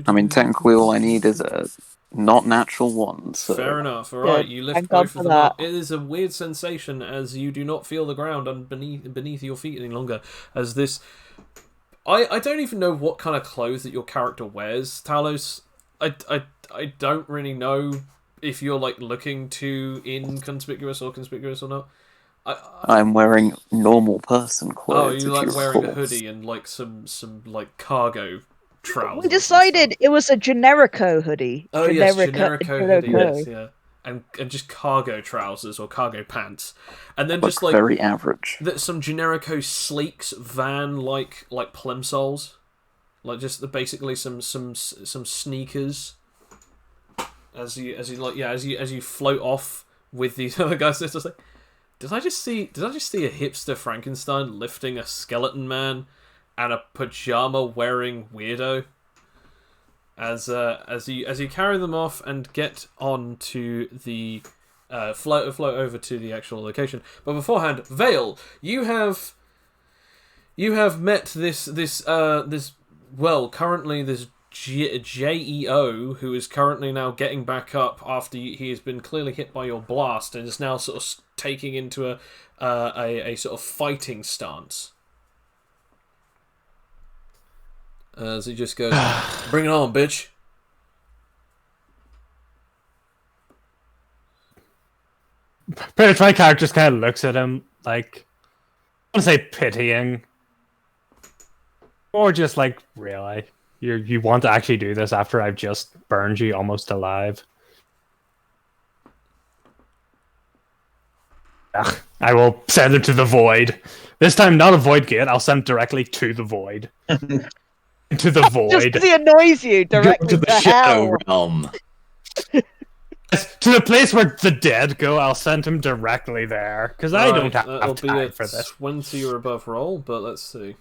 I mean, technically, all I need is a not natural one. So. Fair enough. All right, you lift both of them up. It is a weird sensation as you do not feel the ground beneath your feet any longer. As this, I don't even know what kind of clothes that your character wears, Talos. I don't really know if you're like looking too inconspicuous or conspicuous or not. I'm wearing normal person clothes. Oh, you like wearing a hoodie and like some like cargo trousers. We decided it was a Generico hoodie. Oh yes, Generico hoodie. Yes, yeah, and just cargo trousers or cargo pants, and then just like very average. Some Generico sleeks van like plimsolls, like just basically some sneakers. As you float off with these other guys, it's just like. Did I just see a hipster Frankenstein lifting a skeleton man and a pajama wearing weirdo? As you carry them off and get on to the float over to the actual location. But beforehand, Vale, you have met this currently this JEO, who is currently now getting back up after he has been clearly hit by your blast and is now sort of taking into a sort of fighting stance. As he just goes, "Bring it on, bitch." Pretty much my character just kind of looks at him like, I want to say pitying, or just like, really? You want to actually do this after I've just burned you almost alive? Ugh, I will send him to the void. This time, not a void gate. I'll send him directly to the void. into the Just void. because he annoys you Go directly to the to shadow hell. realm. To the place where the dead go, I'll send him directly there because I don't have that'll be a time for this. 20 or above roll, but let's see.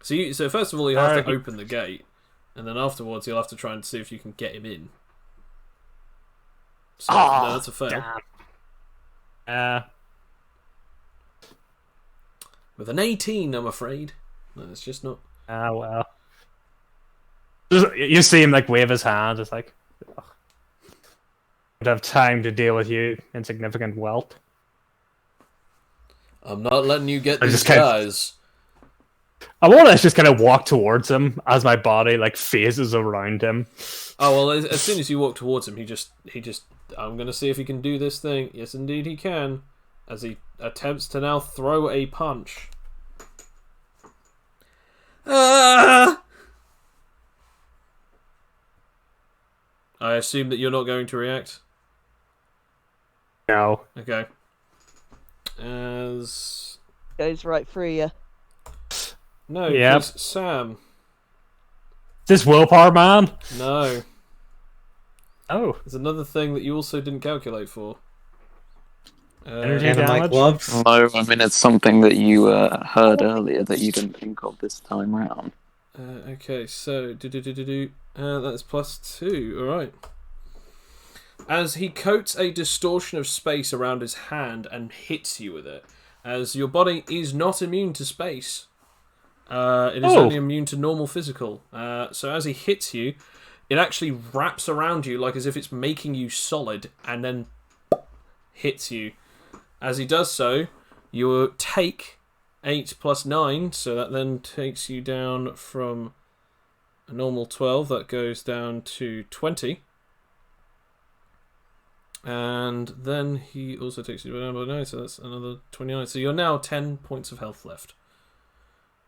So first of all, you have to open the gate, and then afterwards you'll have to try and see if you can get him in. So no, that's a fail. Damn. With an 18, I'm afraid. No, it's just not. Well. You see him like wave his hand. It's like, ugh. I don't have time to deal with you, insignificant whelp. I'm not letting you get I these just can't- guys. I want to just kind of walk towards him as my body like phases around him. Oh well, as soon as you walk towards him, he just. I'm gonna see if he can do this thing. Yes, indeed, he can. As he attempts to now throw a punch. Ah! I assume that you're not going to react. No. Okay. As Goes right through you. no, Yep. 'cause Sam. This willpower man? No, Oh. there's another thing that you also didn't calculate for. Energy Animite damage? gloves. No, I mean it's something that you heard earlier that you didn't think of this time round. Okay, so that's +2. All right. As he coats a distortion of space around his hand and hits you with it, as your body is not immune to space. It is only immune to normal physical. So as he hits you, it actually wraps around you like as if it's making you solid, and then hits you. As he does so, you take 8 plus 9, so that then takes you down from a normal 12, that goes down to 20. And then he also takes you down by 9, so that's another 29. So you're now 10 points of health left.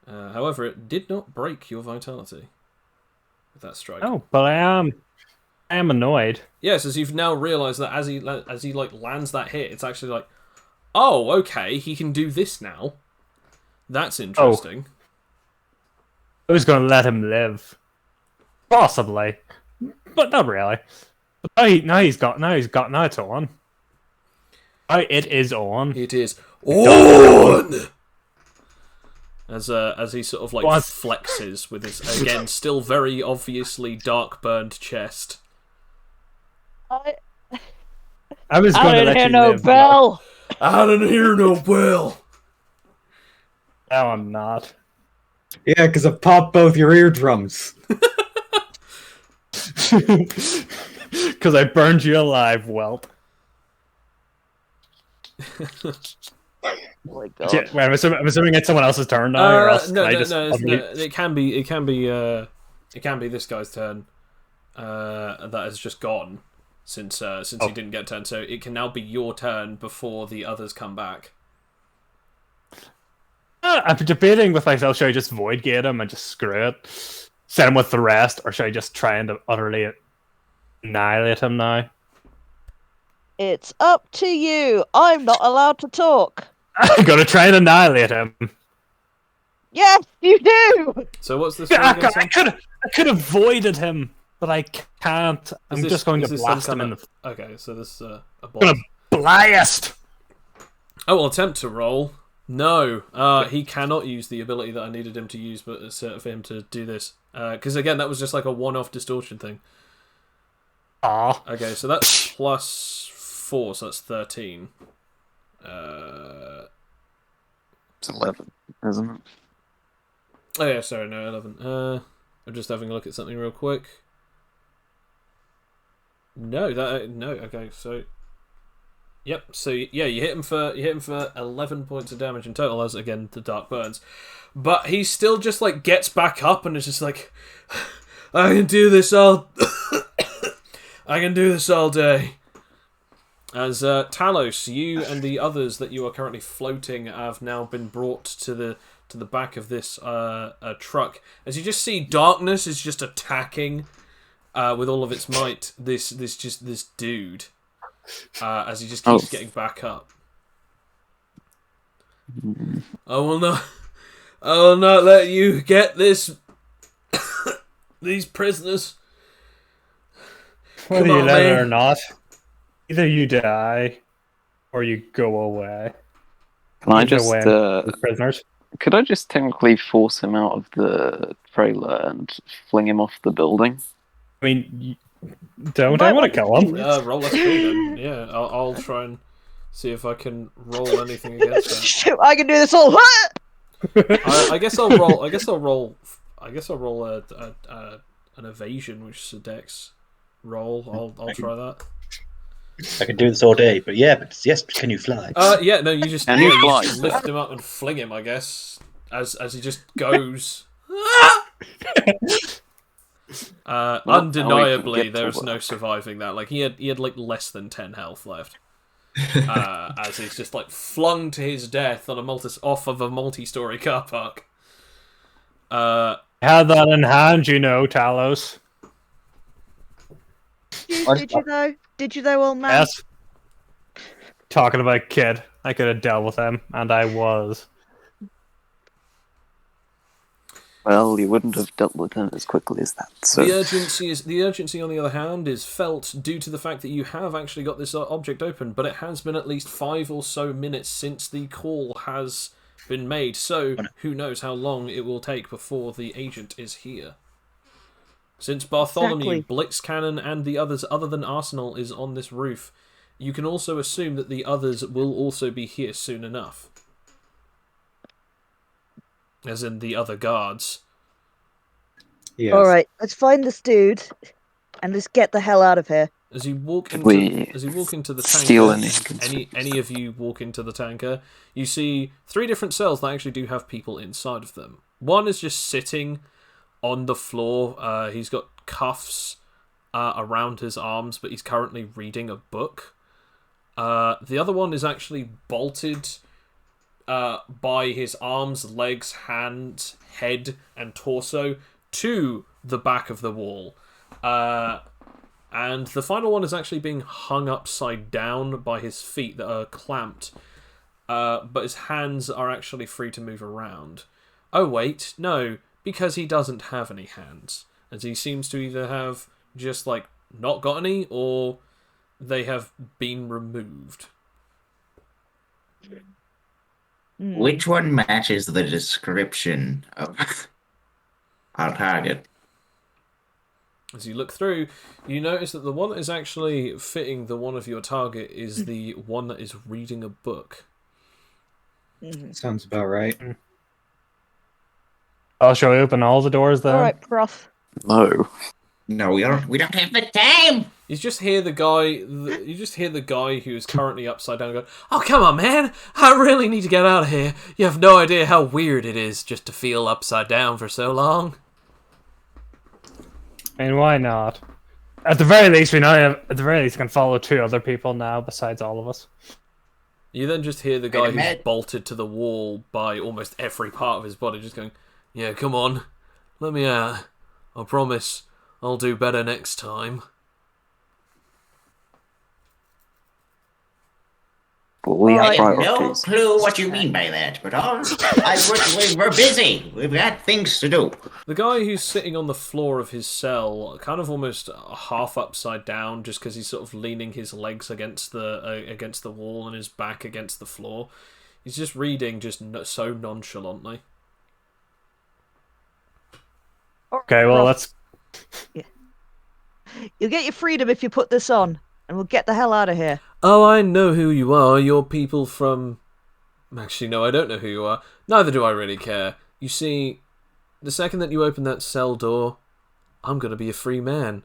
However, it did not break your vitality with that strike. Oh, but I am annoyed. Yes, as you've now realised that as he like lands that hit, it's actually like, oh, okay, he can do this now. That's interesting. I was going to let him live, possibly, but not really. But now it's on. Now it is on. It is on. As he sort of like flexes with his again still very obviously dark burned chest. I was going to let you no live. bell. I didn't hear no bell. No, I'm not. Yeah, because I popped both your eardrums. Because I burned you alive, whelp. Oh my god. Wait, I'm assuming it's someone else's turn now, or else No, I no, just no, it can be this guy's turn. That has just gone since he didn't get a turn, so it can now be your turn before the others come back. I'm debating with myself, should I just void gate him and just screw it? Set him with the rest, or should I just try and utterly annihilate him now? It's up to you. I'm not allowed to talk. I'm gonna try and annihilate him. Yes, you do. So what's this? I could have voided him, but I can't. I'm just going to blast him in the. Okay, so this is a boss. Gonna blast. I will attempt to roll. No, he cannot use the ability that I needed him to use, but for him to do this, because again, that was just like a one-off distortion thing. Aw. Okay, so that's +4, so that's 13. It's 11, isn't it? Oh yeah, sorry, no, 11. I'm just having a look at something real quick. No, okay, so yep, so yeah, you hit him for 11 points of damage in total, as again the dark burns. But he still just like gets back up and is just like, I can do this all I can do this all day. As Talos, you and the others that you are currently floating have now been brought to the back of this truck. As you just see, darkness is just attacking with all of its might this dude. As he just keeps getting back up. I will not I will not let you get this. These prisoners. Whether Come you on, let it man. or not, either you die or you go away. Can I Either just, way, I'm prisoners. could I just technically force him out of the trailer and fling him off the building? I mean, don't Might I want to want kill to him? Roll SP then. Yeah, I'll try and see if I can roll anything against that. Shoot, I can do this all. I guess I'll roll. An evasion, which is a dex roll. I'll try that. I can do this all day, but yes, can you fly? Yeah, no, you just And he you just flies. lift him up and fling him, I guess, as he just goes. Undeniably, there's no surviving that. Like he had like less than 10 health left. As he's just like flung to his death on off of a multi-story car park. Had that in hand, you know, Talos. Did you know? Did you know, old man? Yes. Talking about kid, I could have dealt with him, and I was. Well, you wouldn't have dealt with him as quickly as that. So The urgency, on the other hand, is felt due to the fact that you have actually got this object open, but it has been at least 5 or so minutes since the call has been made. So who knows how long it will take before the agent is here. Since Bartholomew, Exactly. Blitzcannon, and the others other than Arsenal is on this roof, you can also assume that the others will also be here soon enough. As in the other guards. Yes. All right, let's find this dude, and let's get the hell out of here. As you walk into we the steal tanker, any of you walk into the tanker, you see 3 different cells that actually do have people inside of them. One is just sitting on the floor. He's got cuffs around his arms, but he's currently reading a book. The other one is actually bolted by his arms, legs, hands, head, and torso to the back of the wall. And the final one is actually being hung upside down by his feet that are clamped. But his hands are actually free to move around. Oh wait, no, because he doesn't have any hands. As he seems to either have just, like, not got any, or they have been removed. Which one matches the description of our target? As you look through, you notice that the one that is actually fitting the one of your target is the one that is reading a book. Sounds about right. Oh, shall we open all the doors then? All right, prof. no. No, we don't have the time. You just hear the guy who is currently upside down go, "Oh, come on, man! I really need to get out of here. You have no idea how weird it is just to feel upside down for so long." I mean, why not? At the very least, can follow 2 other people now besides all of us. You then just hear the guy Wait a who's minute. bolted to the wall by almost every part of his body just going, "Yeah, come on. Let me out. I promise I'll do better next time." We have I have no priorities. clue what you mean by that, but we're busy. We've got things to do. The guy who's sitting on the floor of his cell, kind of almost half upside down, just because he's sort of leaning his legs against the wall and his back against the floor. He's just reading, so nonchalantly. Okay, well, let's... You'll get your freedom if you put this on, and we'll get the hell out of here. Oh, I know who you are. You're people from... Actually, no, I don't know who you are. Neither do I really care. You see, the second that you open that cell door, I'm going to be a free man.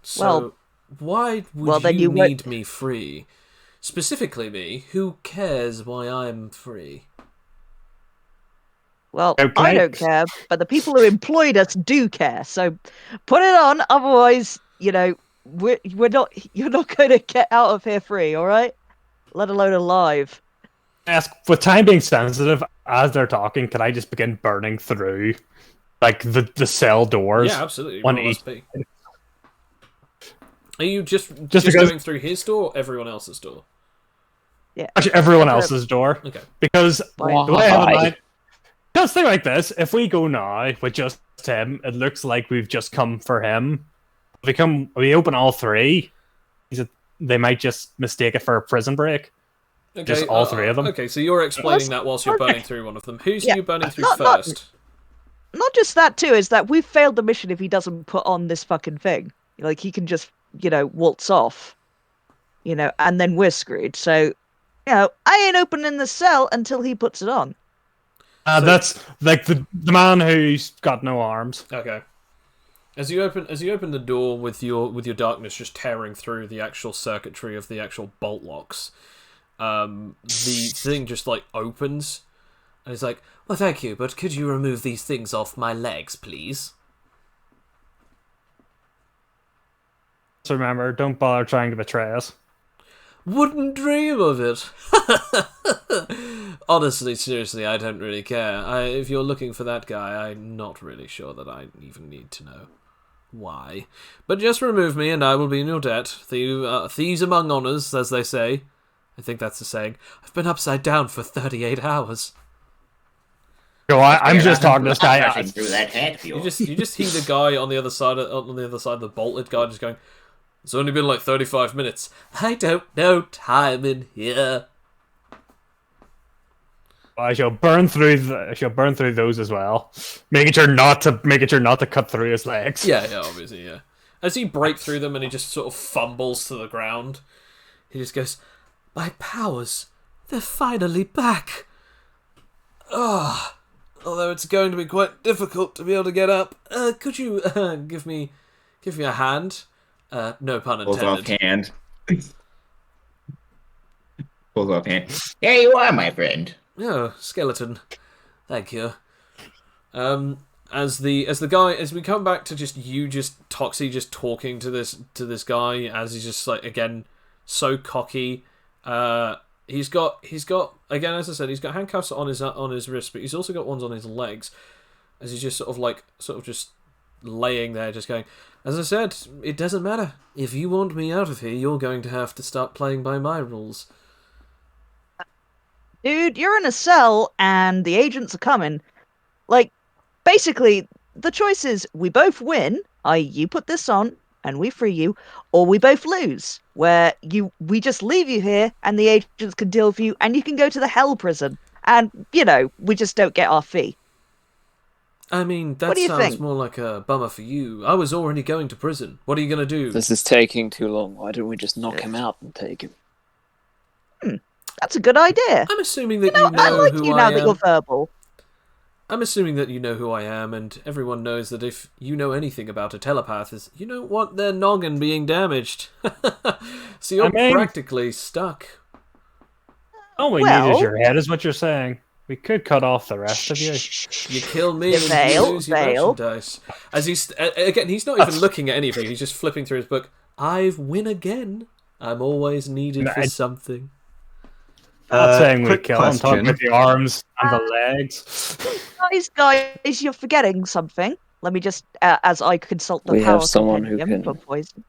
So, why would you need me free? Specifically me, who cares why I'm free? Well, Okay. I don't care, but the people who employed us do care. So put it on, otherwise, you're not going to get out of here free, all right? Let alone alive. Ask, with time being sensitive, as they're talking, can I just begin burning through, like, the cell doors? Yeah, absolutely. One Roll each. SP. Are you just because- going through his door or everyone else's door? Yeah. Actually, everyone Everyone- else's door. Okay. Because Fine. the way I have it in Why? mind, just think like this: if we go now with just him, it looks like we've just come for him. If we open all three, they might just mistake it for a prison break. Okay, Just all three of them. Okay, so you're explaining that whilst you're okay. burning through one of them. Who's Yeah, you burning through not- first? Not just that too, is that we've failed the mission if he doesn't put on this fucking thing. Like he can just, waltz off. And then we're screwed. So, I ain't opening the cell until he puts it on. That's like the man who's got no arms. Okay. As you open the door with your darkness just tearing through the actual circuitry of the actual bolt locks, the thing just like opens, and it's like, "Well, thank you, but could you remove these things off my legs, please?" So remember, don't bother trying to betray us. Wouldn't dream of it. Honestly, seriously, I don't really care. If you're looking for that guy, I'm not really sure that I even need to know why. But just remove me, and I will be in your debt. Thieves among honours, as they say. I think that's the saying. I've been upside down for 38 hours. Go on, I'm just talking to this guy. Rushing through that head of You yours. just hear the guy on the other side of the bolted guy just going, "It's only been like 35 minutes. I don't know time in here." I shall burn through those as well, making sure not to cut through his legs. Yeah, obviously, yeah. As you break through them and he just sort of fumbles to the ground, he just goes, "My powers, they're finally back. Ah, although it's going to be quite difficult to be able to get up. Could you give me a hand? No pun Pulls off intended." hand. Pulls off hand. There you are, my friend. Oh, skeleton. Thank you. As we come back to Toxie just talking to this guy as he's just like, again, so cocky. He's got again, as I said, he's got handcuffs on his wrist, but he's also got ones on his legs. As he's just sort of just laying there, just going, "As I said, it doesn't matter. If you want me out of here, you're going to have to start playing by my rules." Dude, you're in a cell and the agents are coming. Like, basically, the choice is we both win, i.e. you put this on and we free you, or we both lose, where we just leave you here and the agents can deal with you and you can go to the hell prison. And, we just don't get our fee. I mean, What that do you sounds think? more like a bummer for you. I was already going to prison. What are you going to do? This is taking too long. Why don't we just knock him out and take him? That's a good idea. I'm assuming that I like who you I now am. that you're verbal. I'm assuming that you know who I am, and everyone knows that if you know anything about a telepath, is you don't want their noggin being damaged. So you're practically stuck. All we need is your head, is what you're saying. We could cut off the rest of you. You kill me and Veil, you lose your veil. merchandise. As again, he's not even looking at anything. He's just flipping through his book. I've win again. I'm always needed for something. I'm not saying we quick kill him, talking question. with the arms and the legs. Guys, you're forgetting something. Let me just, as I consult the We power have someone who compendium can- for poison.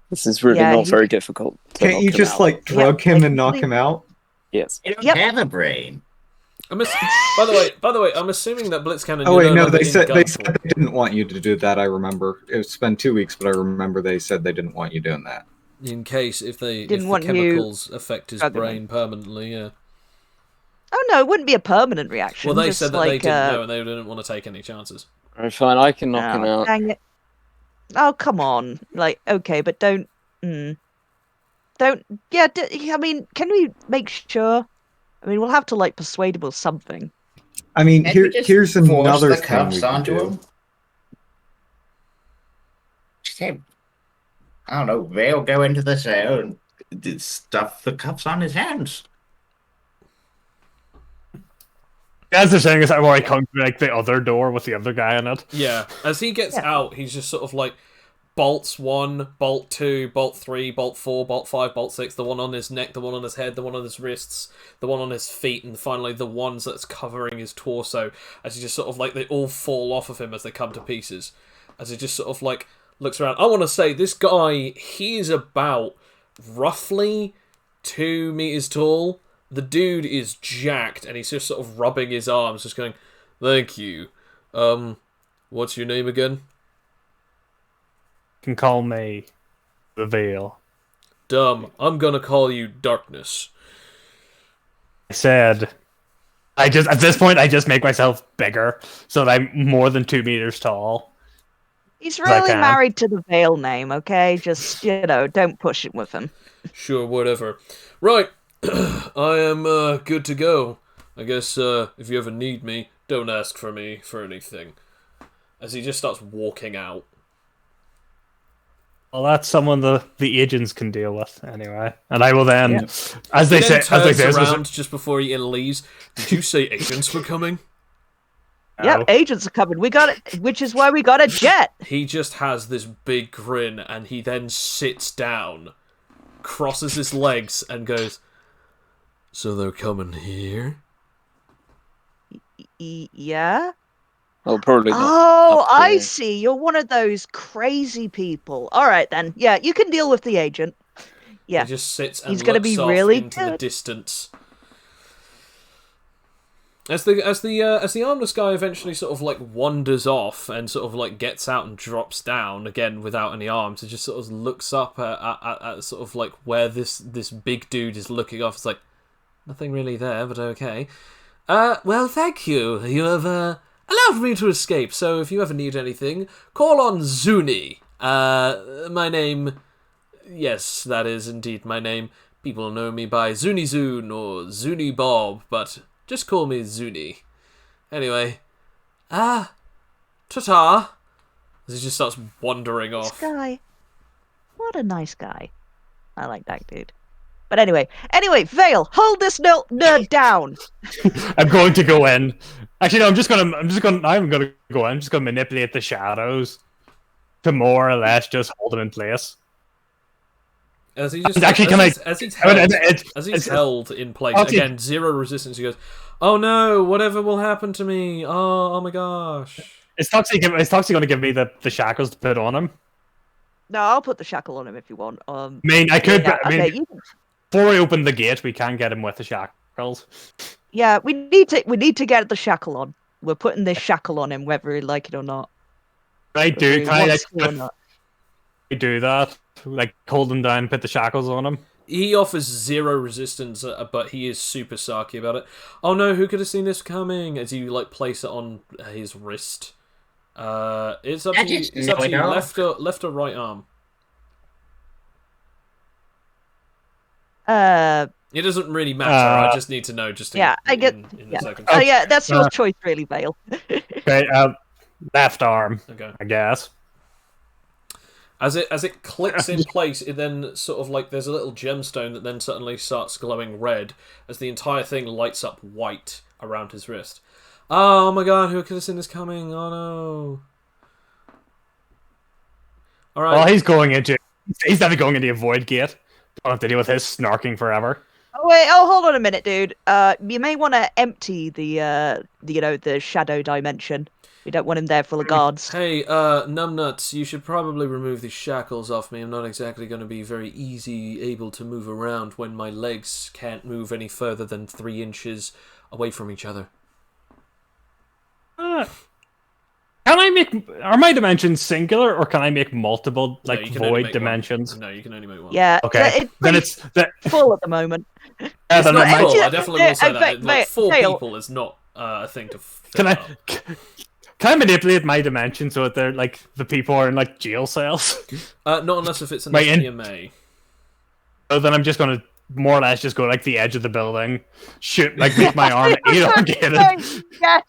This is really Yeah, not he- very difficult. to Can't knock you him just out. like drug Yeah, him I and knock completely- him out? Yes. You don't Yep. have a brain. By the way, I'm assuming that Blitzcannon. Oh wait, no, longer they in said gunpoint. they didn't want you to do that. I remember it's been 2 weeks, but I remember they said they didn't want you doing that. In case if Didn't the want you chemicals affect his drugging brain permanently, yeah. Oh no, it wouldn't be a permanent reaction. Well, they just said that like, they didn't know and they didn't want to take any chances. Alright, fine. I can knock him Oh, out. dang it. Oh, come on. Like, okay, but don't... Don't... Yeah, I mean, can we make sure? I mean, we'll have to, like, persuade him or something. I mean, Can't we just here's force another the thing cuffs we can onto do. him? Say, I don't know, they'll go into the cell and stuff the cuffs on his hands. As they're saying is I've already come to like the other door with the other guy in it. Yeah, as he gets out, he's just sort of like bolts 1, bolt 2, bolt 3, bolt 4, bolt 5, bolt 6, the one on his neck, the one on his head, the one on his wrists, the one on his feet, and finally the ones that's covering his torso, as he just sort of like, they all fall off of him as they come to pieces. As he just sort of like looks around. I want to say, this guy, he is about roughly 2 meters tall. The dude is jacked, and he's just sort of rubbing his arms, just going, "Thank you. What's your name again?" You can call me the Veil. Dumb. I'm gonna call you Darkness. I said, at this point, I just make myself bigger so that I'm more than 2 meters tall. He's I really can. married to the Veil name, okay? Just, don't push it with him. Sure, whatever. Right. I am good to go. I guess if you ever need me, don't ask for me for anything. As he just starts walking out. Well, that's someone the agents can deal with anyway. And I will then, as He they then say, turns this around just before he leaves. Did you say agents were coming? Yeah, agents are coming. We got it, which is why we got a jet. He just has this big grin, and he then sits down, crosses his legs, and goes, "So they're coming here?" Yeah? Well, probably not. Oh, up I here. see. You're one of those crazy people. All right, then. Yeah, you can deal with the agent. Yeah. He just sits and He's gonna looks be off really into the good. distance. As the armless guy eventually sort of like wanders off and sort of like gets out and drops down again without any arms, and just sort of looks up at sort of like where this big dude is looking off. It's like, nothing really there, but okay. Well, thank you. You have allowed me to escape. So if you ever need anything, call on Zuni. My name. Yes, that is indeed my name. People know me by Zuni Zoon or Zuni Bob, but just call me Zuni. Anyway, ta-ta. As he just starts wandering This off. guy. What a nice guy. I like that dude. But anyway, Vale, hold this nerd down. I'm going to go in. Actually, no, I'm gonna go in. I'm just gonna manipulate the shadows to more or less just hold them in place. As he just Actually, as he's held in place again, 0 resistance. He goes, "Oh no! Whatever will happen to me? Oh my gosh!" Is Toxic going to give me the shackles to put on him? No, I'll put the shackle on him if you want. I mean, I could. Yeah, I mean, okay, you can... before we open the gate, we can get him with the shackles. Yeah, we need to get the shackle on. We're putting this shackle on him, whether he like it or not. Can Whether he wants to or I not. do that? Like hold him down, put the shackles on him. He offers 0 resistance, but he is super sarky about it. Oh no! Who could have seen this coming? As you like place it on his wrist. It's up to you. It's up to you. Left or right arm. It doesn't really matter. I just need to know. Just Yeah, I get. in Yeah. a second. Oh yeah, that's your choice, really, Vale. Okay, left arm. Okay. I guess. As it clicks in place, it then sort of like there's a little gemstone that then suddenly starts glowing red as the entire thing lights up white around his wrist. Oh my god! Who could have seen this coming? Oh no! All right. Well, he's definitely going into a void gate. Don't have to deal with his snarking forever. Oh wait! Oh, hold on a minute, dude. You may want to empty the shadow dimension. We don't want him there full of guards. Hey, numbnuts, you should probably remove these shackles off me. I'm not exactly going to be very able to move around when my legs can't move any further than 3 inches away from each other. Can I make... Are my dimensions singular, or can I make multiple, No, like, you can only void make dimensions? one. No, you can only make one. Yeah. Okay. Then it's... full at the moment. It's then not I- full. I definitely will say that. Vale, Like, 4 Vale. people is not a thing to fill Can up. Can I manipulate my dimension so that they're, like, the people are in, like, jail cells? Not unless if it's an Right, SPMA. So then I'm just going to more or less just go, like, the edge of the building, shoot, like, make my arm elongated. Yeah.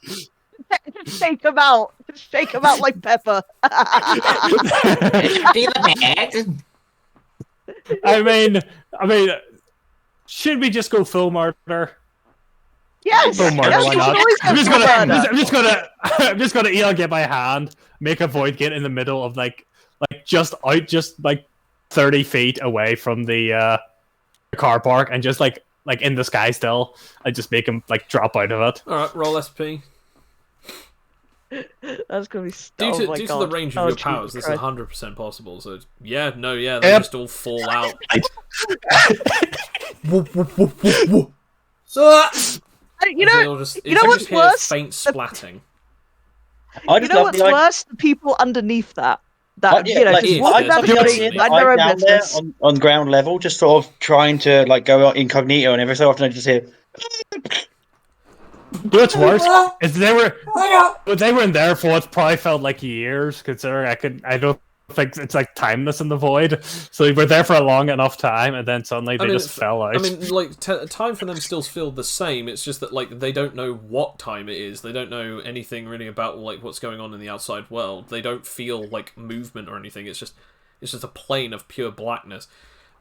Shake him out. Shake him out like Pepper. Empty the bag. I mean, should we just go full murder? Yes. Full murder, Yes, why you not? should always go full murder. I'm just gonna elongate my hand, make a void gate in the middle of like just 30 feet away from the car park, and just like in the sky still, I just make him like drop out of it. Alright, roll SP. That's gonna be Due to the range of your powers, this is 100% possible. So, they'll just all fall out. whoop, whoop, whoop, whoop, whoop. Ah! You know what's hear worse? faint splatting. I You just know love what's the idea. worse? The people underneath that. Yeah, like, Just if I walking there's down love the the people street, idea underneath. that mind their I'm own down there business. on ground level, just sort of trying to like go incognito, and every so often I just hear. What's worse is they were in there for what probably felt like years, considering I don't think it's like timeless in the void. So they were there for a long enough time, and then suddenly they just fell out. I mean, like, time for them still feels the same. It's just that, like, they don't know what time it is. They don't know anything really about, like, what's going on in the outside world. They don't feel, like, movement or anything. It's just a plane of pure blackness.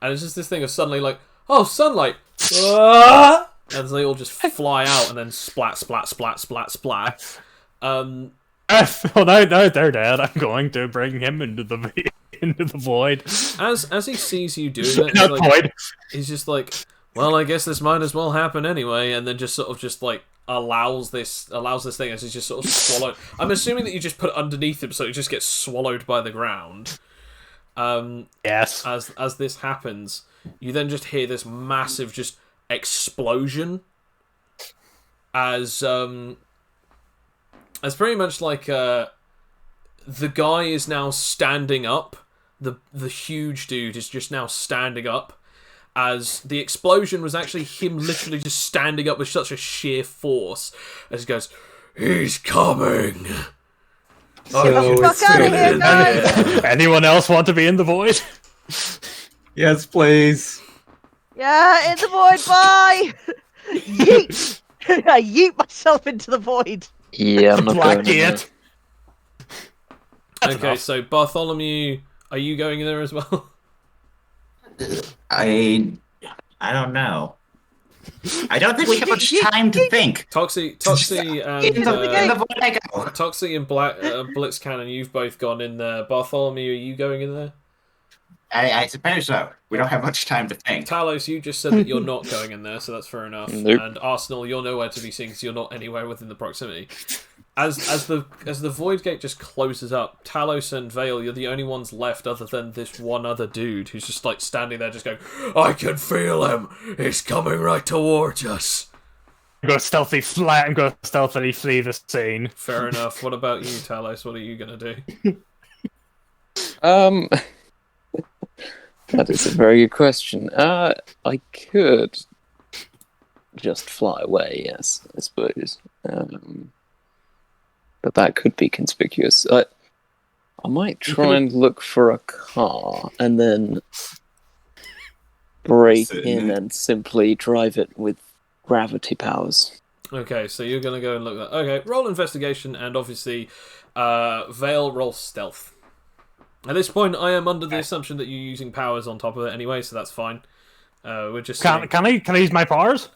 And it's just this thing of suddenly, like, oh, sunlight! Ah! And they all just fly out and then splat, splat, splat, splat, splat. Well, now they're dead. I'm going to bring him into the void. As he sees you doing that, he's just like, well, I guess this might as well happen anyway, and then just sort of just like allows this thing as he's just sort of swallowed. I'm assuming that you just put it underneath him so it just gets swallowed by the ground. Yes. As this happens, you then just hear this massive just explosion as pretty much like the guy is now standing up. The huge dude is just now standing up, as the explosion was actually him literally just standing up with such a sheer force as he goes, "He's coming." Get the fuck out of here, guys! Anyone else want to be in the void? Yes, please. Yeah, in the void, bye! Yeet! I yeet myself into the void. Yeah, I'm not Black going in there. Gate. Okay, so Bartholomew, are you going in there as well? I don't know. I don't think we have much time to think. Toxie and In the void I go. Toxie and Blitz Cannon, you've both gone in there. Bartholomew, are you going in there? I suppose so. We don't have much time to think. Talos, you just said that you're not going in there, so that's fair enough. Nope. And Arsenal, you're nowhere to be seen because you're not anywhere within the proximity. As the void gate just closes up, Talos and Vale, you're the only ones left other than this one other dude who's just like standing there, just going, "I can feel him. He's coming right towards us." I'm going to stealthily flee the scene. Fair enough. What about you, Talos? What are you gonna do? That is a very good question. I could just fly away, yes, I suppose. But that could be conspicuous. I might try and look for a car and then break in and simply drive it with gravity powers. Okay, so you're gonna go and look at that. Okay, roll investigation, and obviously, Vale roll stealth. At this point, I am under the assumption that you're using powers on top of it anyway, so that's fine. We're just Can I use my powers?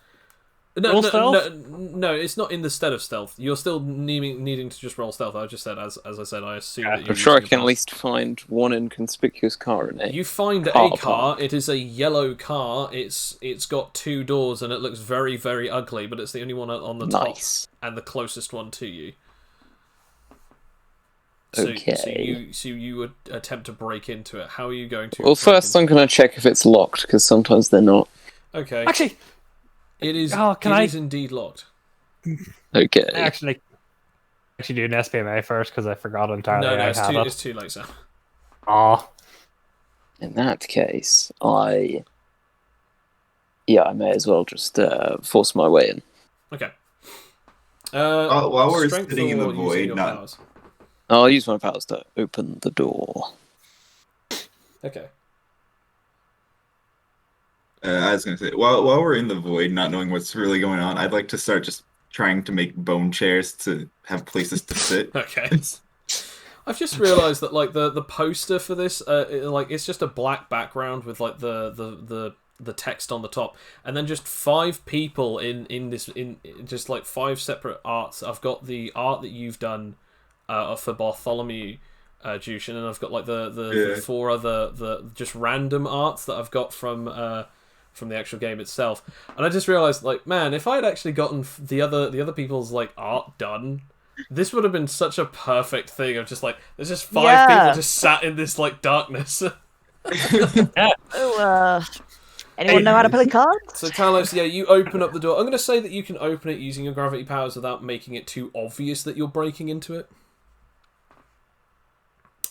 no, stealth? no, it's not in the stead of stealth. You're still needing to just roll stealth. I just said, as I said, I assume that you're I'm sure I using can powers. at least find one inconspicuous car in it. You find a Car car. park. It is a yellow car. It's got 2 doors and it looks very, very ugly, but it's the only one on the Nice. top and the closest one to you. Okay. So you would attempt to break into it. How are you going to? Well, first I'm going to check if it's locked, because sometimes they're not. Okay. Actually, It is. can it I- is indeed locked. Okay. I actually do an SPMA first because I forgot entirely. No, I it's have too. it. It's too late, sir. Aw. In that case, I may as well just force my way in. Okay. While we're Strength sitting in or the using void, your not powers? I'll use my powers to open the door. Okay. I was gonna say, while we're in the void, not knowing what's really going on, I'd like to start just trying to make bone chairs to have places to sit. Okay. I've just realised that like the poster for this, it's just a black background with like the text on the top, and then just 5 people in just like 5 separate arts. I've got the art that you've done for Bartholomew, Jushin, and I've got like the 4 other just random arts that I've got from the actual game itself. And I just realised, like, man, if I had actually gotten the other people's like art done, this would have been such a perfect thing of just like there's just 5 people just sat in this like darkness. Oh, Anyone know how to play cards? So Talos, yeah, you open up the door. I'm going to say that you can open it using your gravity powers without making it too obvious that you're breaking into it.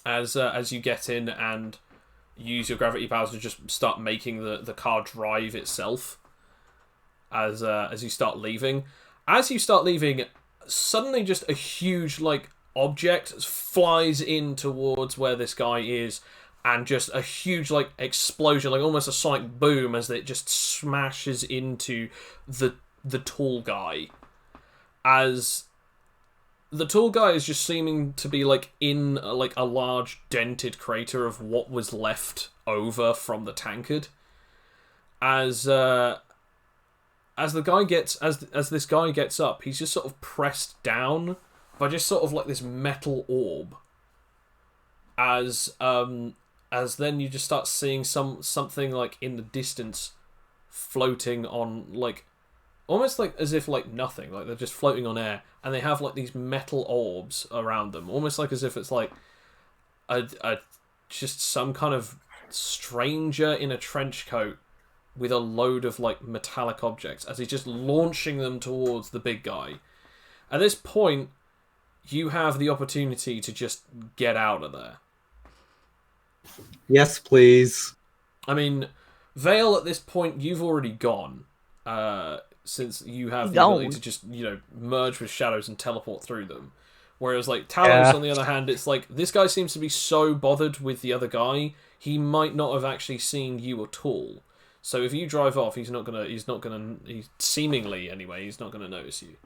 As you get in and use your gravity powers to just start making the car drive itself. As you start leaving, suddenly just a huge object flies in towards where this guy is. And just a huge, explosion, almost a sonic boom as it just smashes into the tall guy. As the tall guy is just seeming to be, in, a large dented crater of what was left over from the tankard. As this guy gets up, he's just sort of pressed down by just sort of this metal orb. As then you just start seeing something in the distance floating on almost as if nothing, they're just floating on air, and they have these metal orbs around them, almost as if it's just some kind of stranger in a trench coat with a load of metallic objects as he's just launching them towards the big guy. At this point, you have the opportunity to just get out of there. Yes, please. I mean, Vale, at this point, you've already gone. Since you have the ability to just, merge with shadows and teleport through them. Whereas, Talos, on the other hand, it's this guy seems to be so bothered with the other guy, he might not have actually seen you at all. So if you drive off, he's seemingly, anyway, he's not gonna notice you.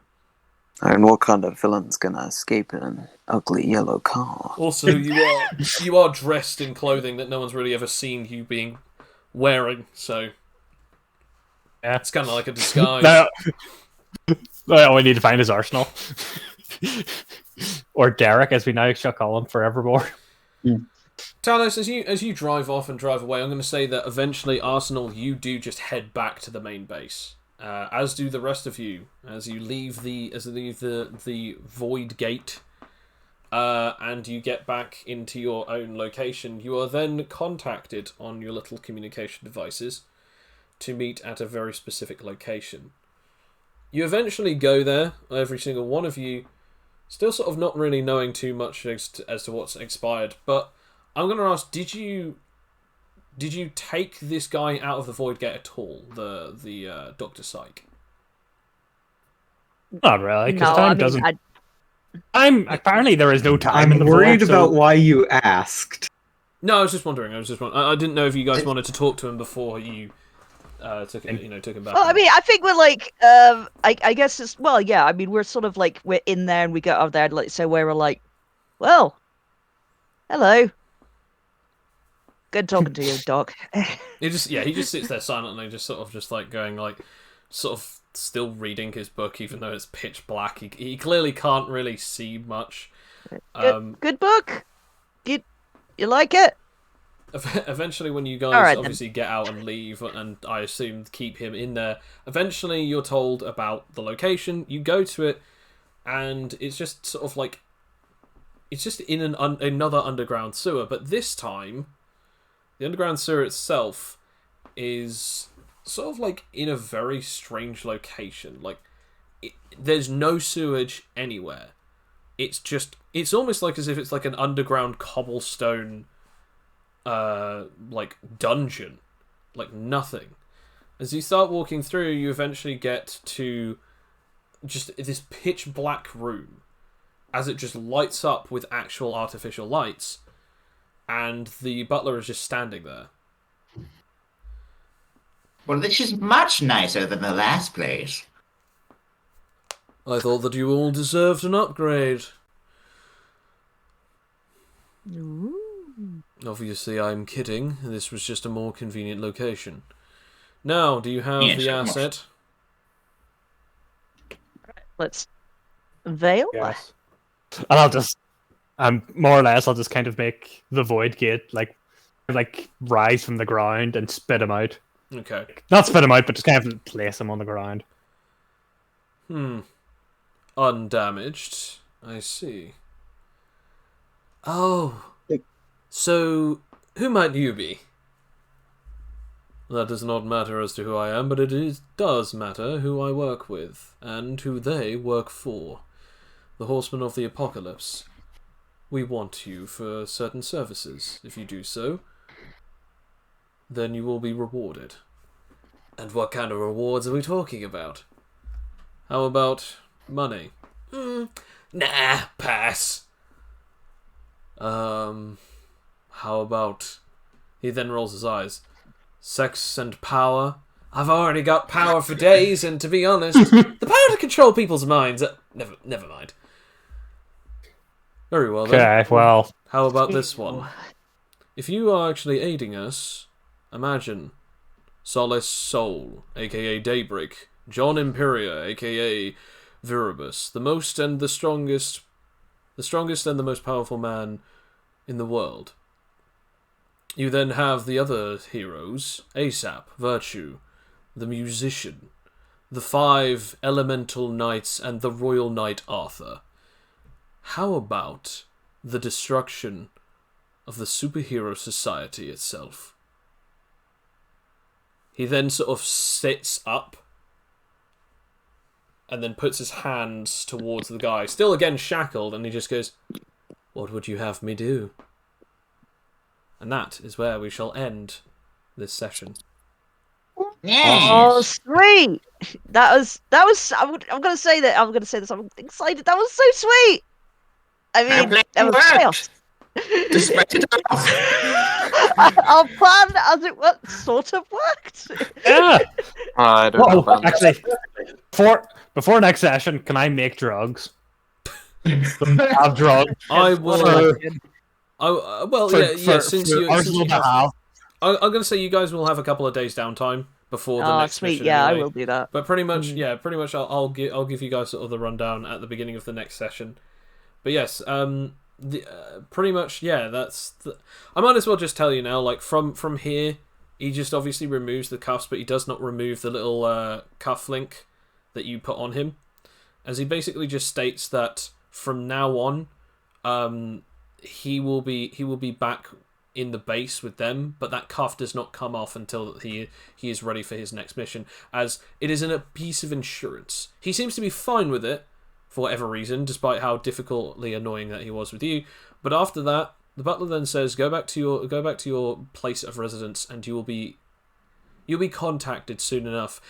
And what kind of villain's gonna escape in an ugly yellow car? Also, you are dressed in clothing that no one's really ever seen you being wearing, so yeah, it's kind of like a disguise. All we need to find is Arsenal, or Derek, as we now shall call him forevermore. Talos, as you drive off and drive away, I'm going to say that eventually, Arsenal, you do just head back to the main base. As do the rest of you, as you leave the void gate, and you get back into your own location. You are then contacted on your little communication devices to meet at a very specific location. You eventually go there, every single one of you, still sort of not really knowing too much as to what's expired. But I'm going to ask: Did you take this guy out of the void gate at all? The Dr. Psych? Not really, because No, time I mean, doesn't. Apparently there is no time in I'm the worried void, about so... why you asked. No, I was just wondering. I didn't know if you guys wanted to talk to him before you took him back. Well, I mean, I think we're I guess it's yeah. I mean, we're sort of we're in there and we get out there, so we're well, hello, good talking to you, Doc. He just sits there silently, just sort of going sort of still reading his book, even though it's pitch black. He clearly can't really see much. Good book. You like it? Eventually, when you guys obviously get out and leave, and I assume keep him in there, eventually you're told about the location. You go to it, and it's just sort of it's just in another underground sewer. But this time, the underground sewer itself is sort of in a very strange location. There's no sewage anywhere. It's almost as if it's an underground cobblestone dungeon. Nothing. As you start walking through, you eventually get to just this pitch black room as it just lights up with actual artificial lights, and the butler is just standing there. Well, this is much nicer than the last place. I thought that you all deserved an upgrade. Ooh. Obviously, I'm kidding. This was just a more convenient location. Now, do you have the asset? Let's Vale. Yes. And I'll just, more or less, I'll just kind of make the void gate rise from the ground and spit him out. Okay. Not spit him out, but just kind of place him on the ground. Undamaged. I see. Oh. So, who might you be? That does not matter as to who I am, but does matter who I work with, and who they work for. The Horsemen of the Apocalypse. We want you for certain services. If you do so, then you will be rewarded. And what kind of rewards are we talking about? How about money? Nah, pass. How about... He then rolls his eyes. Sex and power? I've already got power for days, and to be honest, the power to control people's minds... Never mind. Very well, then. Okay, well... How about this one? If you are actually aiding us, imagine Solace Soul, A.K.A. Daybreak, John Imperia, A.K.A. Viribus, the strongest and the most powerful man in the world. You then have the other heroes, Aesop, Virtue, the Musician, the 5 Elemental Knights, and the Royal Knight Arthur. How about the destruction of the superhero society itself? He then sort of sits up and then puts his hands towards the guy, still again shackled, and he just goes, "What would you have me do?" And that is where we shall end this session. Oh, sweet! That was. I'm gonna say that. I'm gonna say this. I'm excited. That was so sweet. I mean, that was chaos. Despite it off. Our plan, as it worked, sort of worked. Yeah! I don't know about this. Actually, before next session, can I make drugs? Have drugs. I will. Since you have. I'm going to say you guys will have a couple of days downtime before the next sweet. mission. Yeah, anyway. I will do that. But pretty much, I'll give you guys sort of the rundown at the beginning of the next session. But yes, pretty much, yeah. I might as well just tell you now. Like from here, he just obviously removes the cuffs, but he does not remove the little cuff link that you put on him, as he basically just states that from now on, he will be back in the base with them, but that cuff does not come off until he is ready for his next mission, as it is a piece of insurance. He seems to be fine with it for whatever reason, despite how difficultly annoying that he was with you. But after that, the butler then says, "Go back to your place of residence, and you'll be contacted soon enough,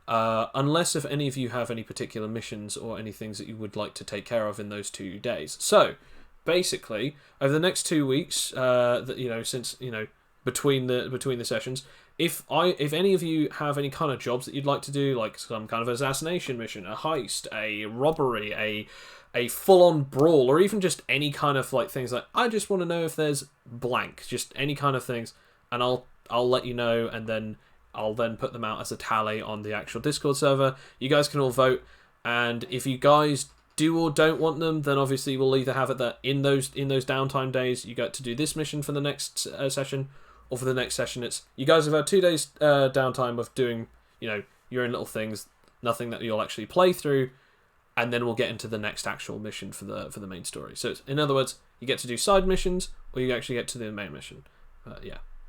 unless if any of you have any particular missions or any things that you would like to take care of in those 2 days." So basically, over the next 2 weeks, between the sessions, if any of you have any kind of jobs that you'd like to do, like some kind of assassination mission, a heist, a robbery, a full-on brawl, or even just any kind of like things like, I just want to know if there's blank, just any kind of things, and I'll let you know, and then I'll then put them out as a tally on the actual Discord server. You guys can all vote, and if you guys do or don't want them, then obviously we'll either have it that in those downtime days you get to do this mission for the next session, or for the next session it's you guys have had 2 days downtime of doing your own little things, nothing that you'll actually play through, and then we'll get into the next actual mission for the main story. So it's, in other words, you get to do side missions, or you actually get to the main mission.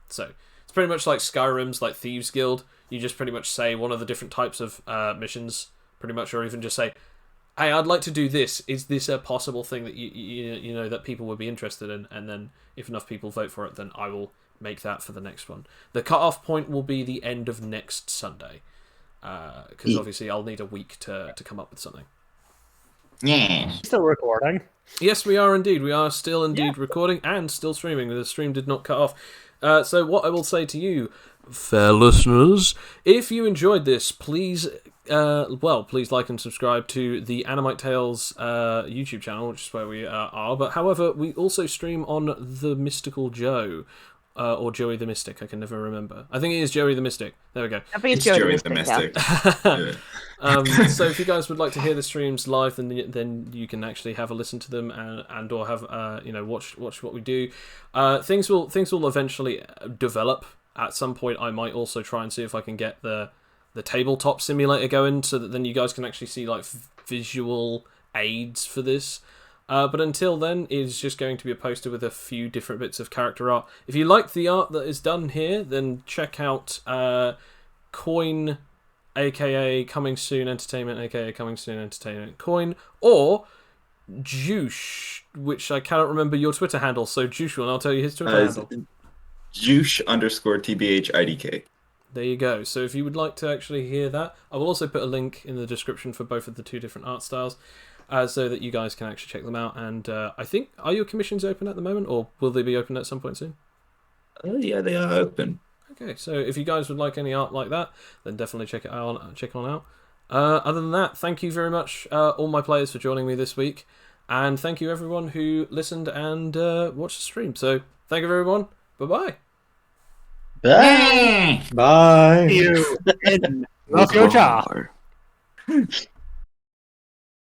So it's pretty much like Skyrim's like Thieves Guild. You just pretty much say one of the different types of missions, pretty much, or even just say, "Hey, I'd like to do this. Is this a possible thing that you know that people would be interested in?" And then if enough people vote for it, then I will make that for the next one. The cut-off point will be the end of next Sunday, because obviously I'll need a week to come up with something. Yeah. Still recording. Yes, we are indeed. We are still indeed recording and still streaming. The stream did not cut off. So what I will say to you, fair listeners, if you enjoyed this, please like and subscribe to the Animite Tales YouTube channel, which is where we are. But however, we also stream on The Mystical Joe, or Joey the Mystic. I can never remember. I think it is Joey the Mystic. There we go. I think It's Joey the Mystic. Yeah. So if you guys would like to hear the streams live, then you can actually have a listen to them and or have watch what we do. Things will eventually develop. At some point, I might also try and see if I can get the tabletop simulator going, so that then you guys can actually see like visual aids for this. But until then, it's just going to be a poster with a few different bits of character art. If you like the art that is done here, then check out Coin, A.K.A. Comingsoon Entertainment, A.K.A. Comingsoon Entertainment Coin, or Juice, which I cannot remember your Twitter handle, so Juice will now tell you his Twitter handle. Juice_TBHIDK. There you go. So if you would like to actually hear that, I will also put a link in the description for both of the two different art styles, so that you guys can actually check them out. And I think, are your commissions open at the moment, or will they be open at some point soon? Yeah, they are open. Okay, so if you guys would like any art like that, then definitely check it out. Check on out. Other than that, thank you very much, all my players, for joining me this week, and thank you everyone who listened and watched the stream. So thank you everyone. Bye-bye. Bye. Bye. You in Roscoe Cha. Roar.